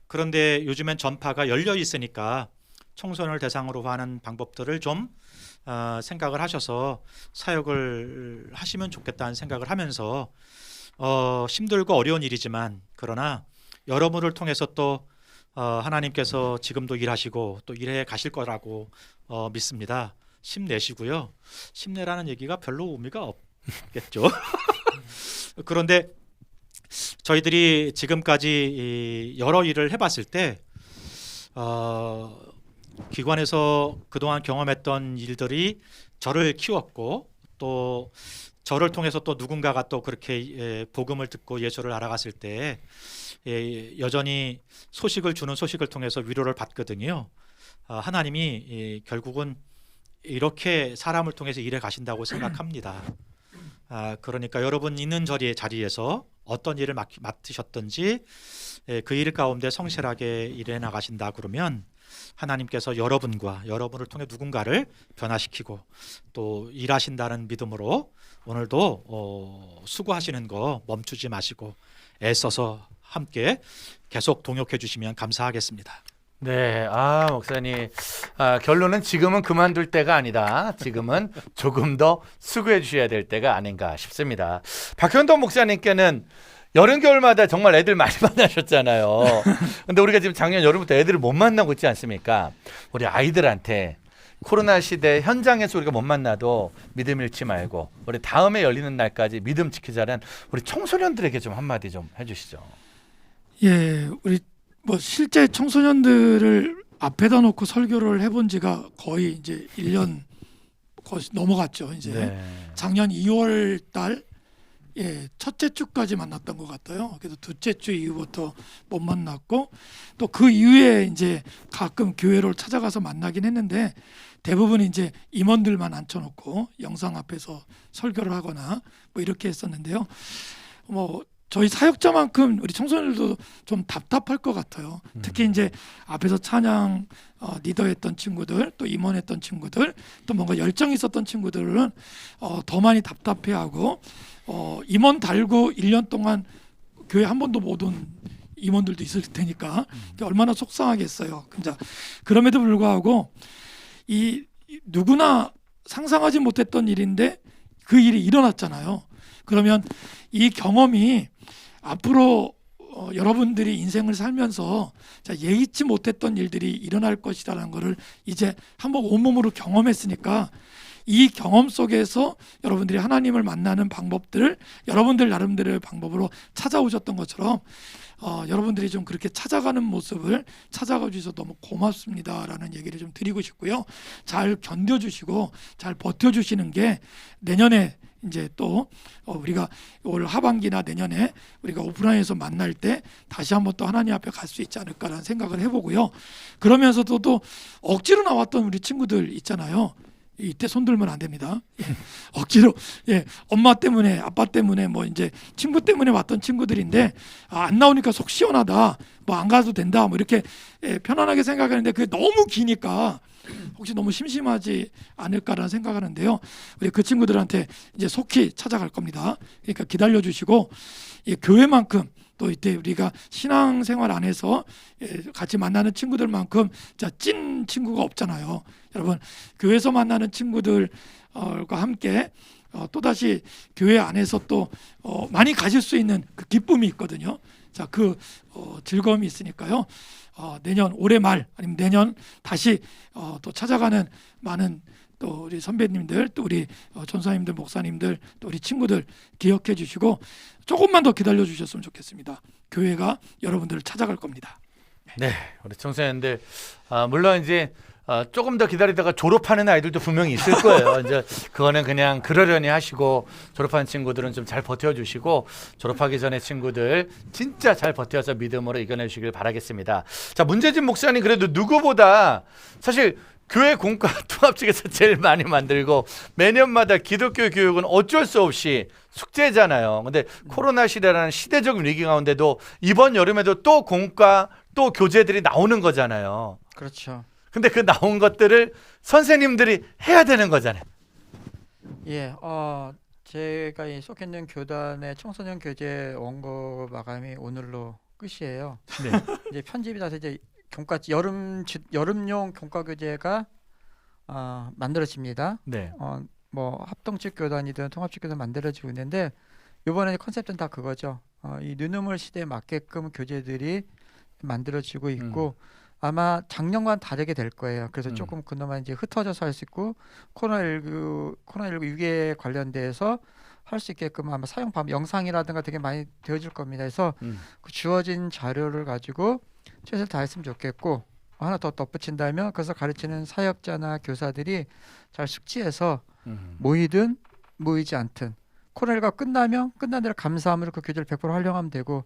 그런데 요즘엔 전파가 열려 있으니까 청소년을 대상으로 하는 방법들을 좀 생각을 하셔서 사역을 하시면 좋겠다는 생각을 하면서 힘들고 어려운 일이지만 그러나 여러분을 통해서 또 하나님께서 지금도 일하시고 또 일해 가실 거라고 믿습니다. 힘내시고요. 힘내라는 얘기가 별로 의미가 없겠죠. 그런데 저희들이 지금까지 여러 일을 해봤을 때 기관에서 그동안 경험했던 일들이 저를 키웠고 또 저를 통해서 또 누군가가 또 그렇게 복음을 듣고 예수를 알아갔을 때 여전히 소식을 주는 소식을 통해서 위로를 받거든요. 하나님이 결국은 이렇게 사람을 통해서 일해 가신다고 생각합니다. 그러니까 여러분 있는 자리에서 어떤 일을 맡으셨든지 그 일 가운데 성실하게 일해 나가신다 그러면 하나님께서 여러분을 통해 누군가를 변화시키고 또 일하신다는 믿음으로 오늘도 수고하시는 거 멈추지 마시고 애써서 함께 계속 동역해 주시면 감사하겠습니다. 네, 목사님, 결론은 지금은 그만둘 때가 아니다. 지금은 조금 더 수고해 주셔야 될 때가 아닌가 싶습니다. 박현동 목사님께는 여름 겨울마다 정말 애들 많이 만나셨잖아요. 근데 우리가 지금 작년 여름부터 애들을 못 만나고 있지 않습니까? 우리 아이들한테 코로나 시대 현장에서 우리가 못 만나도 믿음 잃지 말고 우리 다음에 열리는 날까지 믿음 지키자는 우리 청소년들에게 좀 한마디 좀 해주시죠. 예, 우리 뭐 실제 청소년들을 앞에다 놓고 설교를 해본 지가 거의 이제 1년 거의 넘어갔죠. 이제 네. 작년 2월 달 첫째 주까지 만났던 것 같아요. 그래서 둘째 주 이후부터 못 만났고 또 그 이후에 이제 가끔 교회를 찾아가서 만나긴 했는데 대부분 이제 임원들만 앉혀놓고 영상 앞에서 설교를 하거나 뭐 이렇게 했었는데요. 뭐 저희 사역자만큼 우리 청소년들도 좀 답답할 것 같아요. 특히 이제 앞에서 찬양 리더했던 친구들, 또 임원했던 친구들, 또 뭔가 열정이 있었던 친구들은 더 많이 답답해하고 임원 달고 1년 동안 교회 한 번도 못 온 임원들도 있을 테니까 얼마나 속상하겠어요. 그럼에도 불구하고 이 누구나 상상하지 못했던 일인데 그 일이 일어났잖아요. 그러면 이 경험이 앞으로 여러분들이 인생을 살면서 예의치 못했던 일들이 일어날 것이라는 것을 이제 한번 온몸으로 경험했으니까 이 경험 속에서 여러분들이 하나님을 만나는 방법들을 여러분들 나름대로의 방법으로 찾아오셨던 것처럼 여러분들이 좀 그렇게 찾아가는 모습을 찾아가 주셔서 너무 고맙습니다라는 얘기를 좀 드리고 싶고요. 잘 견뎌주시고 잘 버텨주시는 게 내년에 이제 또 우리가 올 하반기나 내년에 우리가 오프라인에서 만날 때 다시 한번 또 하나님 앞에 갈 수 있지 않을까라는 생각을 해보고요. 그러면서도 또 억지로 나왔던 우리 친구들 있잖아요. 이때 손들면 안 됩니다. 억지로 엄마 때문에 아빠 때문에 뭐 이제 친구 때문에 왔던 친구들인데 안 나오니까 속 시원하다. 뭐 안 가도 된다. 뭐 이렇게 편안하게 생각하는데 그게 너무 기니까 혹시 너무 심심하지 않을까라는 생각하는데요. 우리 그 친구들한테 이제 속히 찾아갈 겁니다. 그러니까 기다려 주시고 교회만큼 또 이때 우리가 신앙생활 안에서 같이 만나는 친구들만큼 찐 친구가 없잖아요. 여러분 교회에서 만나는 친구들과 함께 또다시 교회 안에서 또 많이 가질 수 있는 그 기쁨이 있거든요. 그 즐거움이 있으니까요. 내년 올해 말 아니면 내년 다시 또 찾아가는 많은 또 우리 선배님들 또 우리 전사님들 목사님들 또 우리 친구들 기억해 주시고 조금만 더 기다려 주셨으면 좋겠습니다. 교회가 여러분들을 찾아갈 겁니다. 네, 우리 청소년들 물론 이제 조금 더 기다리다가 졸업하는 아이들도 분명히 있을 거예요. 이제 그거는 그냥 그러려니 하시고 졸업하는 친구들은 좀 잘 버텨주시고 졸업하기 전에 친구들 진짜 잘 버텨서 믿음으로 이겨내 주시길 바라겠습니다. 자, 문재진 목사님 그래도 누구보다 사실 교회 공과 통합 측에서 제일 많이 만들고 매년마다 기독교 교육은 어쩔 수 없이 숙제잖아요. 근데 코로나 시대라는 시대적 위기 가운데도 이번 여름에도 또 공과 또 교재들이 나오는 거잖아요. 그렇죠. 근데 그 나온 것들을 선생님들이 해야 되는 거잖아요. 제가 속해 있는 교단의 청소년 교재 원고 마감이 오늘로 끝이에요. 네. 이제 편집이 나서 이제 교과 여름용 교과 교재가 만들어집니다. 네. 뭐 합동측 교단이든 통합측 교단 만들어지고 있는데 이번에 컨셉은 다 그거죠. 이 느느물 시대에 맞게끔 교재들이 만들어지고 있고 아마 작년과는 다르게 될 거예요. 그래서 조금 그나마 이제 흩어져서 할 수 있고 코로나19 위기에 관련돼서 할 수 있게끔 아마 사용 방법 영상이라든가 되게 많이 되어질 겁니다. 그래서 그 주어진 자료를 가지고 최선을 다했으면 좋겠고 하나 더 덧붙인다면 그래서 가르치는 사역자나 교사들이 잘 숙지해서 모이든 모이지 않든 코로나19가 끝나면 끝난 대로 감사함으로 그 교재를 100% 활용하면 되고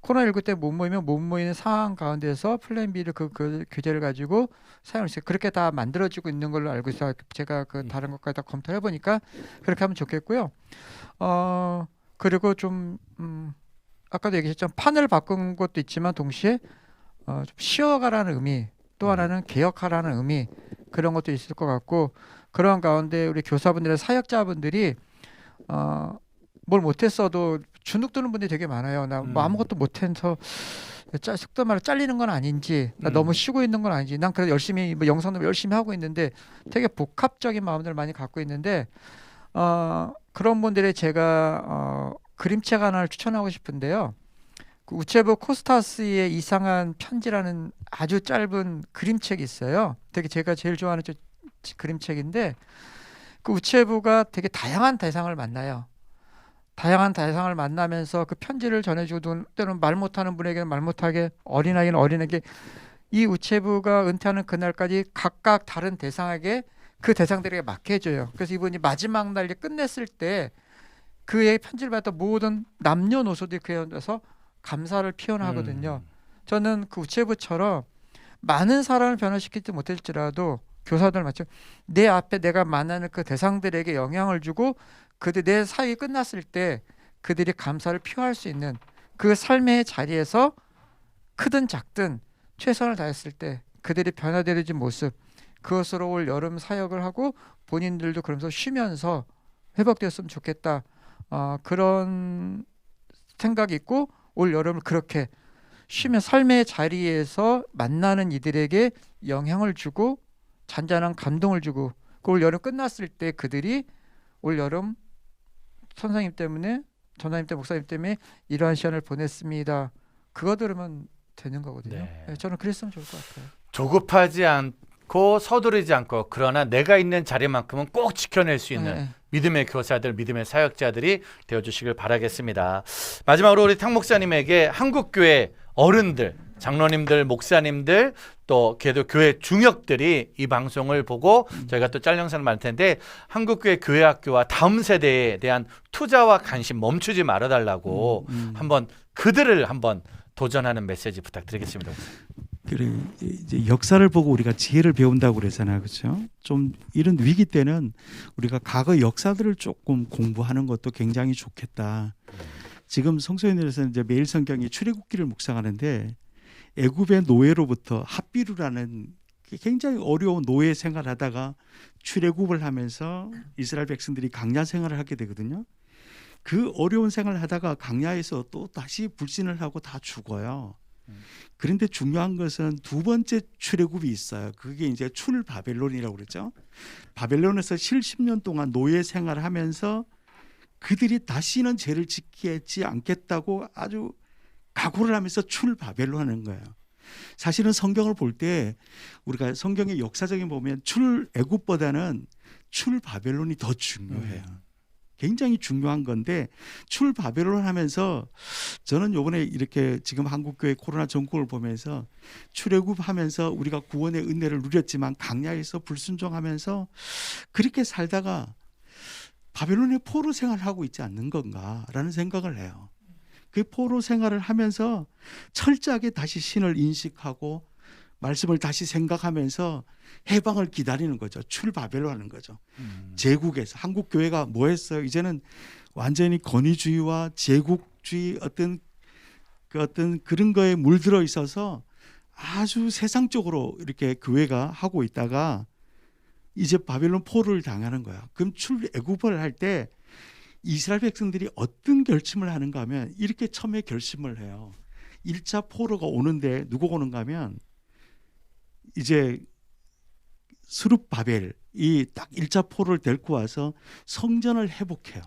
코로나19 때 못 모이면 못 모이는 상황 가운데서 플랜 B를 그 교재를 가지고 사용할 수 있어요. 그렇게 다 만들어지고 있는 걸로 알고 있어요. 제가 그 다른 것까지 다 검토해 보니까 그렇게 하면 좋겠고요. 그리고 좀 아까도 얘기했지만 판을 바꾼 것도 있지만 동시에 좀 쉬어가라는 의미 또 하나는 개혁하라는 의미 그런 것도 있을 것 같고 그런 가운데 우리 교사분들의 사역자분들이 뭘 못했어도 주눅 드는 분들이 되게 많아요. 나 뭐 아무것도 못해서 속도 말로 잘리는 건 아닌지 나 너무 쉬고 있는 건 아닌지 난 그래도 열심히 뭐 영상도 열심히 하고 있는데 되게 복합적인 마음들을 많이 갖고 있는데 그런 분들의 제가 그림책 하나를 추천하고 싶은데요. 그 우체부 코스타스의 이상한 편지라는 아주 짧은 그림책이 있어요. 되게 제가 제일 좋아하는 그림책인데 그 우체부가 되게 다양한 대상을 만나요. 다양한 대상을 만나면서 그 편지를 전해주고 때로는 말 못하는 분에게는 말 못하게 어린아이는 어린에게 이 우체부가 은퇴하는 그날까지 각각 다른 대상에게 그 대상들에게 맡겨줘요. 그래서 이분이 마지막 날 끝냈을 때 그의 편지를 받았던 모든 남녀노소들이 그에 대해서 감사를 표현하거든요. 저는 그 우체부처럼 많은 사람을 변화시키지 못할지라도 교사들 마찬가지 내 앞에 내가 만나는 그 대상들에게 영향을 주고 그들 내 사역이 끝났을 때 그들이 감사를 표할 수 있는 그 삶의 자리에서 크든 작든 최선을 다했을 때 그들이 변화되는 모습 그것으로 올 여름 사역을 하고 본인들도 그러면서 쉬면서 회복되었으면 좋겠다. 그런 생각이 있고 올 여름을 그렇게 쉬면 삶의 자리에서 만나는 이들에게 영향을 주고 잔잔한 감동을 주고 그 올 여름 끝났을 때 그들이 올 여름 선생님 때문에 전사님 때문에 목사님 때문에 이러한 시간을 보냈습니다. 그거 들으면 되는 거거든요. 네. 네, 저는 그랬으면 좋을 것 같아요. 조급하지 않고 서두르지 않고 그러나 내가 있는 자리만큼은 꼭 지켜낼 수 있는 네. 믿음의 교사들, 믿음의 사역자들이 되어주시길 바라겠습니다. 마지막으로 우리 탕 목사님에게 한국교회 어른들, 장로님들, 목사님들 또 교회 중역들이 이 방송을 보고 저희가 또 짤 영상을 만들 텐데 한국교회 교회학교와 다음 세대에 대한 투자와 관심 멈추지 말아달라고 한번 그들을 한번 도전하는 메시지 부탁드리겠습니다. 그래 이제 역사를 보고 우리가 지혜를 배운다고 그러잖아요, 그렇죠? 좀 이런 위기 때는 우리가 과거 역사들을 조금 공부하는 것도 굉장히 좋겠다. 지금 성소년들에서는 이제 매일 성경이 출애굽기를 묵상하는데 애굽의 노예로부터 핫비루라는 굉장히 어려운 노예 생활하다가 출애굽을 하면서 이스라엘 백성들이 광야 생활을 하게 되거든요. 그 어려운 생활을 하다가 광야에서 또 다시 불신을 하고 다 죽어요. 그런데 중요한 것은 두 번째 출애굽이 있어요. 그게 이제 출바벨론이라고 그러죠. 바벨론에서 70년 동안 노예 생활을 하면서 그들이 다시는 죄를 지키지 않겠다고 아주 각오를 하면서 출바벨론 하는 거예요. 사실은 성경을 볼 때 우리가 성경의 역사적인 보면 출애굽보다는 출바벨론이 더 중요해요. 굉장히 중요한 건데 출바벨론 하면서 저는 요번에 이렇게 지금 한국교회 코로나 정국을 보면서 출애굽하면서 우리가 구원의 은혜를 누렸지만 광야에서 불순종하면서 그렇게 살다가 바벨론의 포로 생활을 하고 있지 않는 건가라는 생각을 해요. 그 포로 생활을 하면서 철저하게 다시 신을 인식하고 말씀을 다시 생각하면서 해방을 기다리는 거죠. 출바벨로 하는 거죠. 제국에서 한국 교회가 뭐 했어요? 이제는 완전히 권위주의와 제국주의 어떤 그런 거에 물들어 있어서 아주 세상적으로 이렇게 교회가 하고 있다가 이제 바벨론 포로를 당하는 거야. 그럼 출애굽을 할 때 이스라엘 백성들이 어떤 결심을 하는가 하면 이렇게 처음에 결심을 해요. 1차 포로가 오는데 누가 오는가 하면 이제 스룹바벨이 딱 1차 포로를 데리고 와서 성전을 회복해요.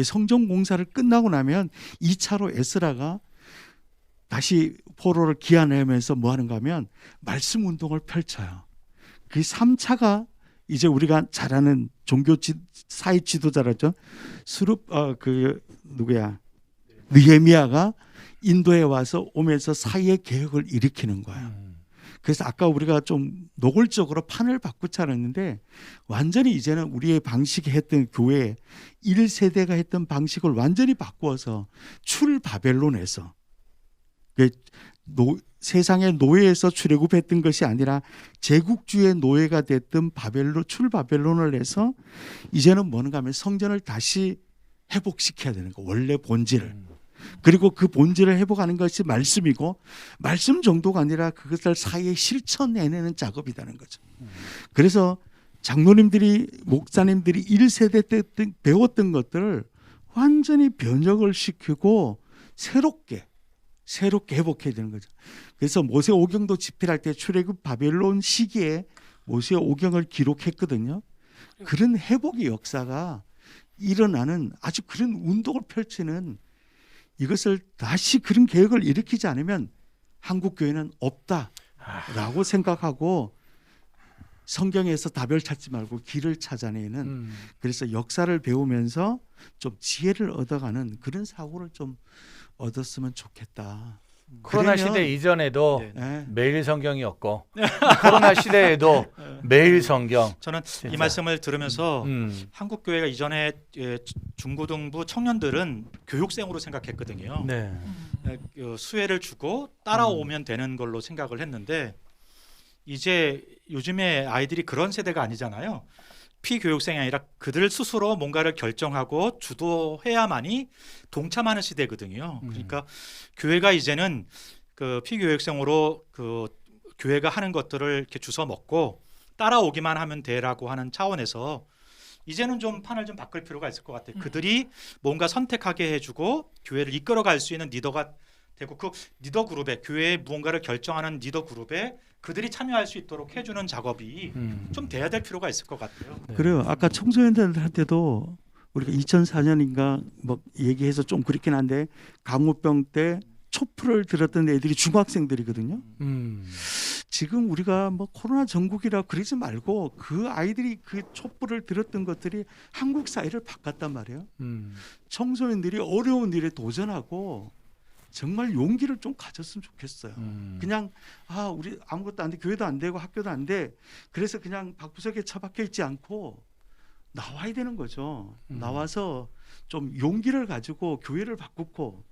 성전 공사를 끝나고 나면 2차로 에스라가 다시 포로를 기한하면서 뭐 하는가 하면 말씀 운동을 펼쳐요. 그 3차가 이제 우리가 잘 아는 종교 사회 지도자라죠. 느헤미야가 인도에 와서 오면서 사회의 개혁을 일으키는 거예요. 그래서 아까 우리가 좀 노골적으로 판을 바꾸지 않았는데 완전히 이제는 우리의 방식이 했던 교회 1세대가 했던 방식을 완전히 바꾸어서 출바벨론에서 세상의 노예에서 출애굽했던 것이 아니라 제국주의 노예가 됐던 출바벨론을 해서 이제는 뭔가 하면 성전을 다시 회복시켜야 되는 거 원래 본질을. 그리고 그 본질을 회복하는 것이 말씀이고 말씀 정도가 아니라 그것을 사이에 실천해내는 작업이라는 거죠. 그래서 장로님들이 목사님들이 1세대 때 배웠던 것들을 완전히 변혁을 시키고 새롭게 회복해야 되는 거죠. 그래서 모세 오경도 집필할 때 출애굽 바벨론 시기에 모세 오경을 기록했거든요. 그런 회복의 역사가 일어나는 아주 그런 운동을 펼치는 이것을 다시 그런 계획을 일으키지 않으면 한국 교회는 없다라고 생각하고 성경에서 답을 찾지 말고 길을 찾아내는 그래서 역사를 배우면서 좀 지혜를 얻어가는 그런 사고를 좀 얻었으면 좋겠다. 코로나 그러면- 시대 이전에도 네. 예. 매일 성경이었고 코로나 시대에도 매일 성경. 저는 진짜. 이 말씀을 들으면서 한국 교회가 이전에 중고등부 청년들은 교육생으로 생각했거든요. 네. 수혜를 주고 따라오면 되는 걸로 생각을 했는데 이제 요즘에 아이들이 그런 세대가 아니잖아요. 피교육생이 아니라 그들 스스로 뭔가를 결정하고 주도해야만이 동참하는 시대거든요. 그러니까 교회가 이제는 그 피교육생으로 그 교회가 하는 것들을 이렇게 주워 먹고 따라오기만 하면 돼라고 하는 차원에서 이제는 좀 판을 좀 바꿀 필요가 있을 것 같아요. 그들이 뭔가 선택하게 해주고 교회를 이끌어갈 수 있는 리더가 되고 그 리더 그룹에 교회의 무언가를 결정하는 리더 그룹에 그들이 참여할 수 있도록 해주는 작업이 좀 돼야 될 필요가 있을 것 같아요. 그래요. 아까 청소년들한테도 우리가 2004년인가 뭐 얘기해서 좀 그렇긴 한데 강우병 때 촛불을 들었던 애들이 중학생들이거든요. 지금 우리가 뭐 코로나 전국이라 그러지 말고 그 아이들이 그 촛불을 들었던 것들이 한국 사회를 바꿨단 말이에요. 청소년들이 어려운 일에 도전하고 정말 용기를 좀 가졌으면 좋겠어요. 그냥 우리 아무것도 안 돼, 교회도 안 되고 학교도 안 돼. 그래서 그냥 방구석에 처박혀 있지 않고 나와야 되는 거죠. 나와서 좀 용기를 가지고 교회를 바꾸고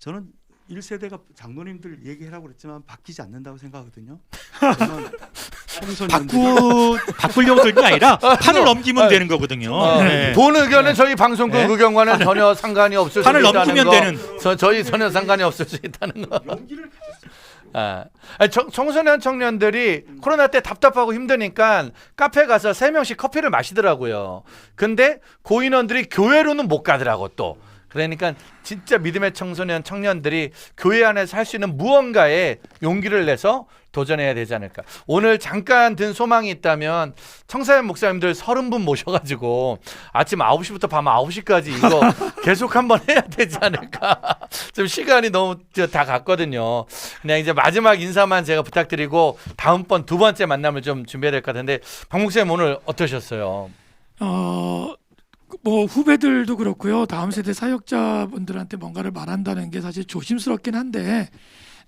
저는 1세대가 장로님들 얘기하라고 그랬지만 바뀌지 않는다고 생각하거든요. 저는 바꾸려고 들은 게 아니라 판을 넘기면 되는 거거든요. 네. 본 의견은 저희 방송국 네. 의견과는 전혀 상관이 없을 수 판을 있다는 넘기면 거. 되는. 저희 전혀 상관이 없을 수 있다는 거. 용기를 가졌어요. 아니, 청소년 청년들이 코로나 때 답답하고 힘드니까 카페 가서 3명씩 커피를 마시더라고요. 근데 고인원들이 교회로는 못 가더라고 또. 그러니까 진짜 믿음의 청소년 청년들이 교회 안에서 할 수 있는 무언가에 용기를 내서 도전해야 되지 않을까. 오늘 잠깐 든 소망이 있다면 청사연 목사님들 30분 모셔가지고 아침 9시부터 밤 9시까지 이거 계속 한번 해야 되지 않을까. 좀 시간이 너무 다 갔거든요. 그냥 이제 마지막 인사만 제가 부탁드리고 다음번 두 번째 만남을 좀 준비해야 될 것 같은데 박 목사님 오늘 어떠셨어요? 뭐 후배들도 그렇고요. 다음 세대 사역자분들한테 뭔가를 말한다는 게 사실 조심스럽긴 한데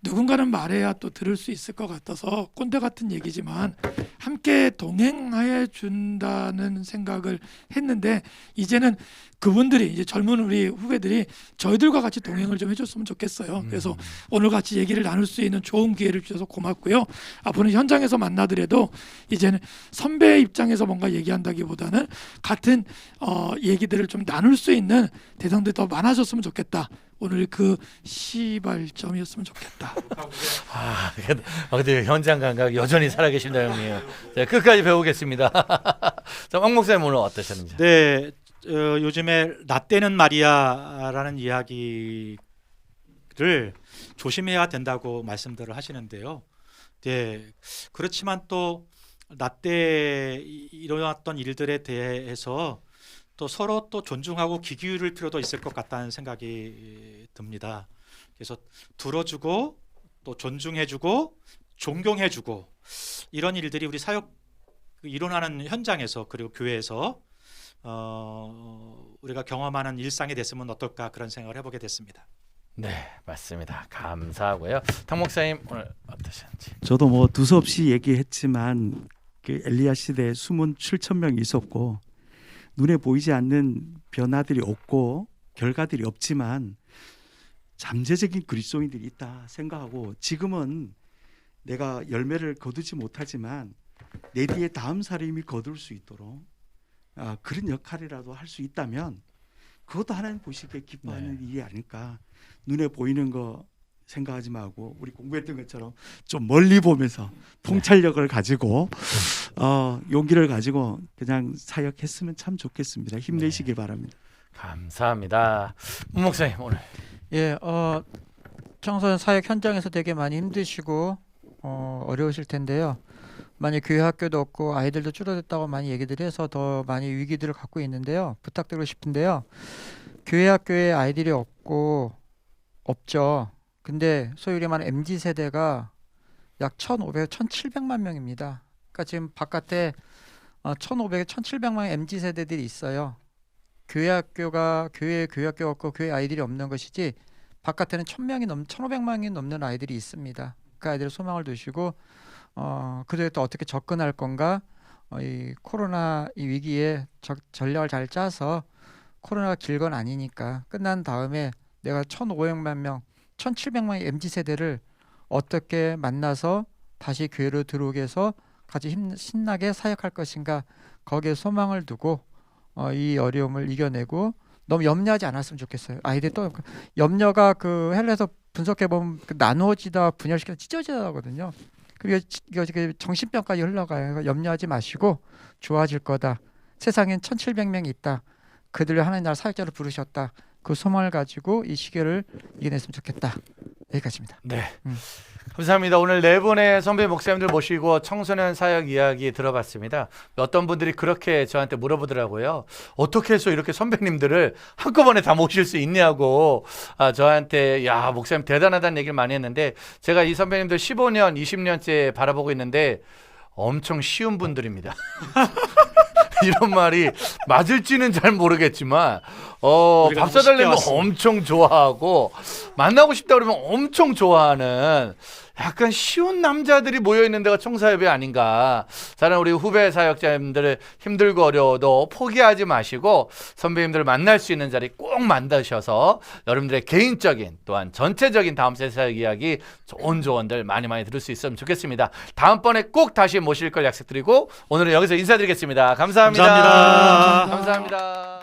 누군가는 말해야 또 들을 수 있을 것 같아서 꼰대 같은 얘기지만 함께 동행해 준다는 생각을 했는데 이제는 그분들이 이제 젊은 우리 후배들이 저희들과 같이 동행을 좀 해줬으면 좋겠어요. 그래서 오늘 같이 얘기를 나눌 수 있는 좋은 기회를 주셔서 고맙고요. 앞으로는 현장에서 만나더라도 이제는 선배 입장에서 뭔가 얘기한다기보다는 같은 얘기들을 좀 나눌 수 있는 대상들이 더 많아졌으면 좋겠다. 오늘 그 시발점이었으면 좋겠다. 근데 현장 감각 여전히 살아계신다 형님. 자, 끝까지 배우겠습니다. 자, 왕 목사님 오늘 어떠셨는지? 네, 요즘에 라떼는 마리아라는 이야기를 조심해야 된다고 말씀들을 하시는데요. 네, 그렇지만 또 라떼 일어났던 일들에 대해서 또 서로 또 존중하고 귀 기울일 필요도 있을 것 같다는 생각이 듭니다. 그래서 들어주고 또 존중해주고 존경해주고 이런 일들이 우리 사역 일어나는 현장에서 그리고 교회에서 우리가 경험하는 일상이 됐으면 어떨까 그런 생각을 해보게 됐습니다. 네, 맞습니다. 감사하고요. 탕 목사님 오늘 어떠셨는지? 저도 뭐 두서없이 얘기했지만 그 엘리야 시대에 숨은 7,000명이 있었고 눈에 보이지 않는 변화들이 없고 결과들이 없지만 잠재적인 그리스도인들이 있다 생각하고 지금은 내가 열매를 거두지 못하지만 내 뒤에 다음 사람이 거둘 수 있도록 그런 역할이라도 할 수 있다면 그것도 하나님 보시기에 기뻐하는 일이 아닐까. 눈에 보이는 거 생각하지 말고 우리 공부했던 것처럼 좀 멀리 보면서 통찰력을 가지고 용기를 가지고 그냥 사역했으면 참 좋겠습니다. 힘내시길 바랍니다. 감사합니다. 문 목사님 오늘 예, 청소년 사역 현장에서 되게 많이 힘드시고 어려우실 텐데요. 많이 교회 학교도 없고 아이들도 줄어들었다고 많이 얘기들 해서 더 많이 위기들을 갖고 있는데요. 부탁드리고 싶은데요. 교회 학교에 아이들이 없죠. 근데 소위 말하는 MZ 세대가 약 1,500, 1,700만 명입니다. 그러니까 지금 바깥에 1,500, 1,700만 MZ 세대들이 있어요. 교회 교회 학교가 없고 교회 아이들이 없는 것이지 바깥에는 1,500명이 넘는 아이들이 있습니다. 그 아이들의 소망을 두시고 그들에 또 어떻게 접근할 건가? 이 코로나 이 위기에 전략을 잘 짜서 코로나가 길 건 아니니까 끝난 다음에 내가 1,500만 명, 1,700만의 MZ 세대를 어떻게 만나서 다시 교회로 들어오게 해서 같이 신나게 사역할 것인가? 거기에 소망을 두고 이 어려움을 이겨내고 너무 염려하지 않았으면 좋겠어요. 아이들 또 염려가 그 헬라에서 분석해 보면 나누어지다 분열시켜서 찢어지다 하거든요. 그리고 이거 정신병까지 흘러가요. 그러니까 염려하지 마시고 좋아질 거다. 세상엔 1,700명이 있다. 그들을 하나님 나라 사역자로 부르셨다. 그 소망을 가지고 이 시기를 이겨냈으면 좋겠다. 여기까지입니다. 네. 감사합니다. 오늘 네 분의 선배 목사님들 모시고 청소년 사역 이야기 들어봤습니다. 어떤 분들이 그렇게 저한테 물어보더라고요. 어떻게 해서 이렇게 선배님들을 한꺼번에 다 모실 수 있냐고 저한테 야 목사님 대단하다는 얘기를 많이 했는데 제가 이 선배님들 15년, 20년째 바라보고 있는데 엄청 쉬운 분들입니다. 이런 말이 맞을지는 잘 모르겠지만 밥 사달라면 엄청 좋아하고 만나고 싶다 그러면 엄청 좋아하는 약간 쉬운 남자들이 모여있는 데가 청사협이 아닌가. 다른 우리 후배 사역자님들 힘들고 어려워도 포기하지 마시고 선배님들 만날 수 있는 자리 꼭 만드셔서 여러분들의 개인적인 또한 전체적인 다음 세 사역 이야기 좋은 조언들 많이 들을 수 있으면 좋겠습니다. 다음번에 꼭 다시 모실 걸 약속드리고 오늘은 여기서 인사드리겠습니다. 감사합니다. 감사합니다. 감사합니다.